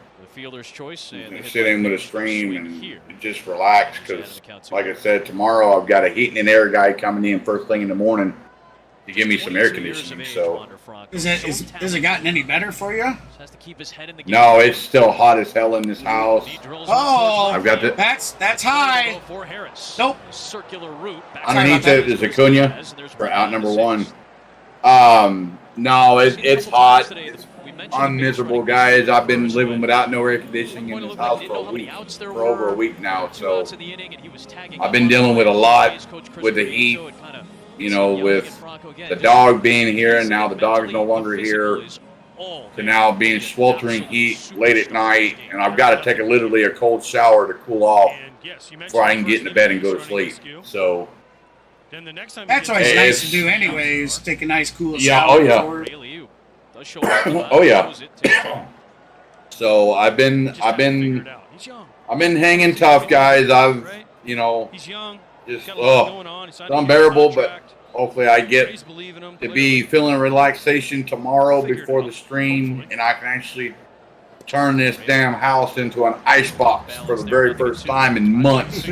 sit in with a stream and just relax because, like I said, tomorrow I've got a heating and air guy coming in first thing in the morning to give me some air conditioning. So has it gotten any better for you? No, it's still hot as hell in this house. Oh, I've got the that's high. Nope. Underneath it is Acuna for out number 1. No, it's hot. I'm miserable, guys. I've been living without no air conditioning in this house for a week, for over a week now. So I've been dealing with a lot with the heat. You know, with the dog being here, and now the dog's no longer here, to now being sweltering heat late at night, and I've got to take literally a cold shower to cool off before I can get into bed and go to sleep. So that's always nice to do, anyways. Take a nice cool shower. Yeah, oh yeah. So I've been hanging tough, guys. I've, you know, just it's unbearable, but hopefully I get Rays believe in him, to be feeling relaxation tomorrow before the stream, and I can actually turn this damn house into an ice box for the very first time in months.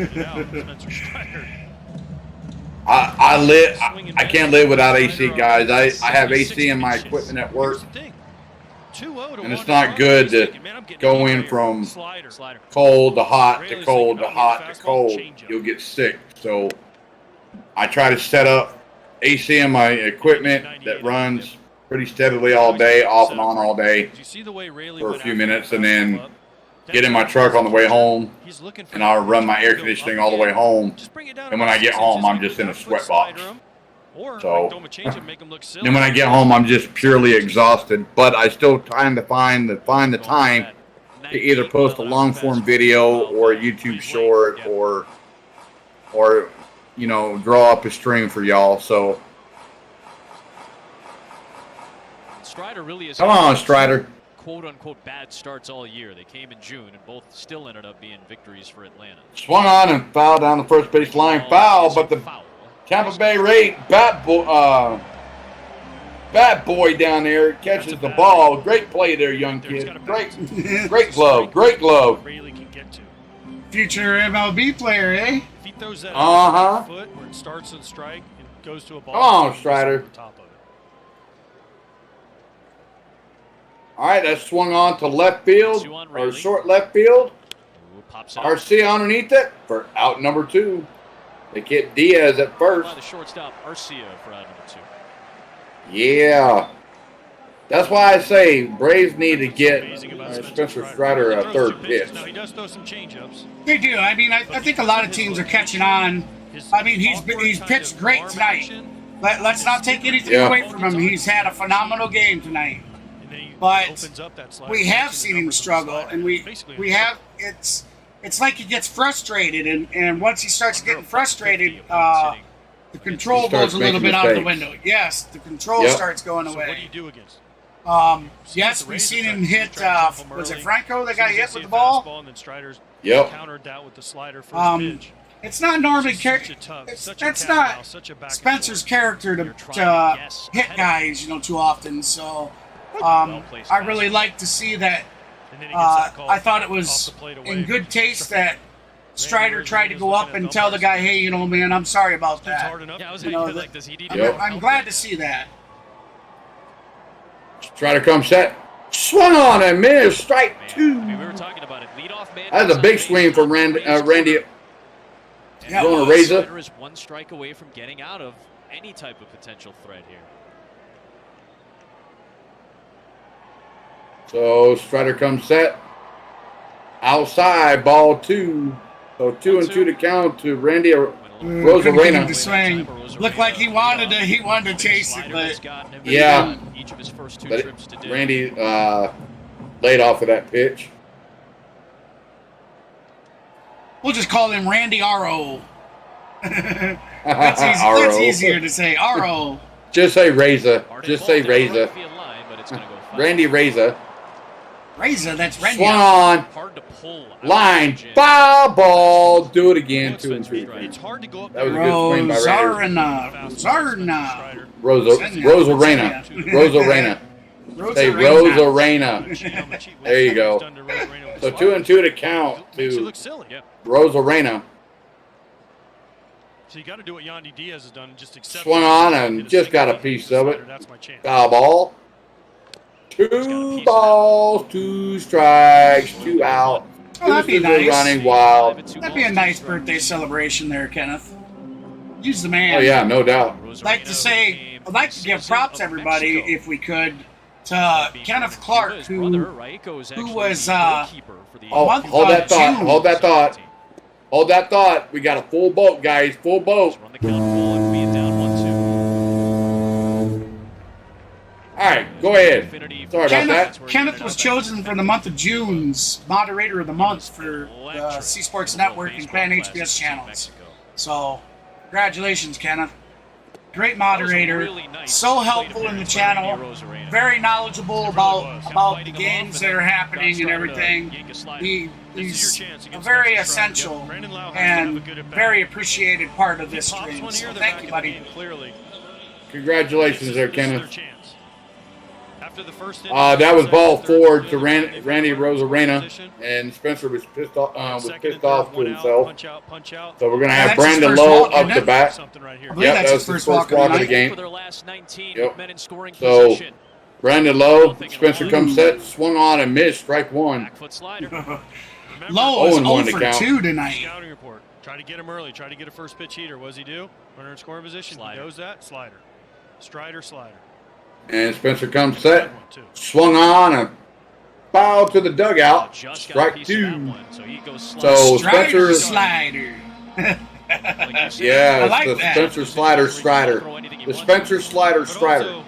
I can't live without AC, guys. I have AC in my equipment at work, and it's not good to go in from cold to hot to cold to hot to cold. You'll get sick. So I try to set up AC in my equipment that runs pretty steadily all day, off and on all day for a few minutes, and then get in my truck on the way home, and I'll run my air conditioning all the way home. And when I get home, I'm just in a sweat box. So then when I get home, I'm just purely exhausted. But I still trying to find the time to either post a long form video or a YouTube short or you know, draw up a stream for y'all. So Strider really is. Come on, Strider. Quote unquote bad starts all year. They came in June and both still ended up being victories for Atlanta. Swung on and fouled down the first base line. Foul, but the Tampa Bay Rays bat boy down there catches the ball. Great play there, young kid. Great glove. Great glove. Future MLB player, eh? If he throws that foot where it starts and strike and goes to a ball. Come on, Strider. All right, that's swung on to left field, or short left field. RC underneath it for out number 2. They get Diaz at first. The shortstop, Arcia, for out number 2. Yeah. That's why I say Braves need to get Spencer Strider a third pitch. Now, he does throw some changeups. They do. I mean, I think a lot of teams are catching on. I mean, he's pitched great tonight. Let's not take anything away from him. He's had a phenomenal game tonight. But we have seen him struggle, and we have it's like he gets frustrated, and once he starts getting frustrated, the control goes a little bit out of the window. Yes, the control starts going away. So what do you do against? Yes, we've seen him hit. Was it Franco that got hit with the ball? Yep. Countered that with the slider for his pitch. It's not normally that's not Spencer's character to hit guys, too often. So I really like to see that. I thought it was in good taste that Strider tried to go up and tell the guy, "Hey, man, I'm sorry about that." I'm glad to see that. Strider comes set. Swung on and missed. Strike 2. We were talking about it. Leadoff man. That's a big swing from Randy. Going to raise it. Strider is one strike away from getting out of any type of potential threat here. So Strider comes set. Outside, ball 2. So 2-2 to count to Randy Rosarena. The swing looked like he wanted to chase it, but yeah. Each of his first 2 But trips today. Randy laid off of that pitch. we'll just call him Randy R.O. That's easier to say. R.O. Just say Reza. Just say Reza. Randy Reza. Reza, that's Randy. Swung on. Hard to pull. Line. Foul ball. Do it again. 2-2. It's hard to go up. That was a good swing by Randy. Rosarena. Say Rosarena. There you go. So 2-2 to count to Rosarena. So you got to do what Yandy Diaz has done, just accept. Swung on and just got a piece of it. That's my chance. Foul ball. 2 balls, 2 strikes, 2 out. Oh, that'd be Deuces are nice. running wild. That'd be a nice birthday celebration there, Kenneth. Use the man. Oh yeah, no doubt. I'd like to give props, everybody, if we could, to Kenneth Clark, who was Hold that thought. Hold that thought. Hold that thought. We got a full boat, guys. Full boat. All right, go ahead. Sorry about that. Kenneth was chosen for the month of June's moderator of the month for the C Sports Network and Fan HBS channels. So, congratulations, Kenneth. Great moderator, so helpful in the channel, very knowledgeable about the games that are happening and everything. He's a very essential and very appreciated part of this stream. So thank you, buddy. Congratulations there, This is their Kenneth. chance. After the first inning, That was ball third, forward to they've Randy got Rosarena, position. and Spencer was pissed off Second and to third, one out, himself. punch out. So we're gonna Yeah, have that's his Brandon first Lowe walk, up isn't the it? bat. Something right here. I believe Yep, that's that his was his first walk of the of the night. game. For their last 19 Yep. with men in scoring So position. Brandon Lowe, Spencer comes set, swung on and missed, strike one. Back foot slider. Remember, Lowe is 0-1 0 to for count. 2 tonight. scouting report. Try to get him early. Try to get a first pitch heater. What does he do? Runner in scoring position. Slider. He knows that. Slider. Strider, slider. And Spencer comes set, Good one, too. swung on and foul to the dugout. Just got a Strike piece of that 2. one. So he goes So Strider Spencer, slider. yeah, I like it's the that. Spencer Slider Strider. The Spencer Slider But Strider. also,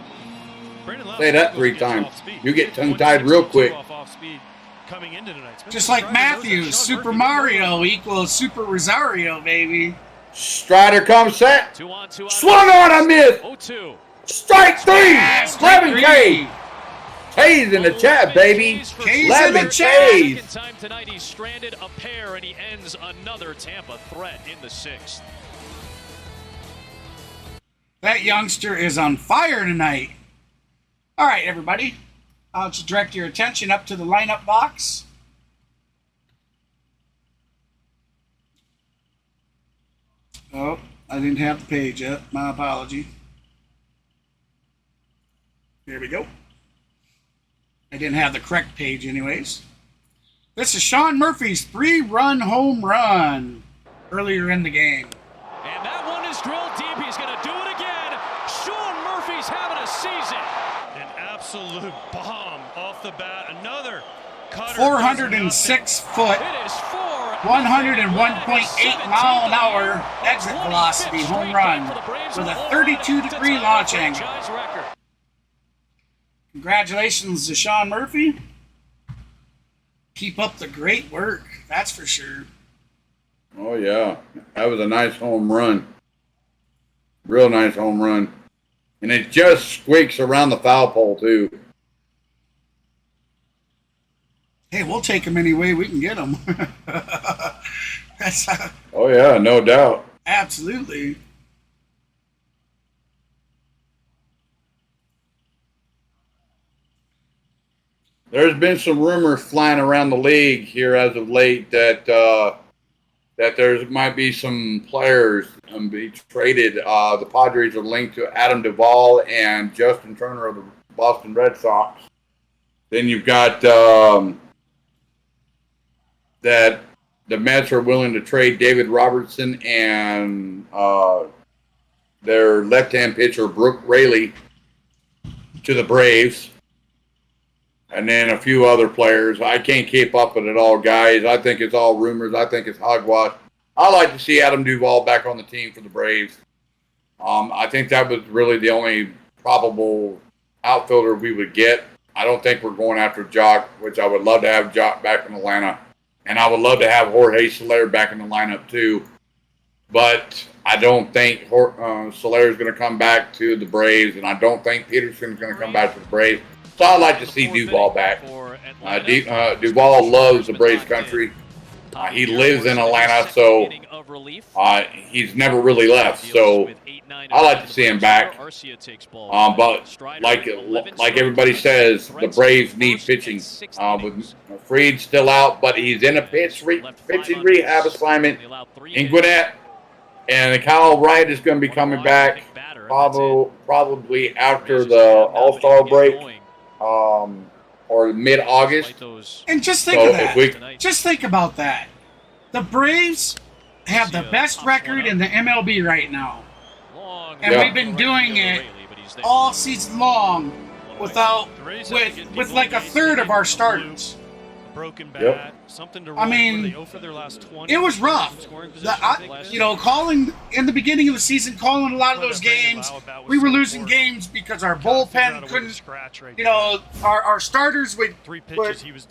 Brandon Lowe Say that also 3 gets times. off speed. You get tongue-tied 162 real quick. off speed coming into tonight. Spencer Just like Strider knows that. Matthews, Sean Super Murphy Mario equals Super Rosario, baby. Strider comes set, 2 on 2 out. swung on a miss. 0-2. Strike 3. Yeah, strike 11K. K's in the chat, baby. K's in the 11 chat. K's. Second time tonight he's stranded a pair and he ends another Tampa threat in the 6th. That youngster is on fire tonight. All right, everybody. I'll just direct your attention up to the lineup box. Oh, I didn't have the page yet. My apology. Here we go. I didn't have the correct page anyways. This is Sean Murphy's 3-run home run earlier in the game. And that one is drilled deep. He's going to do it again. Sean Murphy's having a season. An absolute bomb off the bat. Another cutter. 406 foot, It is 101.8 mile an hour exit velocity home run with a 32-degree launch angle. Congratulations to Sean Murphy. Keep up the great work, that's for sure. Oh, yeah. That was a nice home run. Real nice home run. And it just squeaks around the foul pole, too. Hey, we'll take him any way we can get him. That's Oh, yeah, no doubt. absolutely. There's been some rumors flying around the league here as of late that that there might be some players be traded. The Padres are linked to Adam Duvall and Justin Turner of the Boston Red Sox. Then you've got that the Mets are willing to trade David Robertson and their left-hand pitcher Brooke Raley to the Braves. And then a few other players. I can't keep up with it all, guys. I think it's all rumors. I think it's hogwash. I like to see Adam Duvall back on the team for the Braves. I think that was really the only probable outfielder we would get. I don't think we're going after Jock, which I would love to have Jock back in Atlanta. And I would love to have Jorge Soler back in the lineup too. But I don't think Soler is going to come back to the Braves, and I don't think Peterson is going to come back to the Braves. So I'd like to see Duvall back. Duvall loves the Braves country. He lives in Atlanta, so he's never really left. So I like to see him back. But like everybody says, the Braves need pitching. With Fried still out, but he's in a pitching rehab assignment in Gwinnett. And Kyle Wright is going to be coming back probably after the All-Star break. Or mid-August. And just think of that. Just think about that. The Braves have the best record in the MLB right now. And we've been doing it all season long with like a third of our starters. Broken bat, something to I mean, their last 20. it was rough. Calling in the beginning of the season, calling a lot of those games, we were losing games because our bullpen couldn't, our starters would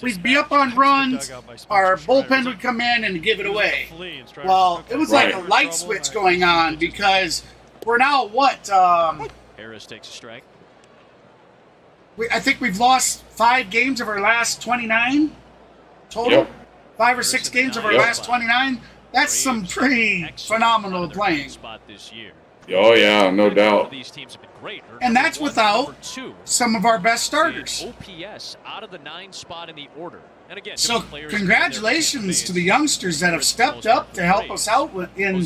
we'd be up on runs, our bullpen would come in and give it away. Well, it was like a light switch going on because we're now what? Harris takes a strike. I think we've lost 5 games of our last 29 total. Yep. 5 or 6 games of our last 29. That's some pretty phenomenal playing. Oh yeah, no doubt. These teams have been great. And that's without some of our best starters. starters. OPS out of the 9 spot in the order. And again, So congratulations to the youngsters that have stepped up to help us out in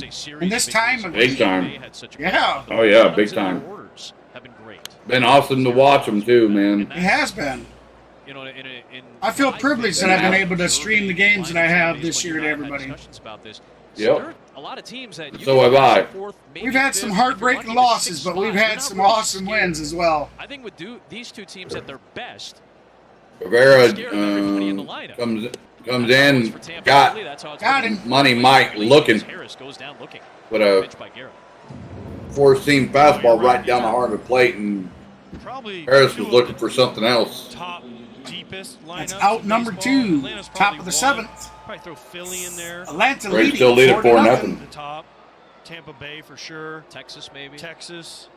this time of Big time. Yeah. Oh yeah, big time. Have been great. Been awesome to watch them too, man. It has been. You know, I feel privileged that I've been able to stream the games that I have this year to everybody. Yep. A lot of teams that So have I. We've had some heartbreaking losses, but we've had some awesome wins as well. I think with these two teams at their best, Rivera comes in, got him. Money Mike looking, Harris goes down looking. but a Pitch by Guerra. four-seam fastball right down the heart of the plate, and Probably Harris was looking for something else. top deepest lineup. That's out number 2, top of the 7th. Probably throw Philly in there. Atlanta Braves leading still lead it 4-0. The top. Tampa Bay for sure. Texas maybe. Texas.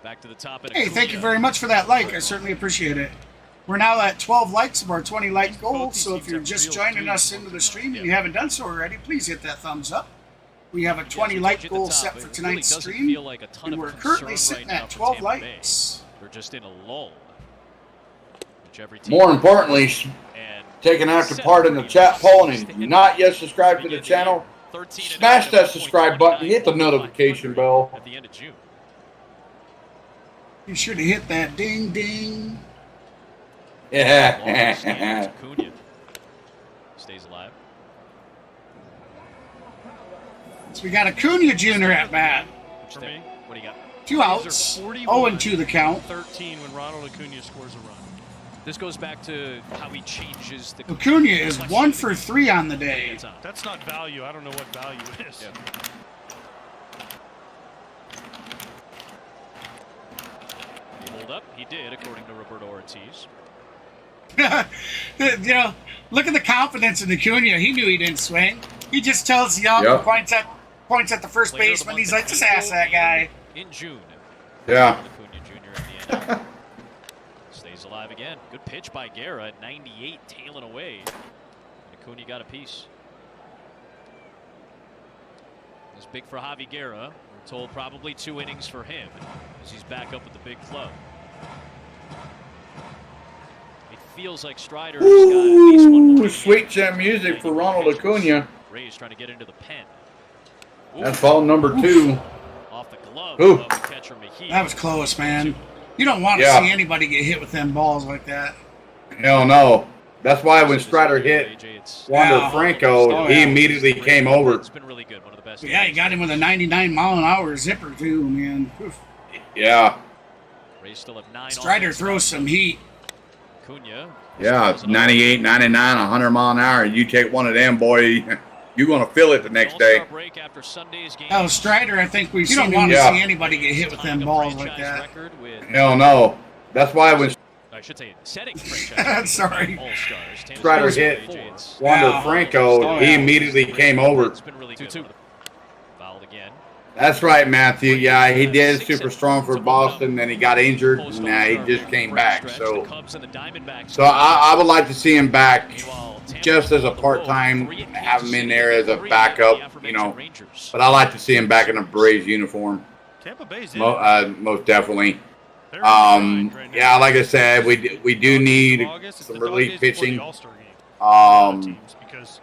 Back to the top. Hey, thank you very much for that like. I certainly appreciate it. We're now at 12 likes of our 20 like goal, so if you're just joining us into the stream and you haven't done so already, please hit that thumbs up. We have a 20 like goal set for tonight's stream, and we're currently sitting at 12 likes. They're just in a lull. More importantly, taking active part in the chat poll, and if you're not yet subscribed to the channel, smash that subscribe button, hit the notification bell. At the end of June. Be sure to hit that ding ding. Yeah. Acuna stays alive. So we got Acuna Jr. at bat. For me, what do you got? 2 outs, 0-2 the count. 13 when Ronald Acuna scores a run. This goes back to how he changes the. Acuna is 1 for 3 on the day. That's not value. I don't know what value is. Yeah. He hold up. He did, according to Roberto Ortiz. You know, look at the confidence in Acuna. He knew he didn't swing. He just tells Young, Yep. points at the first Player of the baseman. month He's in like, just ask that guy. In June. Yeah. Acuna Jr. at the end. Stays alive again. Good pitch by Guerra at 98, tailing away. And Acuna got a piece. It's big for Javi Guerra. We're told probably 2 innings for him as he's back up with the big club. It feels like Strider's got at least one more. Sweet jam music for Ronald Acuna. Rays trying to get into the pen. That's ball number 2. Off the glove Ooh. of the catcher Mejia. That was close, man. You don't want to Yeah. see anybody get hit with them balls like that. Hell no. That's why when Strider hit Wander Yeah. Franco, Oh, he yeah. immediately came over. It's been really good. One of the best. But yeah, you got him with a 99-mile-an-hour zipper too, man. Oof. Yeah. Rays still have 9. Strider throws some heat. Acuna. Yeah, it's 98, 99, 100 mile an hour. You take one of them, boy, you're going to feel it the next day. All-star break after Sunday's game. Oh, Strider, I think we've seen want to to see see anybody get hit with them balls like that. Record with, Hell no. That's why when I should say setting franchise. Sorry. All-stars. Strider hit Wander Yeah. Franco, Oh, he yeah. immediately came over. It's been really good. 2-2. Fouled again. That's right, Matthew. Yeah, he did super strong for Boston, then he got injured, and he just came back. So I would like to see him back just as a part-time, have him in there as a backup, you know. But I like to see him back in a Braves uniform, Tampa Bay's most definitely. Yeah, like I said, we do need some relief pitching. Because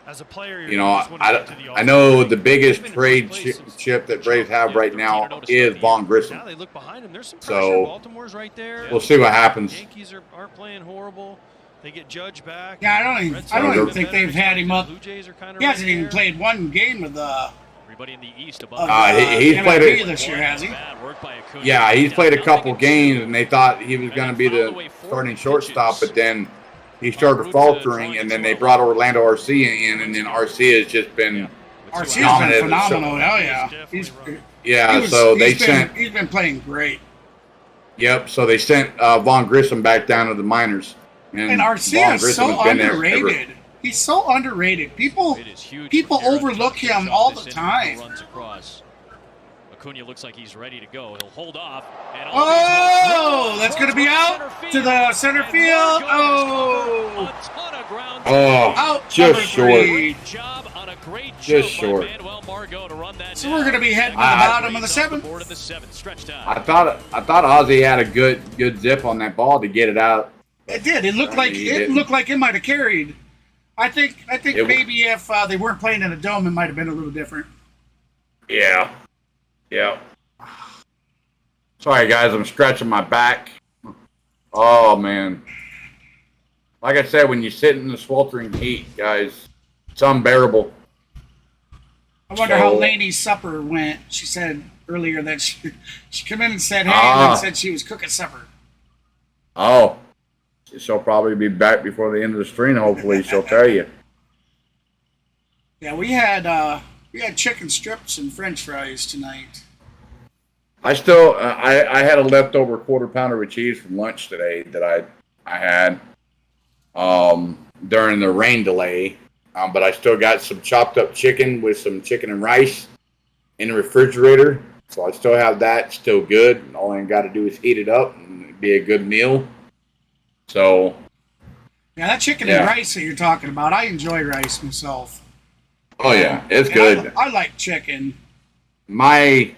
as a player, You know, I know the biggest trade chip that Braves have right now is Vaughn Grissom. Now they look behind him. There's some So, pressure. Baltimore's right there. We'll see what happens. Yankees aren't playing horrible. They get Judge back. Yeah, I don't even think they've had him up. Blue Jays are kind of He hasn't right even there. played one game with Everybody in the East of he's played MLB it. this year, has he? Yeah, he's played a couple games, and they thought he was going to be the starting shortstop, but then he started faltering, and then they brought Orlando Arcia in, and then Arcia has just been Arcia's been dominant. phenomenal. Hell yeah. He's been playing great. Yep, so they sent Vaughn Grissom back down to the minors. And Arcia is so underrated. He's so underrated. People overlook him all the time. Acuna looks like he's ready to go. He'll hold off. And Oh, that's going to be out to the center field. Oh, ground. Oh, just short. Great job on a great Just jump short. by Manuel Margot to run that So we're going to be heading to the bottom of the seventh. Board in the seventh. Stretch time. I thought Ozzy had a good zip on that ball to get it out. It did. It looked like it might have carried. I think maybe if they weren't playing in a dome, it might have been a little different. Yeah. Sorry, guys. I'm stretching my back. Oh, man. Like I said, when you sit in the sweltering heat, guys, it's unbearable. I wonder how Lainey's supper went. She said earlier that she came in and said, hey, and then said she was cooking supper. Oh. She'll probably be back before the end of the stream. Hopefully, she'll tell you. Yeah, we had chicken strips and French fries tonight. I had a leftover quarter pounder with cheese from lunch today that I had during the rain delay, but I still got some chopped up chicken with some chicken and rice in the refrigerator, so I still have that. Still good. All I got to do is heat it up and it'd be a good meal. So yeah, that chicken and rice that you're talking about, I enjoy rice myself. Oh yeah, it's good. I like chicken. My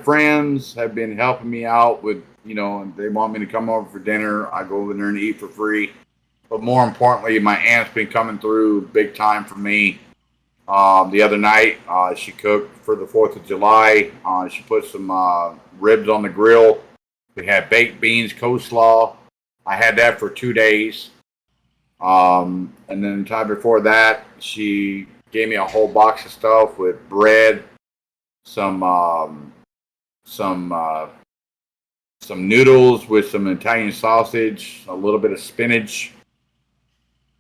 friends have been helping me out with, they want me to come over for dinner. I go over there and eat for free. But more importantly, my aunt's been coming through big time for me. The other night, she cooked for the 4th of July. She put some ribs on the grill. We had baked beans, coleslaw. I had that for 2 days. And then the time before that, she gave me a whole box of stuff with bread, some noodles with some Italian sausage, a little bit of spinach,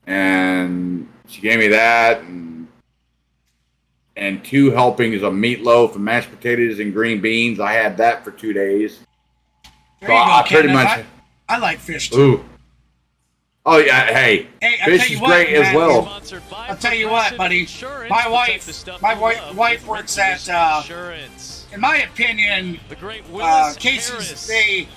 and she gave me that and 2 helpings of meatloaf and mashed potatoes and green beans. I had that for 2 days. There you go, Kenneth. I like fish too. Ooh. Oh yeah, hey fish is great as well. I'll tell you what, buddy. My wife works at. In my opinion, Casey's. They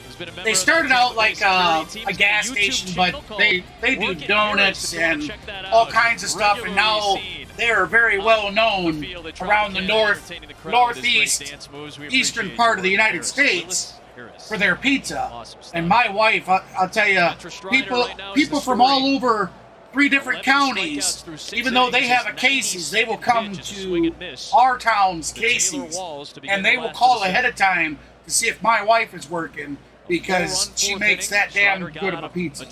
started out like a gas station, but they do donuts and all kinds of stuff, and now they are very well known around the northeast, eastern part of the United States for their pizza. And my wife, I'll tell you, people from all over 3 different counties, even though they have a Casey's, they will come to our town's Casey's, and they will call ahead of time to see if my wife is working, because she makes that damn good of a pizza.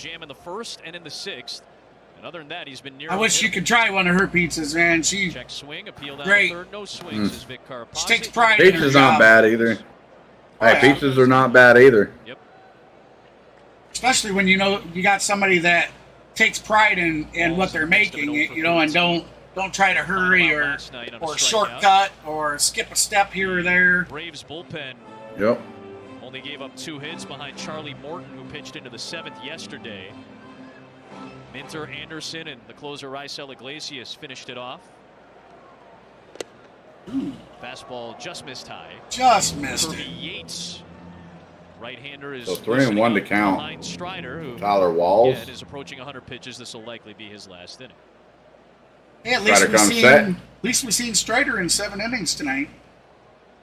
I wish you could try one of her pizzas, man. She's great. She takes pride in her Pizza's job. not bad either. Hey, pizzas are not bad either. Yep. Especially when you got somebody that takes pride in what they're making, and don't try to hurry or shortcut or skip a step here or there. Braves bullpen. Yep. Only gave up 2 hits behind Charlie Morton, who pitched into the 7th yesterday. Minter, Anderson, and the closer Raisel Iglesias finished it off. Fastball just missed high. Just missed Kirby it. Yates, right-hander, is So 3-1 to count. behind Strider, who Tyler Walls. is approaching 100 pitches. This will likely be his last inning. Yeah, at least we've seen Strider in 7 innings tonight.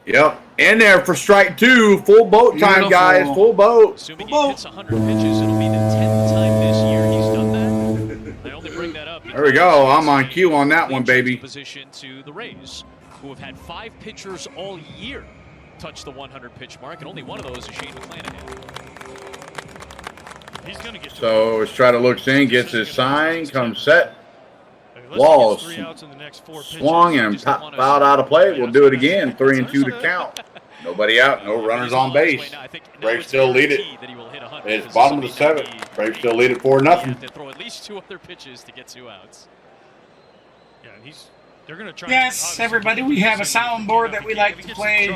Yep. In there for strike 2. Full boat time, Beautiful. guys. Full boat. Assuming he hits 100 pitches, it'll be the 10th time this year he's done that. I only bring that up. There we go. I'm on cue on that one, baby. Position to the Rays, who have had 5 pitchers all year touch the 100 pitch mark, and only one of those is Shane McClanahan. He's going to get So Strider looks in, gets his sign, comes set. Walls swung and fouled out of play. We'll do it again. 3-2 to count. Nobody out. No runners on base. Braves still lead it. It's bottom of the 7th. Braves still lead it 4-0. To throw at least 2 other pitches to get 2 outs. Yeah, they're going to try. Yes, everybody, we have a soundboard that we like to play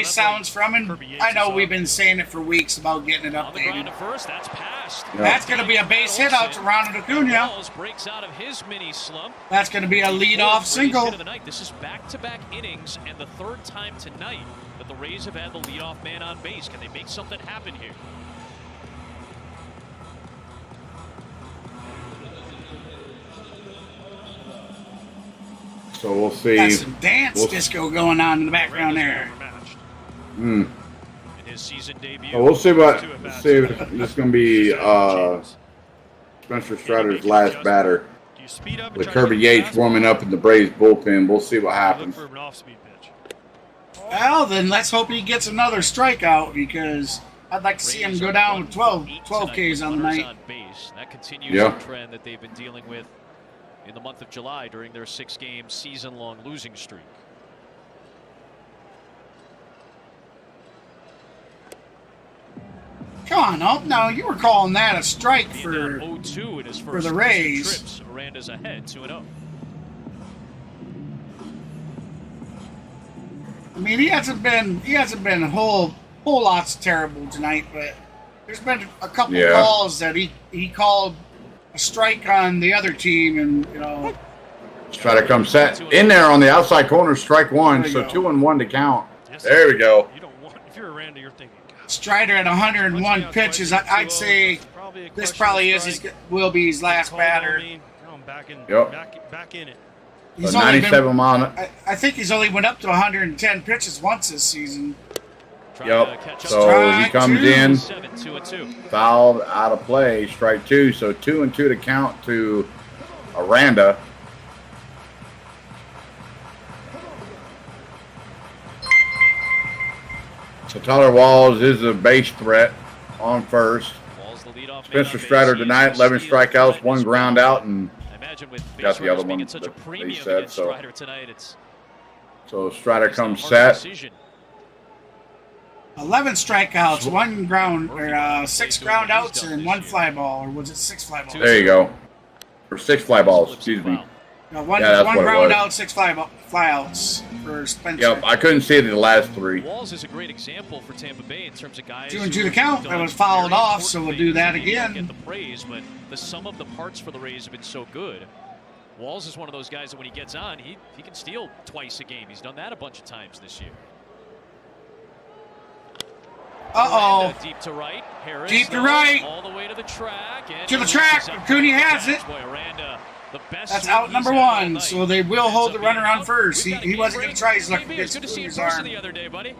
sounds from, and I know we've been saying it for weeks about getting it updated. First, that's passed. That's going to be a base hit out to Ronald Acuna. Breaks out of his mini slump. That's going to be a lead-off single. This is back-to-back innings, and the 3rd time tonight that the Rays have had the leadoff man on base. Can they make something happen here? So we'll see. Got some dance disco going on in the background there. Hmm. In his season debut. So we'll see what. See if this is going to be Spencer Strider's last batter. Do you speed up and With try to Kirby get Yates fast? warming up in the Braves bullpen. We'll see what Look happens. for an off-speed pitch. Well, then let's hope he gets another strikeout because I'd like to see him go down with 12 Ks on the night. On base. That continues Yeah. the trend that they've been dealing with in the month of July during their 6-game season-long losing streak. Come on, oh, no, you were calling that a strike Being for. down 0-2 in his for first the 2 Rays. trips. Aranda's ahead 2-0. I mean, he hasn't been a whole lots terrible tonight, but there's been a couple calls that he called a strike on the other team, and you know. Try to come set in there on the outside corner, strike one. So 2-1 to count. Yes, There we go. You don't want, if you're Aranda, you're thinking, God, Strider at 101 pitches. I'd say this probably will be his last batter. I'm back in, Yep. back in it. He's A only 97 mile. I think he's only went up to 110 pitches once this season. Yep. So he comes in, 7-2-2. fouled out of play, strike two. So 2-2 to count to Aranda. So Tyler Walls is a base threat on first. Walls the leadoff man Spencer on base. Strider He's tonight, 11 steals strikeouts, tonight one as ground well. out, and I imagine with got the base other runners being one at such a that they premium said, against so. Strider tonight, it's So Strider it's a comes hard set. decision. 11 strikeouts, 1 ground or 6 ground outs, and 1 fly ball, or was it 6 fly balls? There you go. Or 6 fly balls, excuse me. No, one Yeah, that's one what it ground was. out, 6 fly outs for Spencer. Yep, I couldn't see the last 3. Walls is a great example for Tampa Bay in terms of guys. 2-2 who to count. have That done was fouled very off, so we'll important do that things. Maybe don't again. Get the praise, but the sum of the parts for the Rays have been so good. Walls is one of those guys that when he gets on, he can steal twice a game. He's done that a bunch of times this year. Uh-oh. Deep to right. Harris Deep to though, right. All the way to the track. And To the he track. misses out. Acuna has it. Boy, Aranda, the best That's swing out he's number had all 1, night. so they will hold the Ends up runner being on out. first. We've got a He game wasn't going break. to try his luck JB, against it's good to see you in Acuna's person arm. the other day, buddy.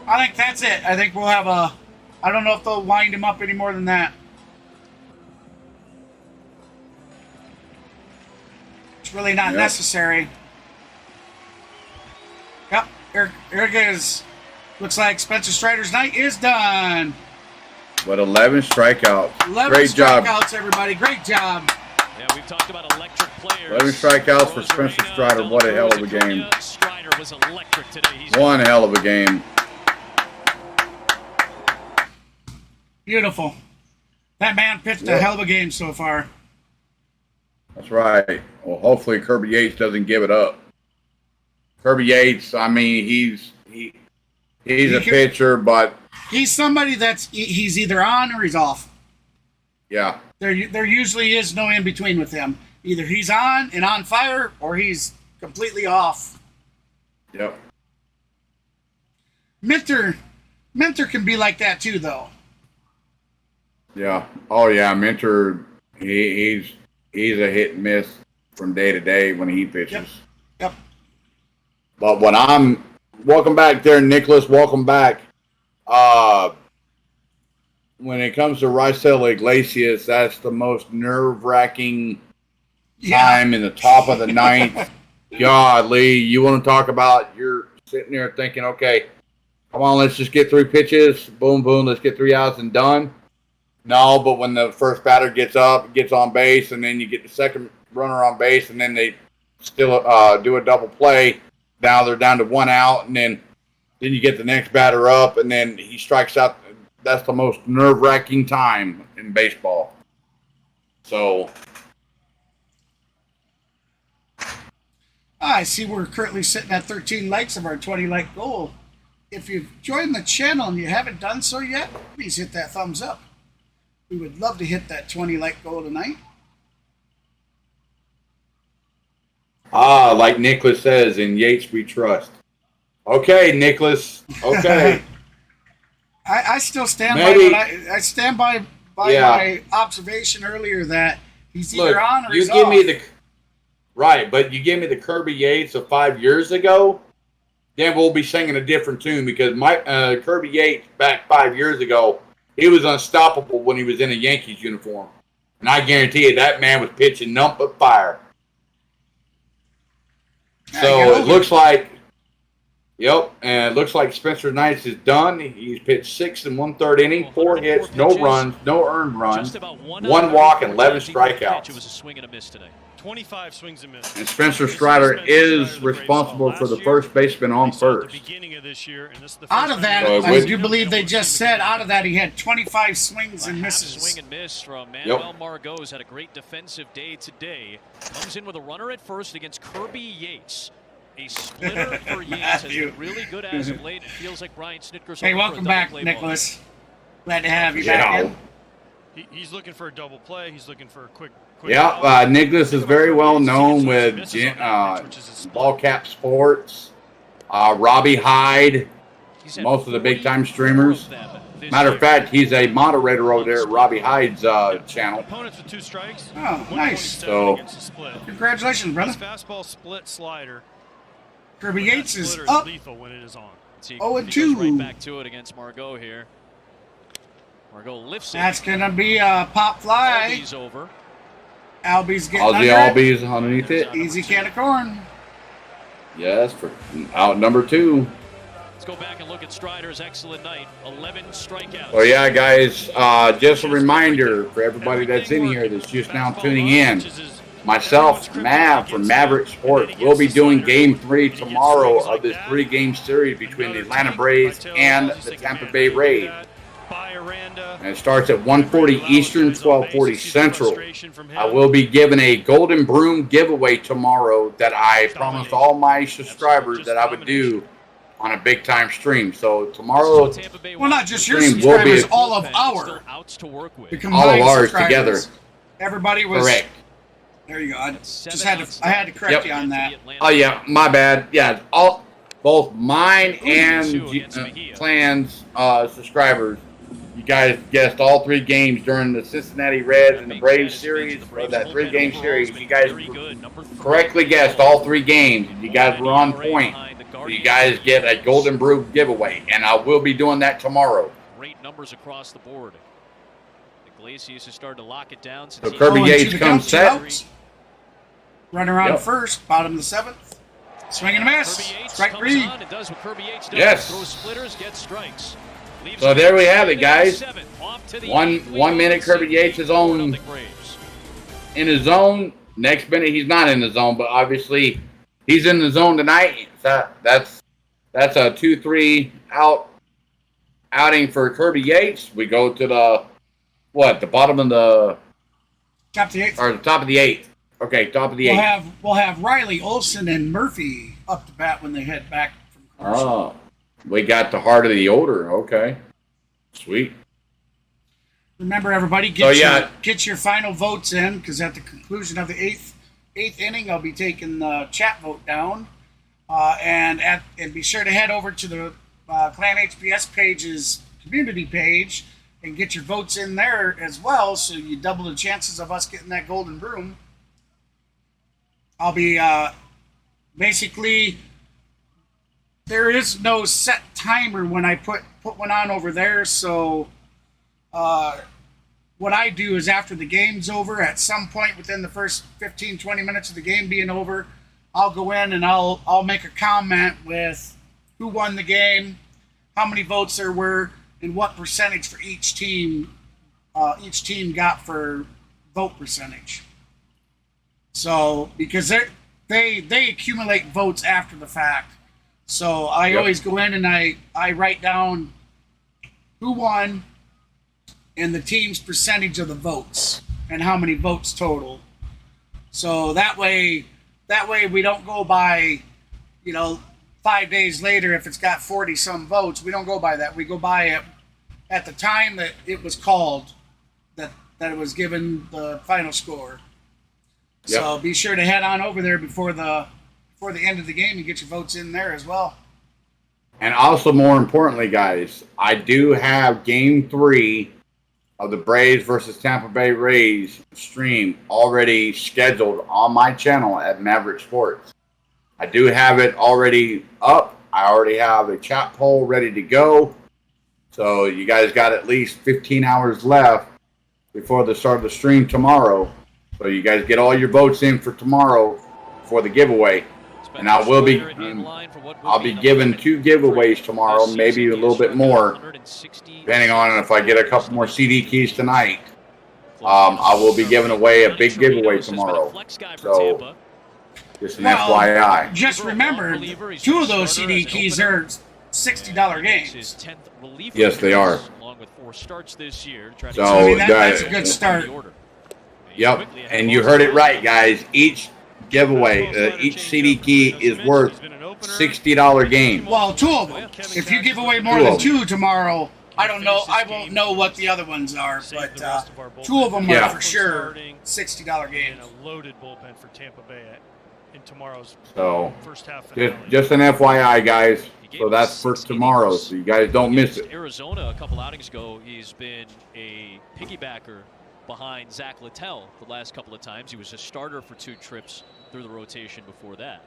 I think that's it. I think we'll have a. I don't know if they'll wind him up any more than that. It's really not Yep. necessary. Yep, here it is. Looks like Spencer Strider's night is done. But 11 strikeouts. 11 Great job. strikeouts, everybody. Great job. Yeah, we've talked about electric players. 11 strikeouts for Spencer Rosarena, Strider. What a hell of a Acuna. game. Strider was electric today. He's One hell of a game. Beautiful. That man pitched a Yep. hell of a game so far. That's right. Well, hopefully Kirby Yates doesn't give it up. Kirby Yates, I mean, he's a pitcher, but He's somebody he's either on or he's off. yeah, There usually is no in between with him. Either he's on and on fire, or he's completely off. yep. Minter can be like that too, though. Yeah. Oh yeah, Mentor. He's a hit and miss from day to day when he pitches. Yep. But when welcome back there, Nicholas. Welcome back. When it comes to Raisel Iglesias, that's the most nerve-wracking time in the top of the ninth. God, Lee, you want to talk about? You're sitting there thinking, okay, come on, let's just get 3 pitches. Boom, boom, let's get 3 outs and done. No, but when the first batter gets up, gets on base, and then you get the second runner on base, and then they still do a double play. Now they're down to 1 out, and then you get the next batter up, and then he strikes out. That's the most nerve-wracking time in baseball. So, I see we're currently sitting at 13 likes of our 20 like goal. If you've joined the channel and you haven't done so yet, please hit that thumbs up. We would love to hit that 20 like goal tonight. like Nicholas says, in Yates we trust. Okay, Nicholas. Okay. I still stand Maybe- by what I stand by Yeah. my observation earlier that he's either Look, on or you he's give off. me Right, but you give me the Kirby Yates of 5 years ago, then we'll be singing a different tune because Kirby Yates back 5 years ago, he was unstoppable when he was in a Yankees uniform. And I guarantee you that man was pitching nothing but fire. So it looks like, and it looks like Spencer Knights is done. He's pitched 6 1/3 inning, 4 hits, no runs, no earned runs, 1 walk, and 11 strikeouts. It was a swing and a miss today. 25 swings and misses. And Spencer Strider is responsible for the first baseman on first. Out of that, I do believe they just said out of that he had 25 swings and misses. Swing and miss from Manuel Margot's had a great defensive day today. Comes in with a runner at first against Kirby Yates. A splitter for Yates has been really good as of late. It feels like Brian Snitker's. Hey, welcome back, Nicholas. Glad to have you back in. He's looking for a double play. He's looking for a quick Nicholas is very well known with Ball Cap Sports, Robbie Hyde, most of the big-time streamers. Matter of fact, he's a moderator over there at Robbie Hyde's channel. Opponents with 2 strikes. Oh, nice. So, congratulations, brother. Fastball split slider. Kirby Yates is up. Lethal when it is on. 0-2. Right back to it against Margot here. Margot lifts it. That's gonna be a pop fly. Albie's over. Albie's getting Albie's underneath it. Easy can of corn. Yes, for out number 2. Let's go back and look at Strider's excellent night. 11 strikeouts. So yeah, guys, just a reminder for everybody that's in here that's just now tuning in. Myself, Mav from Maverick Sports, will be doing Game 3 tomorrow of this 3-game series between the Atlanta Braves and the Tampa Bay Rays. And it starts at 1:40 Eastern, 12:40 Central. I will be giving a Golden Broom giveaway tomorrow that I promised all my subscribers that I would do on a big-time stream. So tomorrow, well, not just your subscribers, all of our, all of ours together. Everybody was correct. There you go. I had to correct you on that. Oh yeah, my bad. Yeah, both mine and Clan's subscribers. You guys guessed all 3 games during the Cincinnati Reds and the Braves series, or that 3-game series. You guys correctly guessed all 3 games. You guys were on point. You guys get a Golden Brew giveaway, and I will be doing that tomorrow. Great numbers across the board. Iglesias has started to lock it down. So Kirby Yates comes set. Run around first, bottom of the 7th. Swing and a miss. Strike 3. Yes. Throws splitters, gets strikes. So there we have it, guys. 1 minute Kirby Yates is on in his zone. Next minute he's not in the zone, but obviously he's in the zone tonight. So that's a 2-3 outing for Kirby Yates. We go to the bottom of the top of the 8th. Or the top of the 8th. Okay, top of the 8th. We'll have Riley, Olsen, and Murphy up to bat when they head back from commercial. Oh, we got the heart of the order. Okay, sweet. Remember, everybody, get your final votes in, because at the conclusion of the eighth inning, I'll be taking the chat vote down, and be sure to head over to the Clan HBS page's community page and get your votes in there as well, so you double the chances of us getting that Golden Broom. I'll be basically, there is no set timer when I put one on over there, so what I do is after the game's over, at some point within the first 15-20 minutes of the game being over, I'll go in and I'll make a comment with who won the game, how many votes there were, and what percentage for each team got for vote percentage. So, because they accumulate votes after the fact. So I always go in and I write down who won and the team's percentage of the votes and how many votes total. So that way we don't go by, 5 days later if it's got 40 some votes. We don't go by that. We go by it at the time that it was called, that it was given the final score. Yep. So be sure to head on over there before the end of the game and get your votes in there as well. And also, more importantly, guys, I do have Game 3 of the Braves versus Tampa Bay Rays stream already scheduled on my channel at Maverick Sports. I do have it already up. I already have a chat poll ready to go. So you guys got at least 15 hours left before the start of the stream tomorrow. So you guys get all your votes in for tomorrow for the giveaway. And I will be, I'll be giving 2 giveaways tomorrow, maybe a little bit more, depending on if I get a couple more CD keys tonight. I will be giving away a big giveaway tomorrow. So, just an FYI. Just remember, 2 of those CD keys are $60 games. Yes, they are. So, I mean, that's a good start. Yep, and you heard it right, guys. Each giveaway, each CD key is worth $60 game. Well, 2 of them. If you give away more than 2 tomorrow, I don't know. I won't know what the other ones are, but 2 of them are for sure $60 games. And a loaded bullpen for Tampa Bay in tomorrow's first half. Just an FYI, guys. So that's for tomorrow, so you guys don't miss it. Arizona a couple outings ago, he's been a piggybacker behind Zach Littell the last couple of times. He was a starter for 2 trips through the rotation before that.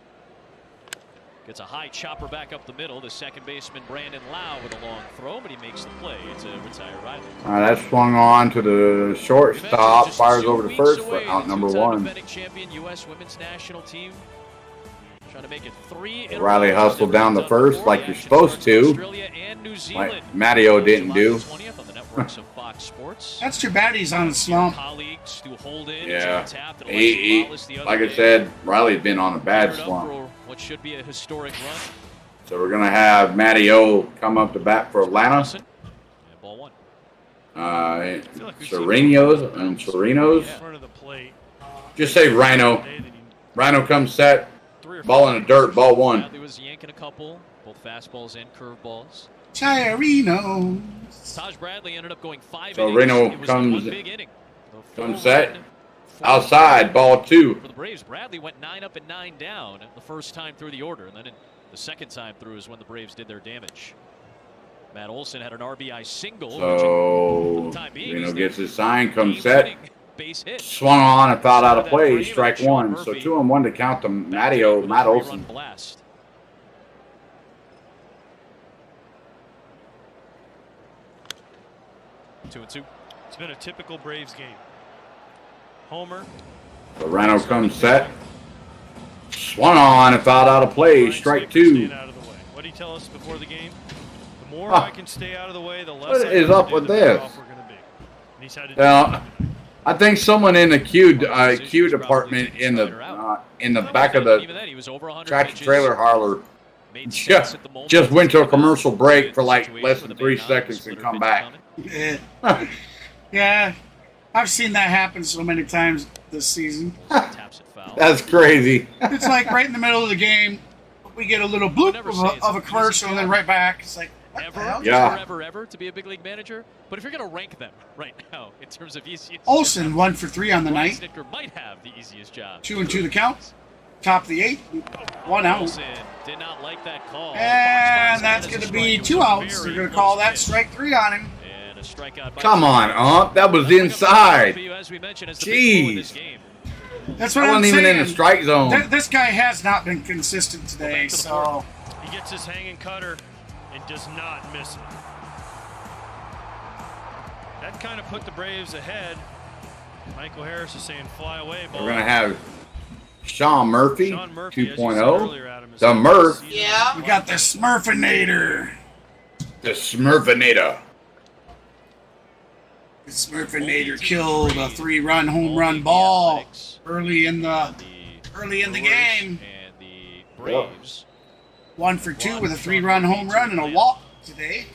Gets a high chopper back up the middle. The second baseman Brandon Lau with a long throw, but he makes the play to retire Riley. That swung on to the shortstop, fires over to first for out number 1. Defending champion U.S. women's national team. Trying to make it 3. Riley hustled down the first like you're supposed to, like Matteo didn't do. That's too bad he's on a slump. Yeah, like I said, Riley's been on a bad slump. What should be a historic run. So we're gonna have Matteo come up to bat for Atlanta. Ball 1. Chirinos and Chirinos. Just say Rhino. Rhino comes set. Ball in the dirt. Ball 1. Bradley was yanking a couple, both fastballs and curveballs. Chirinos. Taj Bradley ended up going 5 So innings. Reno It was comes- one big inning. Comes set. Outside. Ball 2. For the Braves, Bradley went 9 up and 9 down the first time through the order, and then the second time through is when the Braves did their damage. Matt Olson had an RBI single. So Reno gets his sign. Comes set. Base hit. Swung on and fouled out of play. Strike 1. So 2-1 to count to Matteo. Matt Olson. Blast. Two and two. It's been a typical Braves game. Homer. So Rhino comes set. Swung on and fouled out of play. Strike 2. Out of the way. What did he tell us before the game? The more I can stay out of the way, the less What I is can up do, with the better this? off we're gonna be. And he's had to Now, I think someone in the Q department in the back of the tractor trailer hauler just went to a commercial break for like less than 3 seconds and come back. Yeah, I've seen that happen so many times this season. That's crazy. It's like right in the middle of the game, we get a little bloop of a commercial, and then right back. It's like, what the hell? Yeah. Ever to be a big league manager. But if you're going to rank them right now in terms of easiest, Olsen 1 for 3 on the night. Snicker might have the easiest job. 2 and 2 the count. Top of the 8. 1 out. Olsen did not like that call. And that's going to be 2 outs. They're going to call that strike 3 on him. And a strikeout by Come on, Ump. That was inside. Jeez. That's what I I'm wasn't saying. even in the strike zone. This guy has not been consistent today, so. He gets his hanging cutter and does not miss it. That kind of put the Braves ahead. Michael Harris is saying fly away ball. We're going to have Sean Murphy, Sean Murphy, 2.0. The Murph. Yeah. We got the Smurfinator. The Smurfinator. The Smurfinator killed a 3-run home run ball early in the game. And the Braves. 1 for 2 with a 3-run home run and a walk today.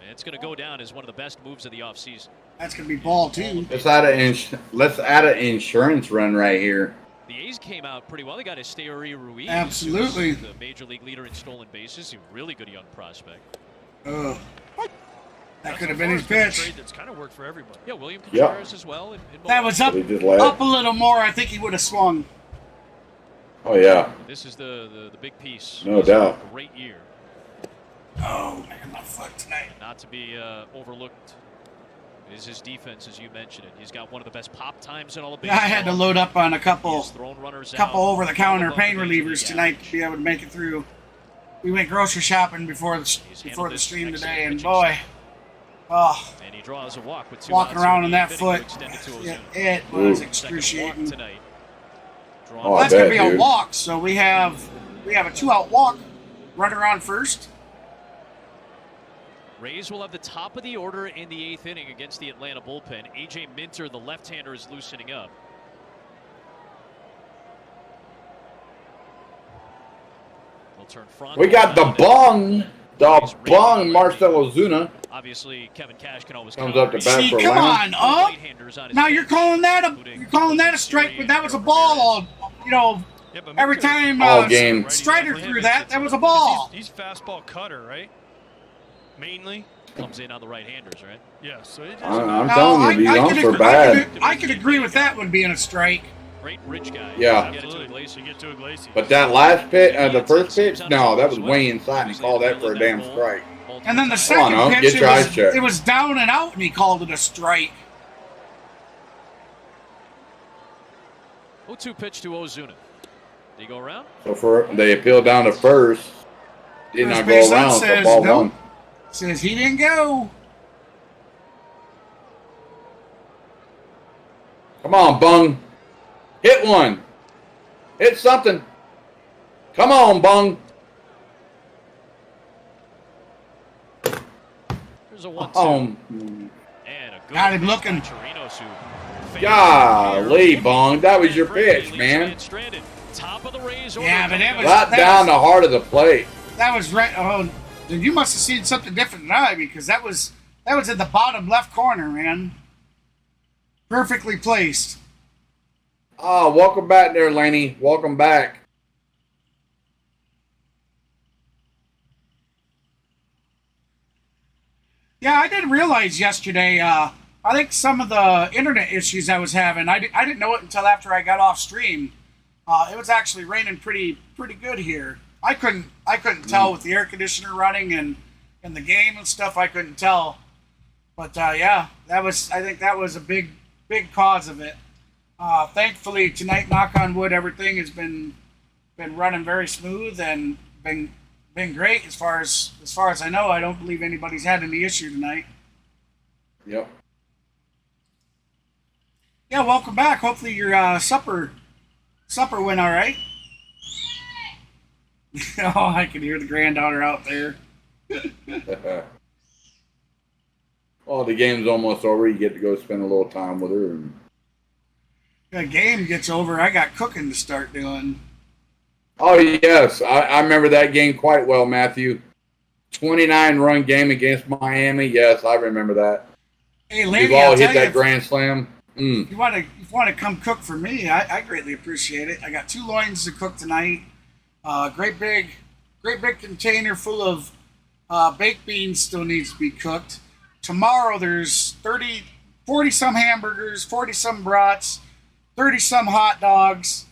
It's going to go down as one of the best moves of the offseason. That's going to be ball 2. Let's add an insurance run right here. The A's came out pretty well. They got Esteury Ruiz. Absolutely. The major league leader in stolen bases. A really good young prospect. That could have been his pitch. That's kind of worked for everybody. Yeah, William Contreras as well. That was up a little more. I think he would have swung. Oh, yeah. This is the big piece. No doubt. A great year. Oh, man, my foot tonight. Not to be overlooked is his defense, as you mentioned it. He's got one of the best pop times in all of Yeah, baseball. I had to load up on a couple out over-the-counter above pain the major relievers league tonight average. to be able to make it through. We went grocery shopping before the stream today, and boy, oh, And he draws a walk with 2 walking outs around in on the that eighth inning to foot, extend it to it Ozuna. was Second walk excruciating. tonight. Drawn Oh, I That's gonna bet, be a dude. walk, so we have a 2-out walk, runner on first. Rays will have the top of the order in the 8th inning against the Atlanta bullpen. A.J. Minter, the left-hander, is loosening up. They'll turn front. We got the bung, Marcel Ozuna. Obviously, Kevin Cash can always Comes up to bat See, for come Atlanta. on, Now you're calling that a strike, but that was a ball all, Yeah, but every Minter- time All game. Strider threw that was a ball. He's fastball cutter, right? Mainly. Comes in on the right-handers, right? Yeah, so it is. I'm No, telling you, these umps are bad. I could agree with that one being a strike. Great ridge guy. Yeah. Get it to Absolutely. Iglesias. You get to Iglesias. But that last pitch, the first pitch, no, that was way inside, and he called that for a damn strike. And then the Come second on, pitch, get your eyes checked. it was down and out, and he called it a strike. 0-2 pitch to Ozuna. Did he go around? So they appealed down to first. Did First not base go around, so says ball nope. one. Says he didn't go. Come on, Bung. Hit one. Hit something. Come on, Bung. There's a 1-2. Oh, And a good Got him looking. Chirinos who golly, Bung. That was your pitch, man. Top of the Rays Yeah, but it was Right down the heart of the plate. that was right. Oh, then you must have seen something different than I, because that was in the bottom left corner, man. Perfectly placed. Oh, welcome back there, Laney. Welcome back. Yeah, I didn't realize yesterday. I think some of the internet issues I was having, I didn't know it until after I got off stream. It was actually raining pretty good here. I couldn't tell with the air conditioner running and the game and stuff. I couldn't tell, but yeah, I think that was a big cause of it. Thankfully tonight, knock on wood, everything has been running very smooth and been great as far as I know. I don't believe anybody's had any issue tonight. Yep. Yeah, welcome back. Hopefully your supper went all right. Oh, I can hear the granddaughter out there. Well, the game's almost over. You get to go spend a little time with her. And The game gets over, I got cooking to start doing. oh, yes. I remember that game quite well, Matthew. 29-run game against Miami. Yes, I remember that. Hey, We've Lanny, all I'll hit tell you, that if grand slam. you want to come cook for me, I greatly appreciate it. I got 2 loins to cook tonight. Great big container full of baked beans still needs to be cooked. Tomorrow there's 40 some hamburgers, 40 some brats, 30 some hot dogs.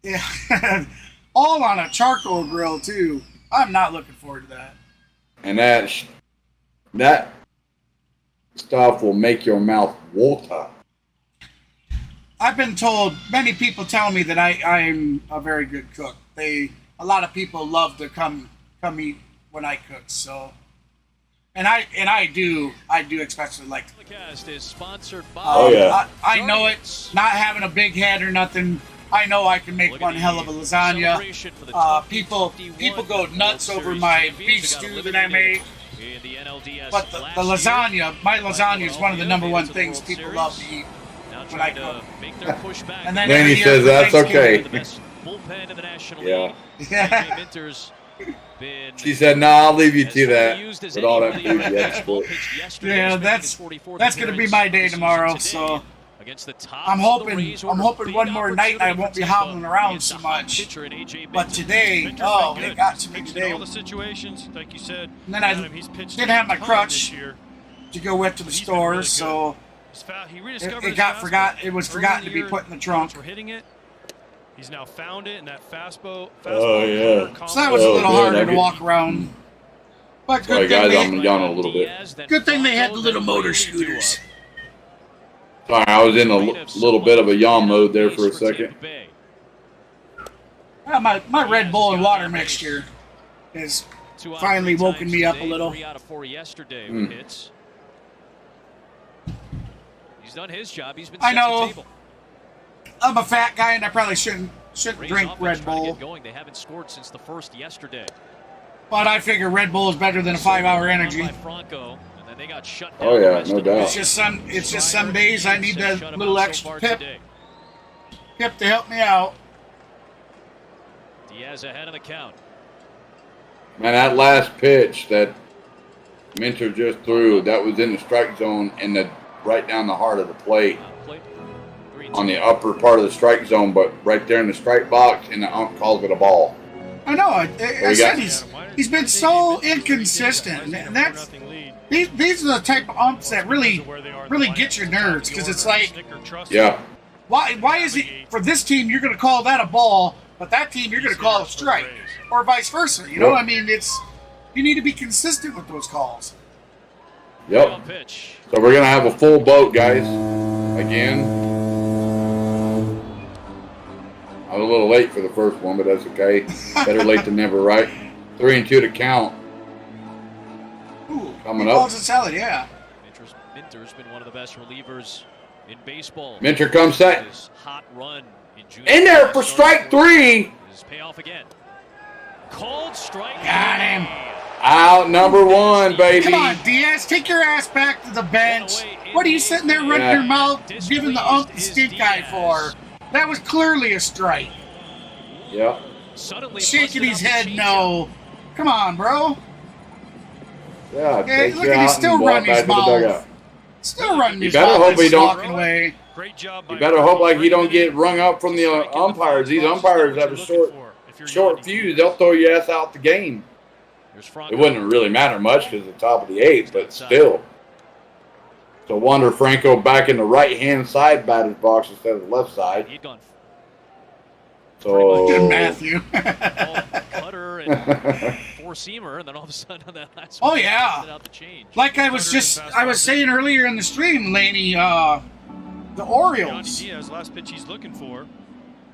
Yeah, all on a charcoal grill too. I'm not looking forward to that. And that stuff will make your mouth water. I've been told, many people tell me that I'm a very good cook. A lot of people love to come eat when I cook. So, and I do especially like. The cast is sponsored by. Oh, yeah. I know it. Not having a big head or nothing. I know I can make Look at one the hell of a lasagna. celebration for the People 2021 go nuts World over Series my champions. beef They got stew that I make. in the NLDS But the last lasagna, year. my lasagna is one of the number one Made it to the things World people Series. love to eat. Now when I trying to cook. make their push back. And then Then every he year says for that's Thanksgiving- okay. The best bullpen in the National Yeah. League. AJ Minter's been She said, "No, I'll leave you as to fully that." used as With all any that reliever food, in yes, baseball. but Pitched yesterday, Yeah, he's making his that's 44th gonna be appearance my day this season tomorrow. today So against the top I'm of the hoping Rays order. Big one more night I opportunity won't be for Tampa hobbling around against so the hot much. pitcher in AJ But Minter. today, Minter's oh, been it good. got to me Pitched today. in all the situations, like you said. And then I he's pitched didn't have my a ton crutch this year. to go with to the He's been store, really good. so He rediscovered it his got fastball. forgot. It was Early forgotten to be year, put in the no trunk. ones were hitting it. He's now found it, and that fastball. Oh, yeah. So that was a Oh, little good. harder I to get- walk around. But Sorry, good thing, guys, I'm yawning a little bit. good thing they had the little motor scooters. Sorry, I was in a little bit of a yawn mode there for a second. Well, my Red Bull and water mixture has finally woken me up a little. 3 out of 4 yesterday with hits. He's done his job. He's been I set know. the table. I'm a fat guy and I probably shouldn't Rays drink offense Red trying to Bull. get going. They haven't scored since the first yesterday. But I figure Red Bull is better than a 5-hour energy. By Franco, and then they got shut down Oh, the yeah, rest no of the doubt. way. It's just some days I need that Shut 'em little out so extra far pip today. to help me out. Diaz ahead of the count. Man, that last pitch that Minter just threw, that was in the strike zone and right down the heart of the plate. On the upper part of the strike zone, but right there in the strike box, and the ump calls it a ball. I know. I said he's been so inconsistent, and that's these are the type of umps that really get your nerves, because it's like, Yeah. why is it for this team you're going to call that a ball, but that team you're going to call a strike, or vice versa? You know, Yep. I mean, you need to be consistent with those calls. Yep. Pitch. So we're gonna have a full boat, guys. Again. I was a little late for the first one, but that's okay. Better late than never, right? 3-2 to count. Ooh, Coming meatballs up. and salad, yeah. Minter's been one of the best relievers in baseball. Minter comes set. His hot run in June. In there for strike 3. His payoff again. Called strike. Got him. Out number 1, baby. Come on, Diaz, take your ass back to the bench. What are you sitting there running your mouth, giving the ump the stink eye for? That was clearly a strike. Yep. Suddenly Shaking his busted out head, the no. Come on, bro. Yeah, take look you at him out still and walk running his back to the mouth. dugout. Still running his better mouth hope and he don't- walking away. Great job. You better hope like you don't get rung up from the umpires. These umpires have a short fuse. They'll throw your ass out the game. It wouldn't really matter much because it's the top of the 8th, but still. So Wander Franco back in the right-hand side batter's box instead of the left side. He'd gone So Good Matthew. cutter and four-seamer, and then all of a sudden on that last Oh, one, yeah. busted out the change. Like I was saying earlier in the stream, Laney, the Orioles. Johnny Diaz, last pitch he's looking for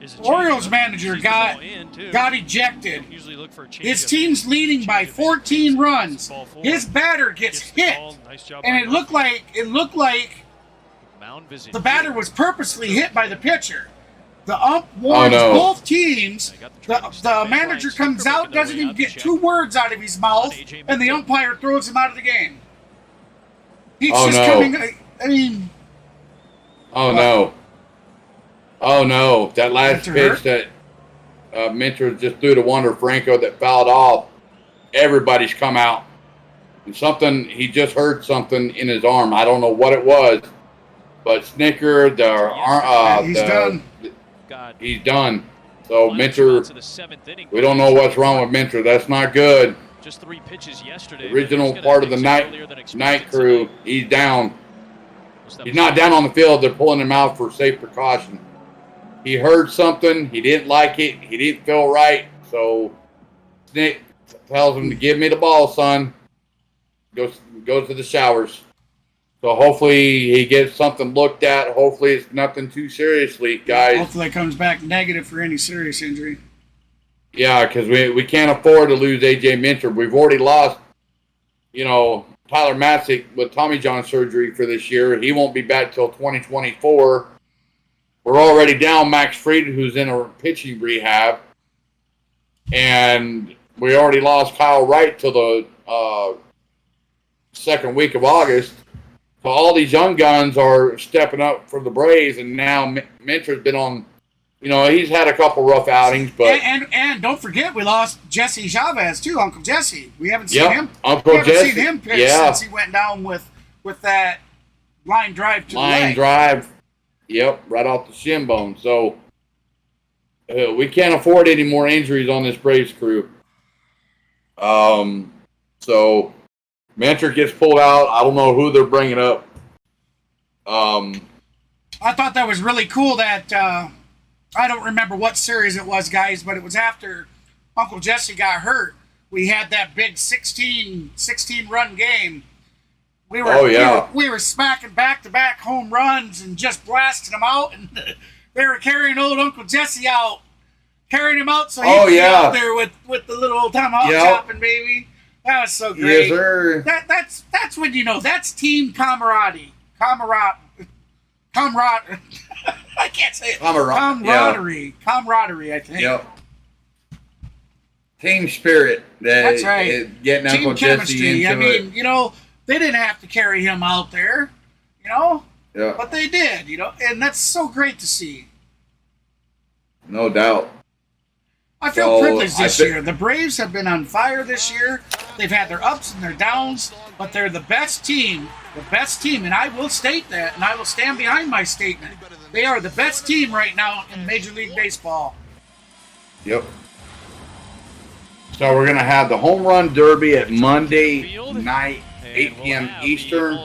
is a Orioles changeup. manager Sees the got ball in, too. ejected. Usually look for a His changeup. team's leading by 14 runs. Ball forward. His batter gets the hit, ball. Nice job and by it looked like Mound visit. the batter was purposely hit by the pitcher. The ump warns both teams. The manager comes out, doesn't even get 2 words out of his mouth, and the umpire throws him out of the game. He's Oh, just no. coming. I mean, Oh no. Oh no. That last Minter pitch that Minter just threw to Wander Franco that fouled off. Everybody's come out. And he just heard something in his arm. I don't know what it was. But Snicker, he's done. He's done. So Minter, we don't know what's wrong with Minter. That's not good. Just 3 pitches yesterday. Original part of the night crew. He's down. He's not down on the field. They're pulling him out for safe precaution. He heard something. He didn't like it. He didn't feel right. So Nick tells him to give me the ball, son. Goes to the showers. So hopefully he gets something looked at. Hopefully it's nothing too seriously, guys. Hopefully it comes back negative for any serious injury. Yeah, because we can't afford to lose A.J. Minter. We've already lost, Tyler Matzik with Tommy John surgery for this year. He won't be back till 2024. We're already down Max Fried, who's in a pitching rehab. And we already lost Kyle Wright till the second week of August. So all these young guns are stepping up for the Braves, and now Minter's been on, he's had a couple rough outings, but and don't forget we lost Jesse Chavez too, Uncle Jesse. We haven't seen him. Uncle we haven't Jesse. seen him pitch Yeah. since he went down with that line drive to the line leg. drive. Yep, right off the shin bone. So we can't afford any more injuries on this Braves crew. So Minter gets pulled out. I don't know who they're bringing up. I thought that was really cool that I don't remember what series it was, guys, but it was after Uncle Jesse got hurt. we had that big 16 run game. We were, Oh, yeah. we were smacking back-to-back home runs and just blasting them out, and they were carrying old Uncle Jesse out, carrying him out so he could be out there with the little old tomahawk chopping, baby. That was so great. Yes, sir. That's when you know that's team camaraderie. Camaraderie. I can't say it. Camaraderie. Camaraderie, I think. Yep. Team spirit. That's right. Getting Team Uncle Jesse chemistry. into I mean, it. you know, they didn't have to carry him out there, you know? Yeah. But they did, you know? And that's so great to see. No doubt. I feel privileged this year. The Braves have been on fire this year. They've had their ups and their downs, but they're the best team. The best team, and I will state that, and I will stand behind my statement. They are the best team right now in Major League Baseball. Yep. So we're going to have the Home Run Derby at Monday night, 8 p.m. Eastern.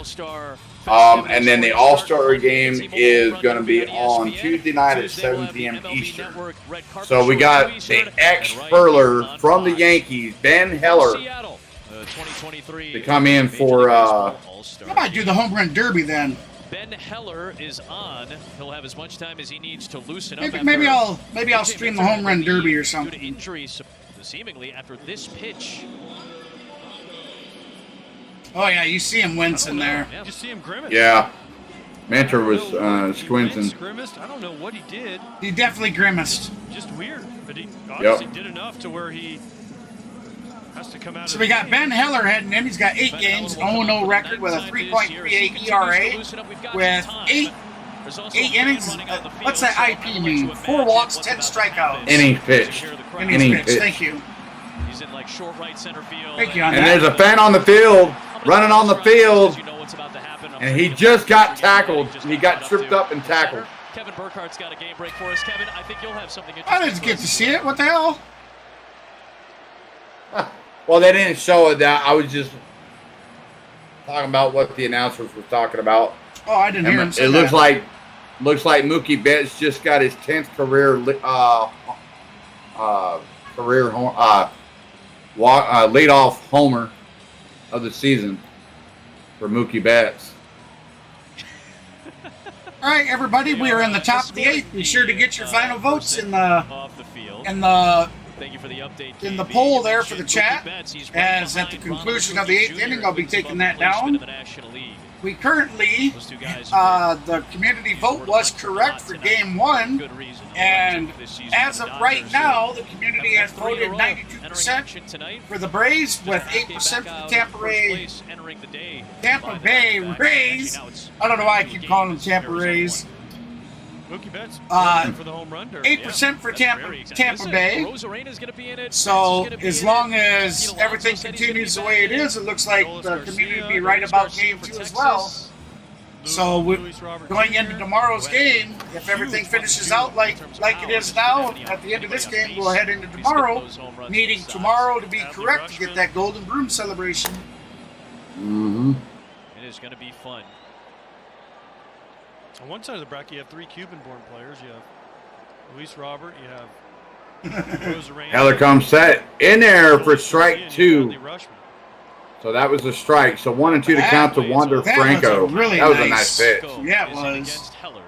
And then the All-Star game is going to be on Tuesday night at 7 p.m. Eastern. So we got the ex-furler from the Yankees, Ben Heller, to come in for... I might do the Home Run Derby then. Ben Heller is on. He'll have as much time as he needs to loosen up. Maybe I'll stream the Home Run Derby or something. Injuries, seemingly after this pitch. Oh yeah, you see him wincing there. You see him grimace. Yeah. Mentor was squinting. Grimaced. I don't know what he did. He definitely grimaced. Just weird. But he obviously did enough to where he has to come out. So we got Ben Heller heading in. He's got 8 games, 0-0 record with a 3.38 ERA, with 8 innings. What's that IP mean? 4 walks, 10 strikeouts. Innings pitched. Innings pitched. Thank you. He's in like short right center field. Thank you on And that. there's a fan on the field, running on the field, and he just got tackled. He got tripped up and tackled. Kevin Burkhardt's got a game break for us. Kevin, I think you'll have something I interesting. didn't get to see it. What the hell? Well, they didn't show it. That I was just talking about what the announcers were talking about. Oh, I didn't hear him say It that. looks like Mookie Betts just got his 10th career leadoff homer of the season for Mookie Betts. All right, everybody, we are in the top of the 8th. Be sure to get your final votes in the Off the field. Thank you for the update. in the KB. poll there for the chat. Mookie Betts, he's As right at the behind conclusion Ronald of the Acuna 8th inning, Jr., I'll be who's taking above that placement down. in the National League. We currently, Those two guys the community vote was correct for Game 1, good reason. and This season as for of the right Dodgers. now, the community has Three in a voted row. 92% Tonight. for the Braves, with 8% for the Tampa Bay Rays. I don't know why I keep calling them Tampa Rays. Mookie Betts for the home run. 8% for Tampa Listen, Bay. Rosarena's gonna be in it. So Betts is gonna be as in long it. as Alonso everything said he's gonna continues be the way it back in. is, it looks like Carlos the Garcia, community will be right Luis about Garcia Game for 2 as Texas. well. So Luis Robert going Jr. into tomorrow's game, if everything finishes out like it is now, at the end of this game, we'll head into tomorrow, needing tomorrow to be correct to get that Golden Broom celebration. Mm-hmm. It is gonna be fun. On one side of the bracket, you have 3 Cuban-born players. You have Luis Robert. You have Rosarena. Heller comes set in there for strike 2. Bradley Rushman. So that was a strike. So 1 and 2 to That count to was Wander that was Franco. a really That was a nice- nice pitch. Yeah, it Is in was. against Heller.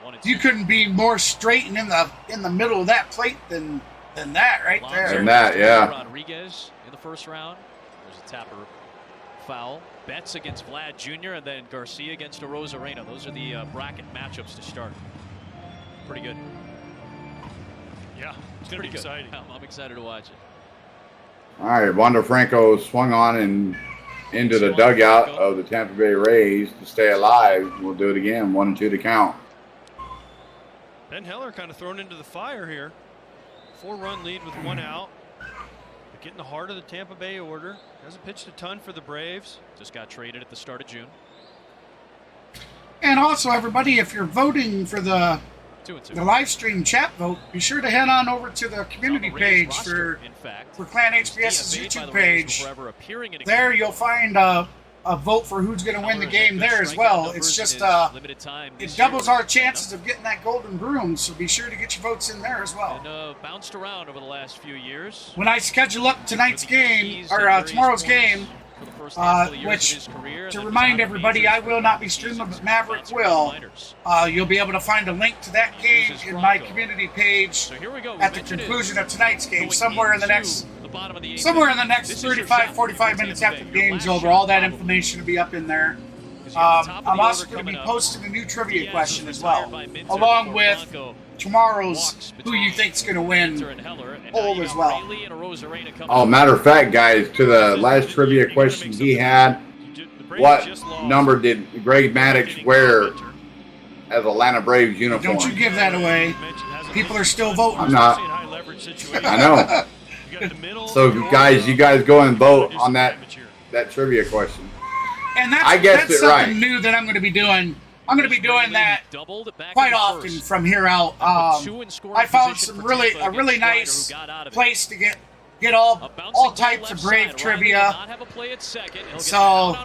1-2. You couldn't be more straight and in the middle of that plate than that right there. And that, yeah. Rodriguez in the first round. There's a Tapper foul. Betts against Vlad Jr. and then Garcia against Rosarena. Those are the bracket matchups to start. Pretty good. Yeah, it's going to be exciting. I'm excited to watch it. All right, Wander Franco swung on and into the dugout of the Tampa Bay Rays to stay alive. We'll do it again. 1 and 2 to count. Ben Heller kind of thrown into the fire here. 4-run lead with 1 out. But getting the heart of the Tampa Bay order. Hasn't pitched a ton for the Braves. Just got traded at the start of June. And also, everybody, if you're voting for the 2-2. live stream chat vote, be sure to head on over to the community page for Clan HBS's YouTube page. There you'll find a vote for who's going to win the game there as well. It's just it doubles our chances of getting that golden broom. So be sure to get your votes in there as well. And bounced around over the last few years. When I schedule up tonight's game or tomorrow's game, which to remind everybody, I will not be streaming, but Maverick will. You'll be able to find a link to that game in my community page at the conclusion of tonight's game, somewhere in the next 35, 45 minutes after the game's over. All that information will be up in there. I'm also going to be posting a new trivia question as well, along with tomorrow's who you think's going to win poll as well. Oh, matter of fact, guys, to the last trivia question he had, what number did Greg Maddux wear as Atlanta Braves uniform? Don't you give that away. People are still voting. I'm not. I know. So, guys, you guys go and vote on that trivia question. And I guessed that's it right. something new that I'm going to be doing. I'm going to be doing that quite often from here out. I found a really nice place to get all types of Brave trivia. So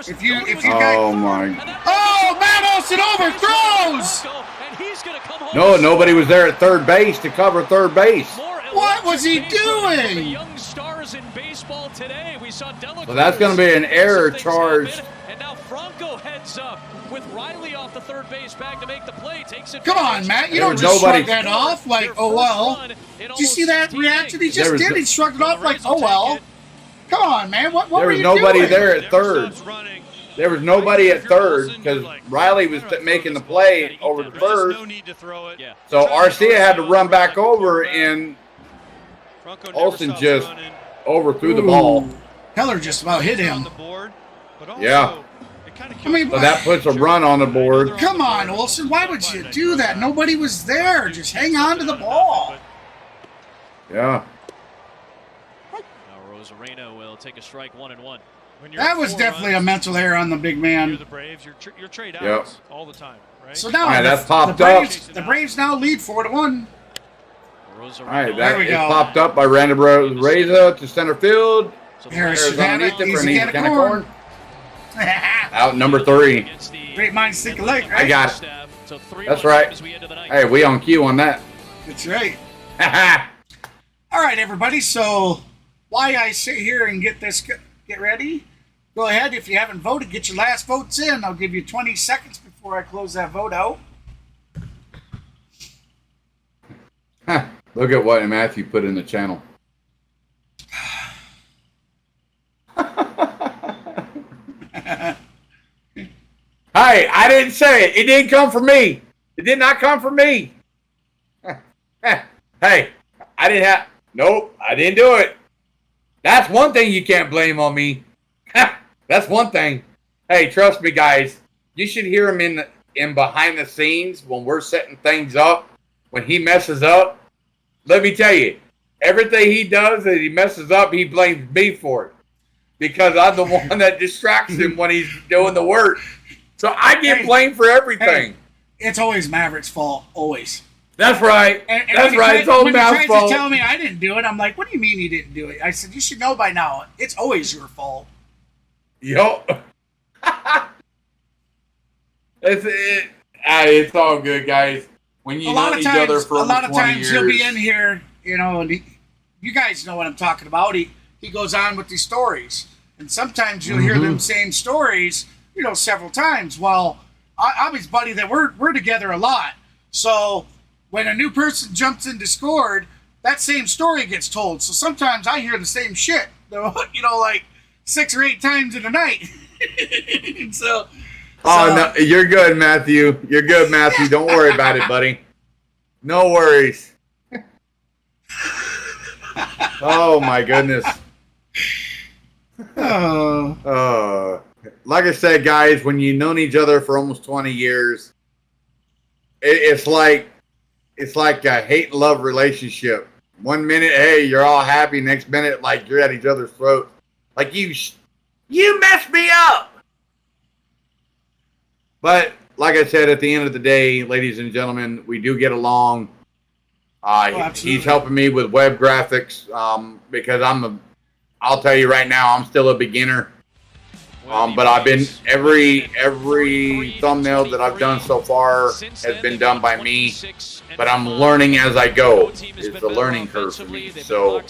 if you guys, oh my! Oh, Matt Olson overthrows! No, nobody was there at third base to cover third base. What was he doing? So that's going to be an error charge. And now Franco heads up with Riley off the third base bag to make the play. Takes it. Come on, Matt. You don't just shrug that off like, oh well. Did you see that reaction he just did? He shrugged it off like, oh well. Come on, man. What were you doing? There was nobody there at third. There was nobody at third because Riley was making the play over to first. So Arcia had to run back over, and Olsen just overthrew the ball. Heller just about hit him. Yeah. I mean, so that puts a run on the board. Come on, Olsen. Why would you do that? Nobody was there. Just hang on to the ball. Yeah. Now Rosarena will take a strike 1-1. That was definitely a mental error on the big man. The Braves, you're trade outs all the time, right? So now that's popped up. The Braves now lead 4-1. All right, that is popped up by Randy Reza to center field. Harris underneath it for an easy can of corn. Out number 3. Great minds think alike, right? I got it. That's right. Hey, we on cue on that. That's right. All right, everybody. So while I sit here and get ready, go ahead. If you haven't voted, get your last votes in. I'll give you 20 seconds before I close that vote out. Look at what Matthew put in the channel. Hey, I didn't say it. It didn't come from me. It did not come from me. Hey, I didn't have... Nope, I didn't do it. That's one thing you can't blame on me. That's one thing. Hey, trust me, guys. You should hear him in behind the scenes when we're setting things up. When he messes up, let me tell you, everything he does that he messes up, he blames me for it. Because I'm the one that distracts him when he's doing the work. So I get blamed for everything. Hey, it's always Maverick's fault, always. That's right. And that's right. It's all Maverick's fault. When he tries to tell me I didn't do it, I'm like, what do you mean you didn't do it? I said, you should know by now. It's always your fault. Yup. It's all good, guys. When you know each other for almost 20 years. A lot of times he'll be in here, and you guys know what I'm talking about. He goes on with these stories. And sometimes you'll hear them same stories, several times. Well, I'm his buddy that we're together a lot. So when a new person jumps in Discord, that same story gets told. So sometimes I hear the same shit, like 6 or 8 times in a night. No, you're good, Matthew. You're good, Matthew. Don't worry about it, buddy. No worries. Oh, my goodness. Like I said, guys, when you've known each other for almost 20 years, it's like a hate and love relationship. One minute, hey, you're all happy. Next minute, like you're at each other's throats. Like you messed me up. But like I said, at the end of the day, ladies and gentlemen, we do get along. He's helping me with web graphics because I'll tell you right now, I'm still a beginner. But I've been every thumbnail that I've done so far has been done by me. But I'm learning as I go. It's the learning curve for me. So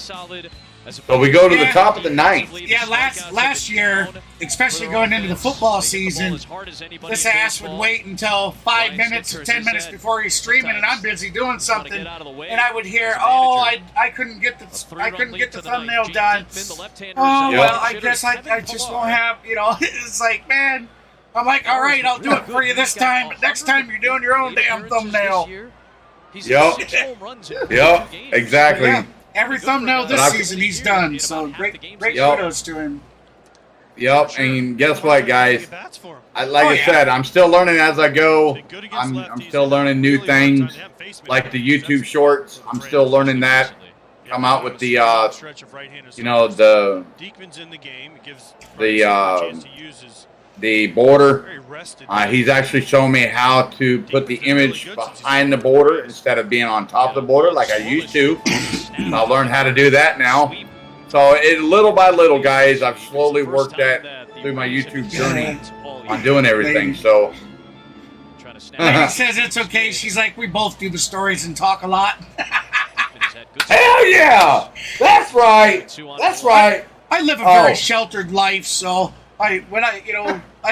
we go to the top of the ninth. Yeah, last year, especially going into the football season, this ass would wait until 5 minutes or 10 minutes before he's streaming, and I'm busy doing something, and I would hear, "Oh, I couldn't get the thumbnail done. Oh, well, I guess I just won't have, you know." It's like, man, I'm like, all right, I'll do it for you this time, but next time you're doing your own damn thumbnail. Yep, exactly. Yeah. Every thumbnail this season he's done, so great kudos to him. Yep, and guess what, guys? I said, I'm still learning as I go. I'm still learning new things, like the YouTube Shorts. I'm still learning that. Come out with the, the border. He's actually showing me how to put the image behind the border instead of being on top of the border like I used to. I'll learn how to do that now. So little by little, guys, I've slowly worked that through my YouTube journey on doing everything. So Lady says it's okay. She's like, we both do the stories and talk a lot. Hell yeah! That's right. That's right. I live a very sheltered life, so when I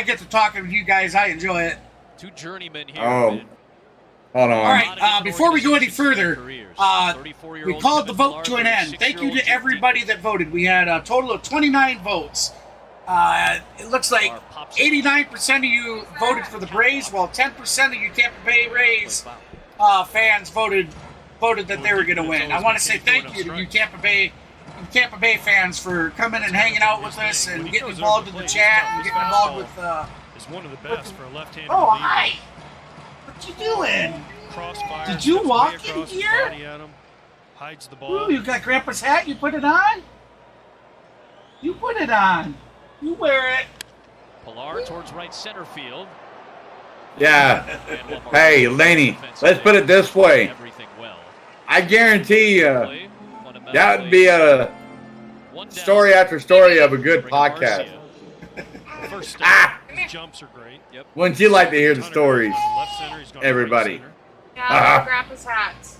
get to talking with you guys, I enjoy it. Two journeymen here. Hold on. All right, before we go any further, we called the vote to an end. Thank you to everybody that voted. We had a total of 29 votes. It looks like 89% of you voted for the Braves, while 10% of you Tampa Bay Rays fans voted that they were going to win. I want to say thank you to you Tampa Bay fans for coming and hanging out with us and getting involved in the chat and getting involved with. Is one of the best for a left-handed. Oh, hi. What you doing? Did you walk in here? Hides the ball. Ooh, you got Grandpa's hat? You put it on? You put it on. You wear it. Pilar towards right center field. Yeah. Hey, Laney, let's put it this way. I guarantee you that would be a story after story of a good podcast. First jumps are great. Yep. Wouldn't you like to hear the stories, everybody? Yeah, Grandpa's hats.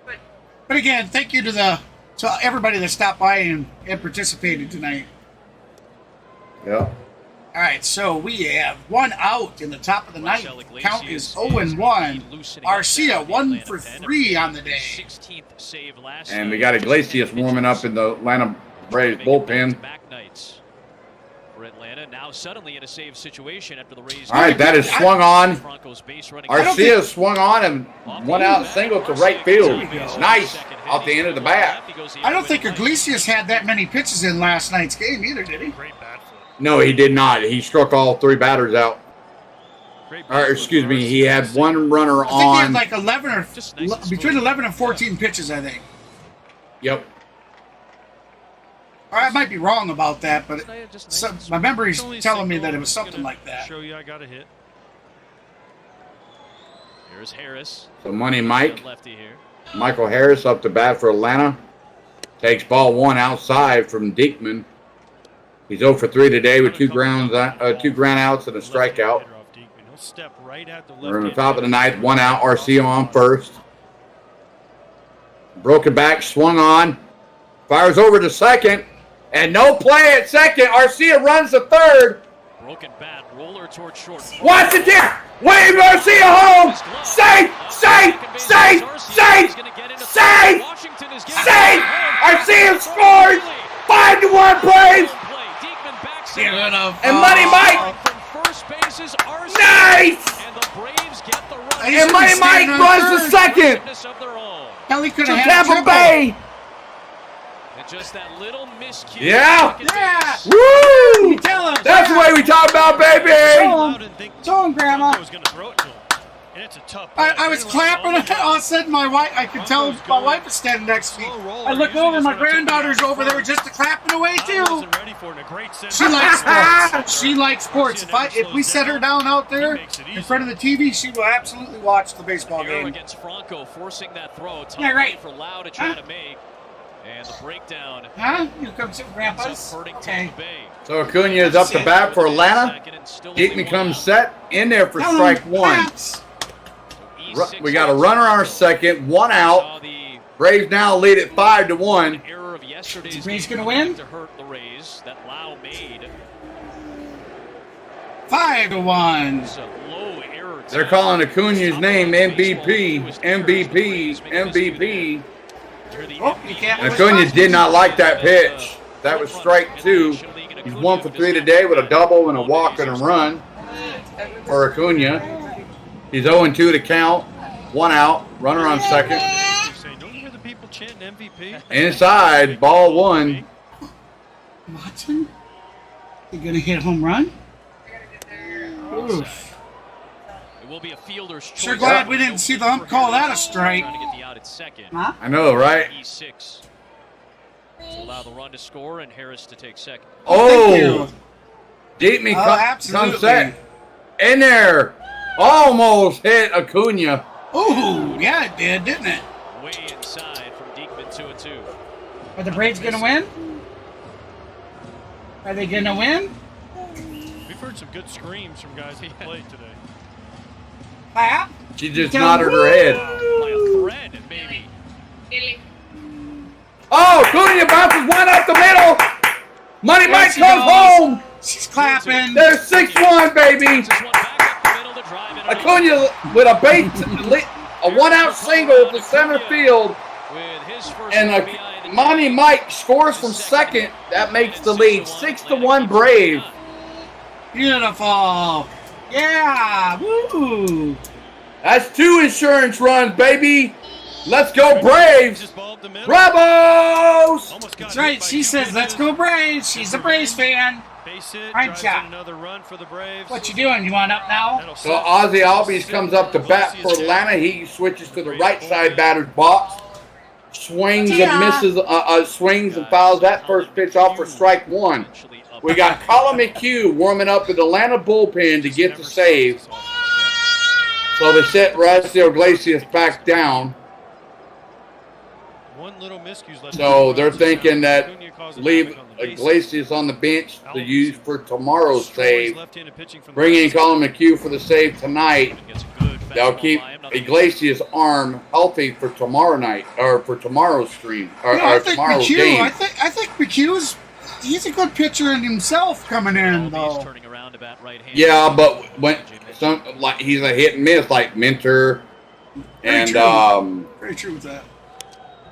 But again, thank you to everybody that stopped by and participated tonight. Yeah. All right, so we have one out in the top of the ninth. Count is 0-1. Arcia 1 for 3 on the day. And we got Iglesias warming up in the Atlanta Braves bullpen. For Atlanta, now suddenly in a save situation after the Rays. All right, that is swung on. Arcia swung on and went out single to right field. Nice off the end of the bat. I don't think Iglesias had that many pitches in last night's game either, did he? No, he did not. He struck all 3 batters out. Or, excuse me, he had one runner I think he had on. like 11 or between 11 and 14 pitches, I think. Yep. Or I might be wrong about that, but my memory's telling me that it was something like that. Show you I got a hit. Here's Harris. So Money Mike. Lefty here. Michael Harris up to bat for Atlanta. Takes ball 1 outside from Diekman. He's 0 for 3 today with 2 ground outs and a strikeout. We're in the top of the ninth, 1 out. Arcia on first. Broken back, swung on. Fires over to second. And no play at second. Arcia runs to third. Broken bat, roller towards short. Watch it there. Wave Arcia home. Safe, safe, safe, safe, safe, safe. Arcia scores. 5-1 Braves. And Money Mike. Nice. And Money Mike runs to second. Hell, he could To have had Tampa Bay. And just that little miscue. Yeah. Yeah. Woo. Tell him. That's the way we talk about, baby. Show him, Grandma. And it's a tough I was clapping. All of a sudden, I could tell my wife was standing next to me. I look over, my granddaughter's over there just clapping away too. She likes sports. She likes sports. If we set her down out there in front of the TV, she will absolutely watch the baseball game. Against Franco, forcing that throw. Yeah, right. For Lau to try to make. And the breakdown. Huh? Here comes some grandpas. Hurting Okay. Tampa Bay. So Acuna is up to bat for Atlanta. Diekman comes set in there for strike one. We got a runner on second, one out. Braves now lead at 5-1. Is Braves gonna win? To hurt the Rays that Lau made. 5-1. It's a low error. They're calling Acuna's name MVP, MVP, MVP. Oh, you can't. Acuna did not like that pitch. That was strike two. He's 1 for 3 today with a double and a walk and a run for Acuna. He's 0-2 to count. One out. Runner on second. Don't you hear the people chanting MVP? Inside, ball one. Watson? You gonna hit a home run? Oof. It will be a fielder's choice. Sure glad we didn't see the ump call that a strike. Trying to get the out at second. Huh? I know, right? E6 to allow the run to score and Harris to take second. Oh! Diekman comes absolutely. set. In there. Almost hit Acuna. Ooh, yeah, it did, didn't it? Way inside from Diekman 2-2. Are the Braves gonna win? Are they gonna win? We've heard some good screams from guys that played today. Clap. She just nodded her head. By a thread, maybe. Dilly. Oh, Acuna bounces one up the middle. Money There Mike she comes goes. home. She's clapping. There's 6-1, baby. Just one back up the middle to drive it home. Acuna with a one-out single to center field. With his first And RBI of the Money game. Mike scores from second. That makes the lead 6-1 Brave. Beautiful. Yeah. Woo. That's 2 insurance runs, baby. Let's go Braves. Just ball up the middle. Bravos. Almost got That's hit right. by She says, Diekman. "Let's go Braves." She's a Braves fan. Base hit, Right drives shot. in another run for the Braves. What you doing? You want up now? That'll So set- Ozzy Albies comes up to bat for Atlanta. He switches to the right side batter's box. Swings and misses, swings and fouls that first pitch off for strike one. We got Colin McHugh warming up with the Atlanta bullpen to get the save. So they set Raisel Iglesias back down. One little miscue's left. So they're thinking that Acuna caused leave havoc on the bases. Iglesias on the bench to use for tomorrow's Destroys save. left-handed pitching from the Bring in right Colin McHugh for the save tonight. Gets a good They'll fastball keep by him. Nothing Iglesias' arm healthy for tomorrow night or for tomorrow's stream or, I or think tomorrow's McHugh. game. I think McHugh's. He's a good pitcher in himself coming in Albies though. turning around to bat right-handed. Yeah, but when he's a hit and miss like Minter, Very and true. Very true with that.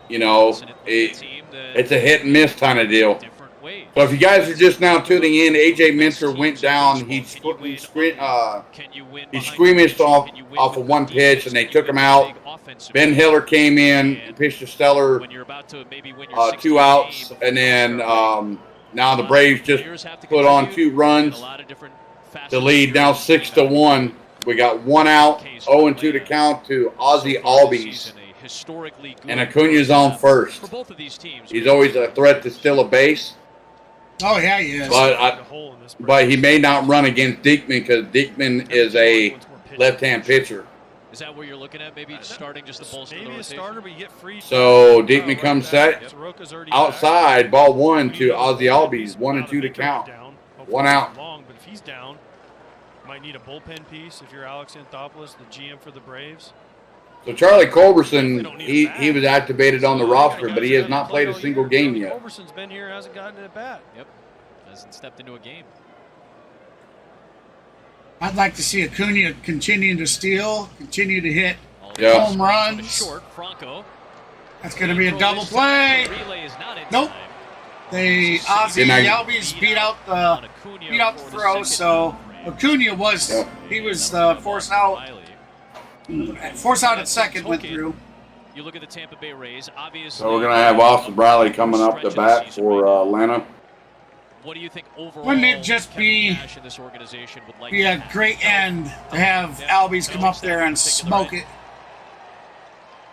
you know Listen, it's a team that it's a hit and miss kind of deal. different ways. So if you guys are just now tuning in, AJ Minter went down. He Can you win he behind squeamished the off pitch? Can you win off with of one the pitch, defense? and they Can took you him win out. big offensive Ben games? Hiller came in and pitched a stellar When you're about to maybe win your 2 16th outs, game, and then sure. now the Braves just Players have to put on contribute 2 runs in a lot of different facets to of lead the now game. 6-1. We got 1 out, 0-2 to count to Ozzy So far this Albies, season, a historically good and Acuna's on first. for both of these teams. He's always a threat to steal a base, Oh yeah, he is. but he may not run against Diekman because Diekman is a left-hand pitcher. Is that where you're looking at? Maybe starting just the bolster the Maybe a rotation? starter, but you get free. So Diekman comes set Soroka's already outside, ball 1 to Ozzy Albies, 1-2 to count. Down. Hopefully 1 out. Long, but if he's down, might need a bullpen piece if you're Alex Anthopoulos, the GM for the Braves. So Charlie Culberson, he was activated on the roster, but he has not played a single game yet. Culberson's been here, hasn't gotten at bat. Yep. Hasn't stepped into a game. I'd like to see Acuna continue to steal, continue to hit Yeah. home runs. Short, Franco. That's going to be a double play. Relay is not in Nope. time. They Ozzy Didn't I- Albies beat out the throw, so Acuna was forced out. Force out at second went through. You look at the Tampa Bay Rays, obviously. So we're going to have Austin Bradley coming up to bat for Atlanta. What do you think overall? Wouldn't it just Kevin Nash and this organization would like Be a great end to have Albies come up there and smoke it.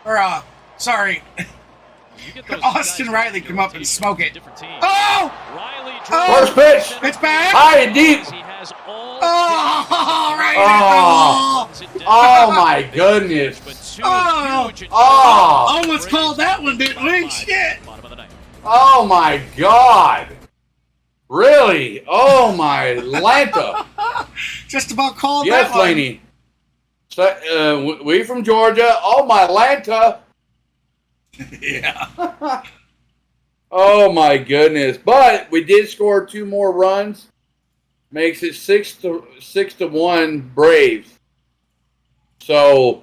Or sorry, You get those Austin guys Riley in come up and rotation, smoke it. different teams. Oh! Riley First pitch. It's back. High and deep. He has all Oh, right Oh. at the wall. Oh my goodness. but two Oh. huge Oh. Almost called that one, didn't we? Shit. Bottom of the ninth. Oh my God! Really? Oh my Atlanta! Just about called Yes, that one. Laney. So, we from Georgia. Oh my Atlanta! Yeah. Oh my goodness! But we did score 2 more runs. Makes it 6-1 Braves. So,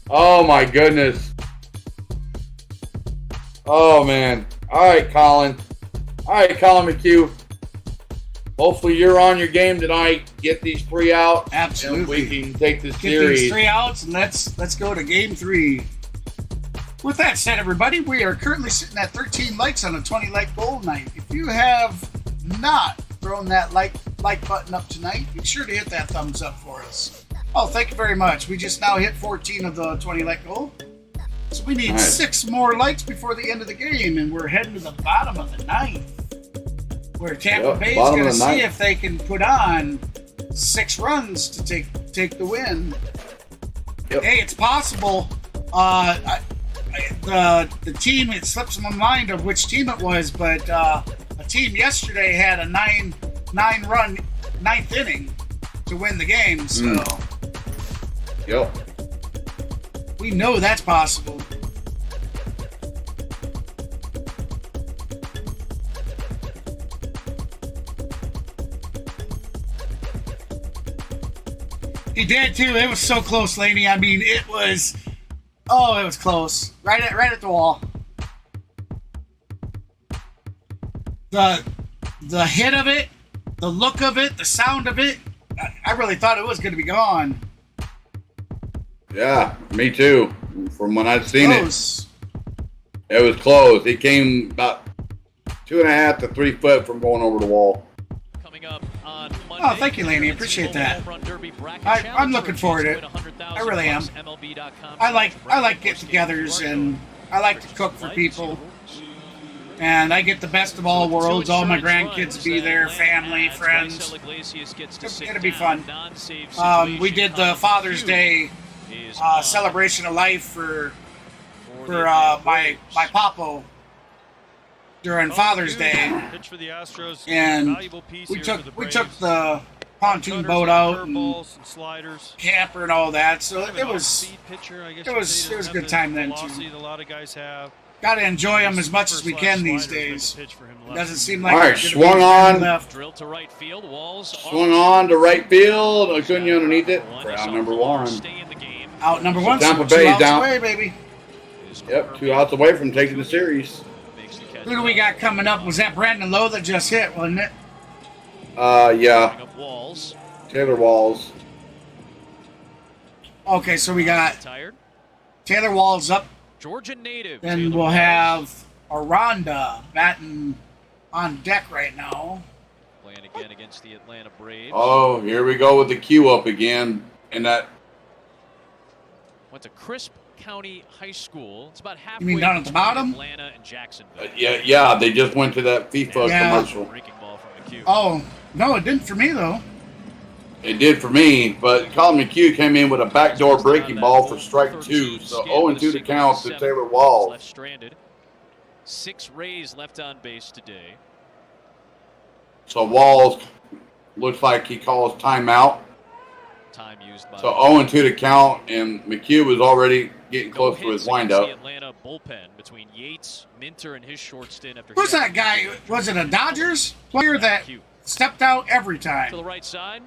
oh my goodness. Oh man. All right, Colin. All right, Colin McHugh. Hopefully you're on your game tonight. Get these 3 out. Absolutely. And we can take this Get series. these 3 outs and let's go to game 3. With that said, everybody, we are currently sitting at 13 likes on a 20 like goal night. If you have not thrown that like button up tonight, be sure to hit that thumbs up for us. Oh, thank you very much. We just now hit 14 of the 20 like goal. So we need 6 more likes before the end of the game, and we're heading to the bottom of the 9th, where Tampa Bay is going to see if they can put on 6 runs to take the win. Yep. Hey, it's possible. The team, it slips my mind of which team it was, but a team yesterday had a 9-run 9th inning to win the game. So Yep. we know that's possible. He did too. It was so close, Laney. I mean, it was. Oh, it was close. Right at the wall. The hit of it, the look of it, the sound of it. I really thought it was going to be gone. Yeah, me too. From when I'd seen Close. it was close. He came about 2.5 to 3 foot from going over the wall. Coming up on Monday, Oh, thank you, Laney. Appreciate that. I'm looking forward to it. I really am. I like get-togethers, and I like to cook for people. And I get the best of all worlds. All my grandkids be there, family, friends. It'll be fun. We did the Father's Day celebration of life for my papo during Father's Day, and we took the pontoon boat out and camper and all that. So it was a good time then too. Got to enjoy them as much as we can these days. It doesn't seem like all right, swung on. Drilled to right field. Walls Swung on to right field. Acuna underneath it for out number 1. Out number 1. Tampa So 2 Bay outs down. away, baby. Yep, 2 outs away from taking the series. Who do we got coming up? Was that Brandon Lowe that just hit, wasn't it? Yeah. Walls. Taylor Walls. Okay, so we got Taylor Walls up. Georgia native. Then we'll have Aranda batting on deck right now. Playing again against the Atlanta Braves. Oh, here we go with the queue up again. And that. Went to Crisp County High School. It's about halfway. You mean down at the bottom? Atlanta and Jacksonville. Yeah, they just went to that FIFA commercial. Breaking ball from the queue. Oh, no, it didn't for me, though. It did for me, but Colin McHugh came in with a backdoor breaking ball for strike 2, so 0-2 to count to Taylor Walls. Left stranded. 6 Rays left on base today. So Walls looks like he calls timeout. Time used by So 0-2 to count, and McHugh was already getting close to his windup. The Atlanta bullpen between Yates, Minter, and his short stint after. Who's that guy? Was it a Dodgers player that stepped out every time? To the right side.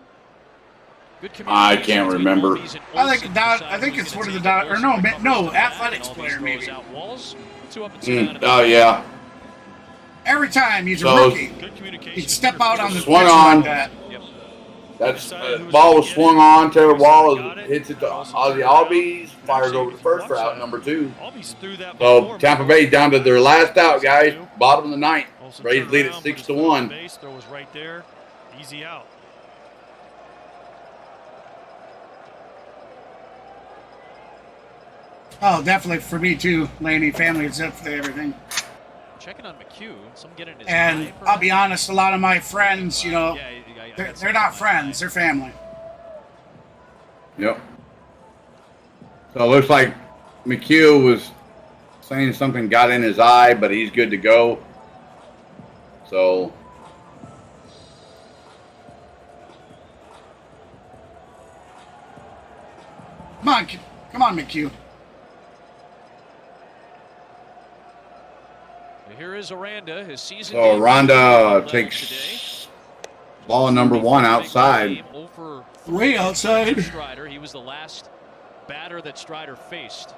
Good I can't remember. I think it's one of the Dodgers. Or no, Athletics player maybe. Oh yeah. Every time he's a So- rookie, he'd step out on the Swung pitch on. like that. That's ball was swung on. Taylor Walls hits it to Ozzy Albies, fires over the first for out number 2. So Tampa Bay down to their last out, guys. Bottom of the 9th. Rays lead at 6-1. Throw was right there. Easy out. Oh, definitely for me too, Laney. Family is definitely everything. Checking on McHugh. Some getting his And eye, I'll be honest, a lot of my friends, you know, Yeah, they're not friends, they're family. Yep. So it looks like McHugh was saying something got in his eye, but he's good to go. So come on, McHugh. Here is Aranda. His season. So Aranda takes ball number 1 outside. Way outside. Strider. He was the last batter that Strider faced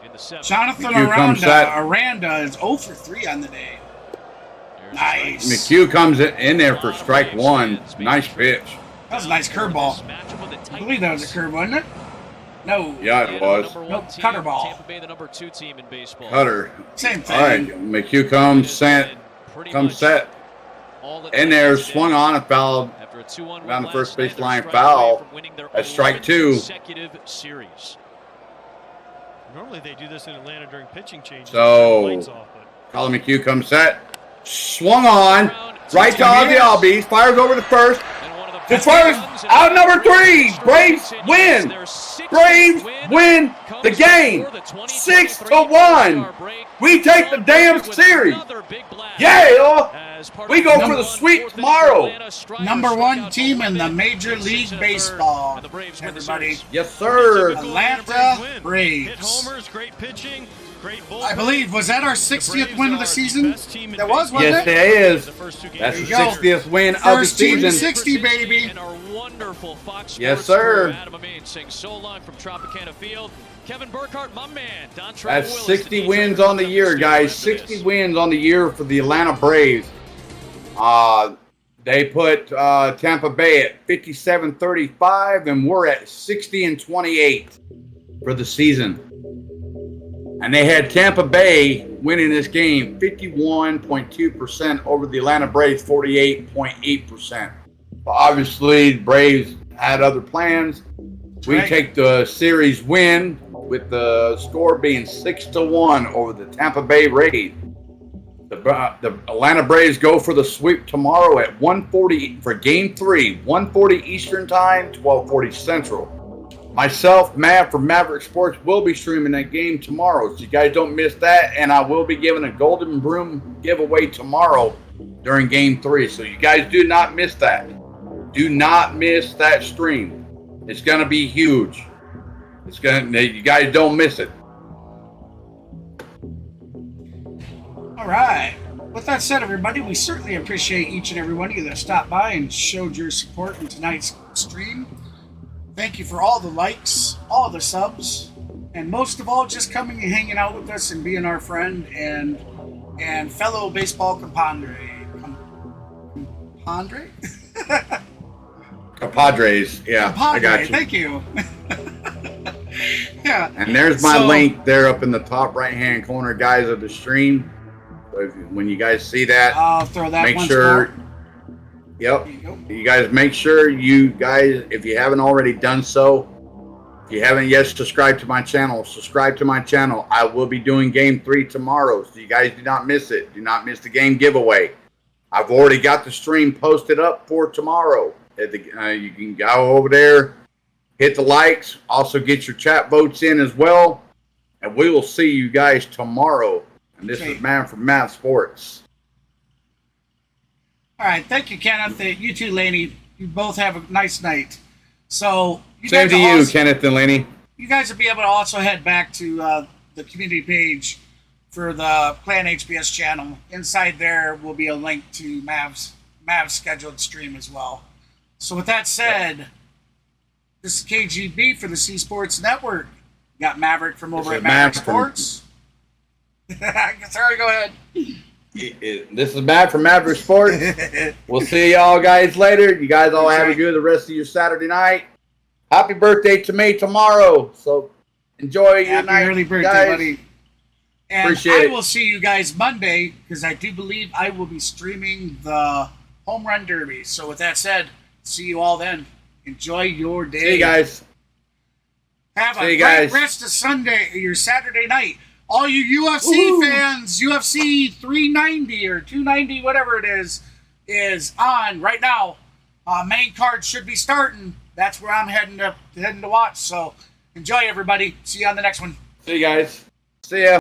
in the 7th. Jonathan Aranda is 0 for 3 on the day. Nice. McHugh comes in there for strike 1. Nice pitch. That was a nice curveball. I believe that was a curve, wasn't it? No. Yeah, it was. No, cutter ball. Tampa Bay, the number 2 team in baseball. Cutter. Same thing. All right, McHugh comes set. In there, swung on and fouled down the first baseline foul. That's strike 2. Series. Normally they do this in Atlanta during pitching changes. So, Colin McHugh comes set. Swung on. Right to Ozzy Albies. Fires over to first. To first. Out number 3. Braves win. Braves win the game. 6-1. We take the damn series. Yeah. We go for the sweep tomorrow. Number 1 team in the Major League Baseball. Everybody. Yes, sir. Atlanta Braves. Homers, great pitching, great bullpen. I believe, was that our 60th win of the season? That was, wasn't Yes, it? it is. That's There the you go. 60th win of the First team to season. 60, baby. And our wonderful Fox Yes, Sports sir. crew, Adam Amin sings So Long from Tropicana Field. Kevin Burkhardt, my man. Don Trevor That's Willis, 60 the wins DJ on the year, guys. 60 wins on the year for the Atlanta Braves. They put Tampa Bay at 57-35, and we're at 60-28 for the season. And they had Tampa Bay winning this game 51.2% over the Atlanta Braves 48.8%. Obviously, the Braves had other plans. We take the series win with the score being 6-1 over the Tampa Bay Rays. The Atlanta Braves go for the sweep tomorrow at 1:40 for Game 3, 1:40 Eastern Time, 12:40 Central. Myself, Matt from Maverick Sports, will be streaming that game tomorrow, so you guys don't miss that. And I will be giving a Golden Broom giveaway tomorrow during Game 3, so you guys do not miss that. Do not miss that stream. It's gonna be huge. You guys don't miss it. All right. With that said, everybody, we certainly appreciate each and every one of you that stopped by and showed your support in tonight's stream. Thank you for all the likes, all the subs, and most of all, just coming and hanging out with us and being our friend and fellow baseball compadre. Compadre? Compadres, yeah, Compadre, I got you. Thank you. Yeah. And there's my link there up in the top right-hand corner, guys, of the stream. So when you guys see that, I'll throw that make one sure. spot. Yep. You guys make sure you guys, if you haven't already done so, if you haven't yet subscribed to my channel, subscribe to my channel. I will be doing Game 3 tomorrow, so you guys do not miss it. Do not miss the game giveaway. I've already got the stream posted up for tomorrow. You can go over there, hit the likes, also get your chat votes in as well, and we will see you guys tomorrow. And this is Man from Math Sports. All right, thank you, Kenneth. You too, Laney. You both have a nice night. So Same to you, Kenneth and Laney. You guys will be able to also head back to the community page for the Plan HBS channel. Inside there will be a link to Mav's scheduled stream as well. So with that said, this is KGB for the C Sports Network. You got Maverick from over at Maverick Sports. Sorry, go ahead. This is Matt from Maverick Sports. We'll see y'all guys later. You guys all have a good the rest of your Saturday night. Happy birthday to me tomorrow. So enjoy your Happy night, early birthday, guys. buddy. And Appreciate I will see you guys Monday because I do believe I will be streaming the Home Run Derby. So with that said, see you all then. Enjoy your day. See you guys. Have a great rest of Sunday, your Saturday night. All you UFC fans, UFC 390 or 290, whatever it is on right now. Main card should be starting. That's where I'm heading to watch. So enjoy, everybody. See you on the next one. See you guys. See ya.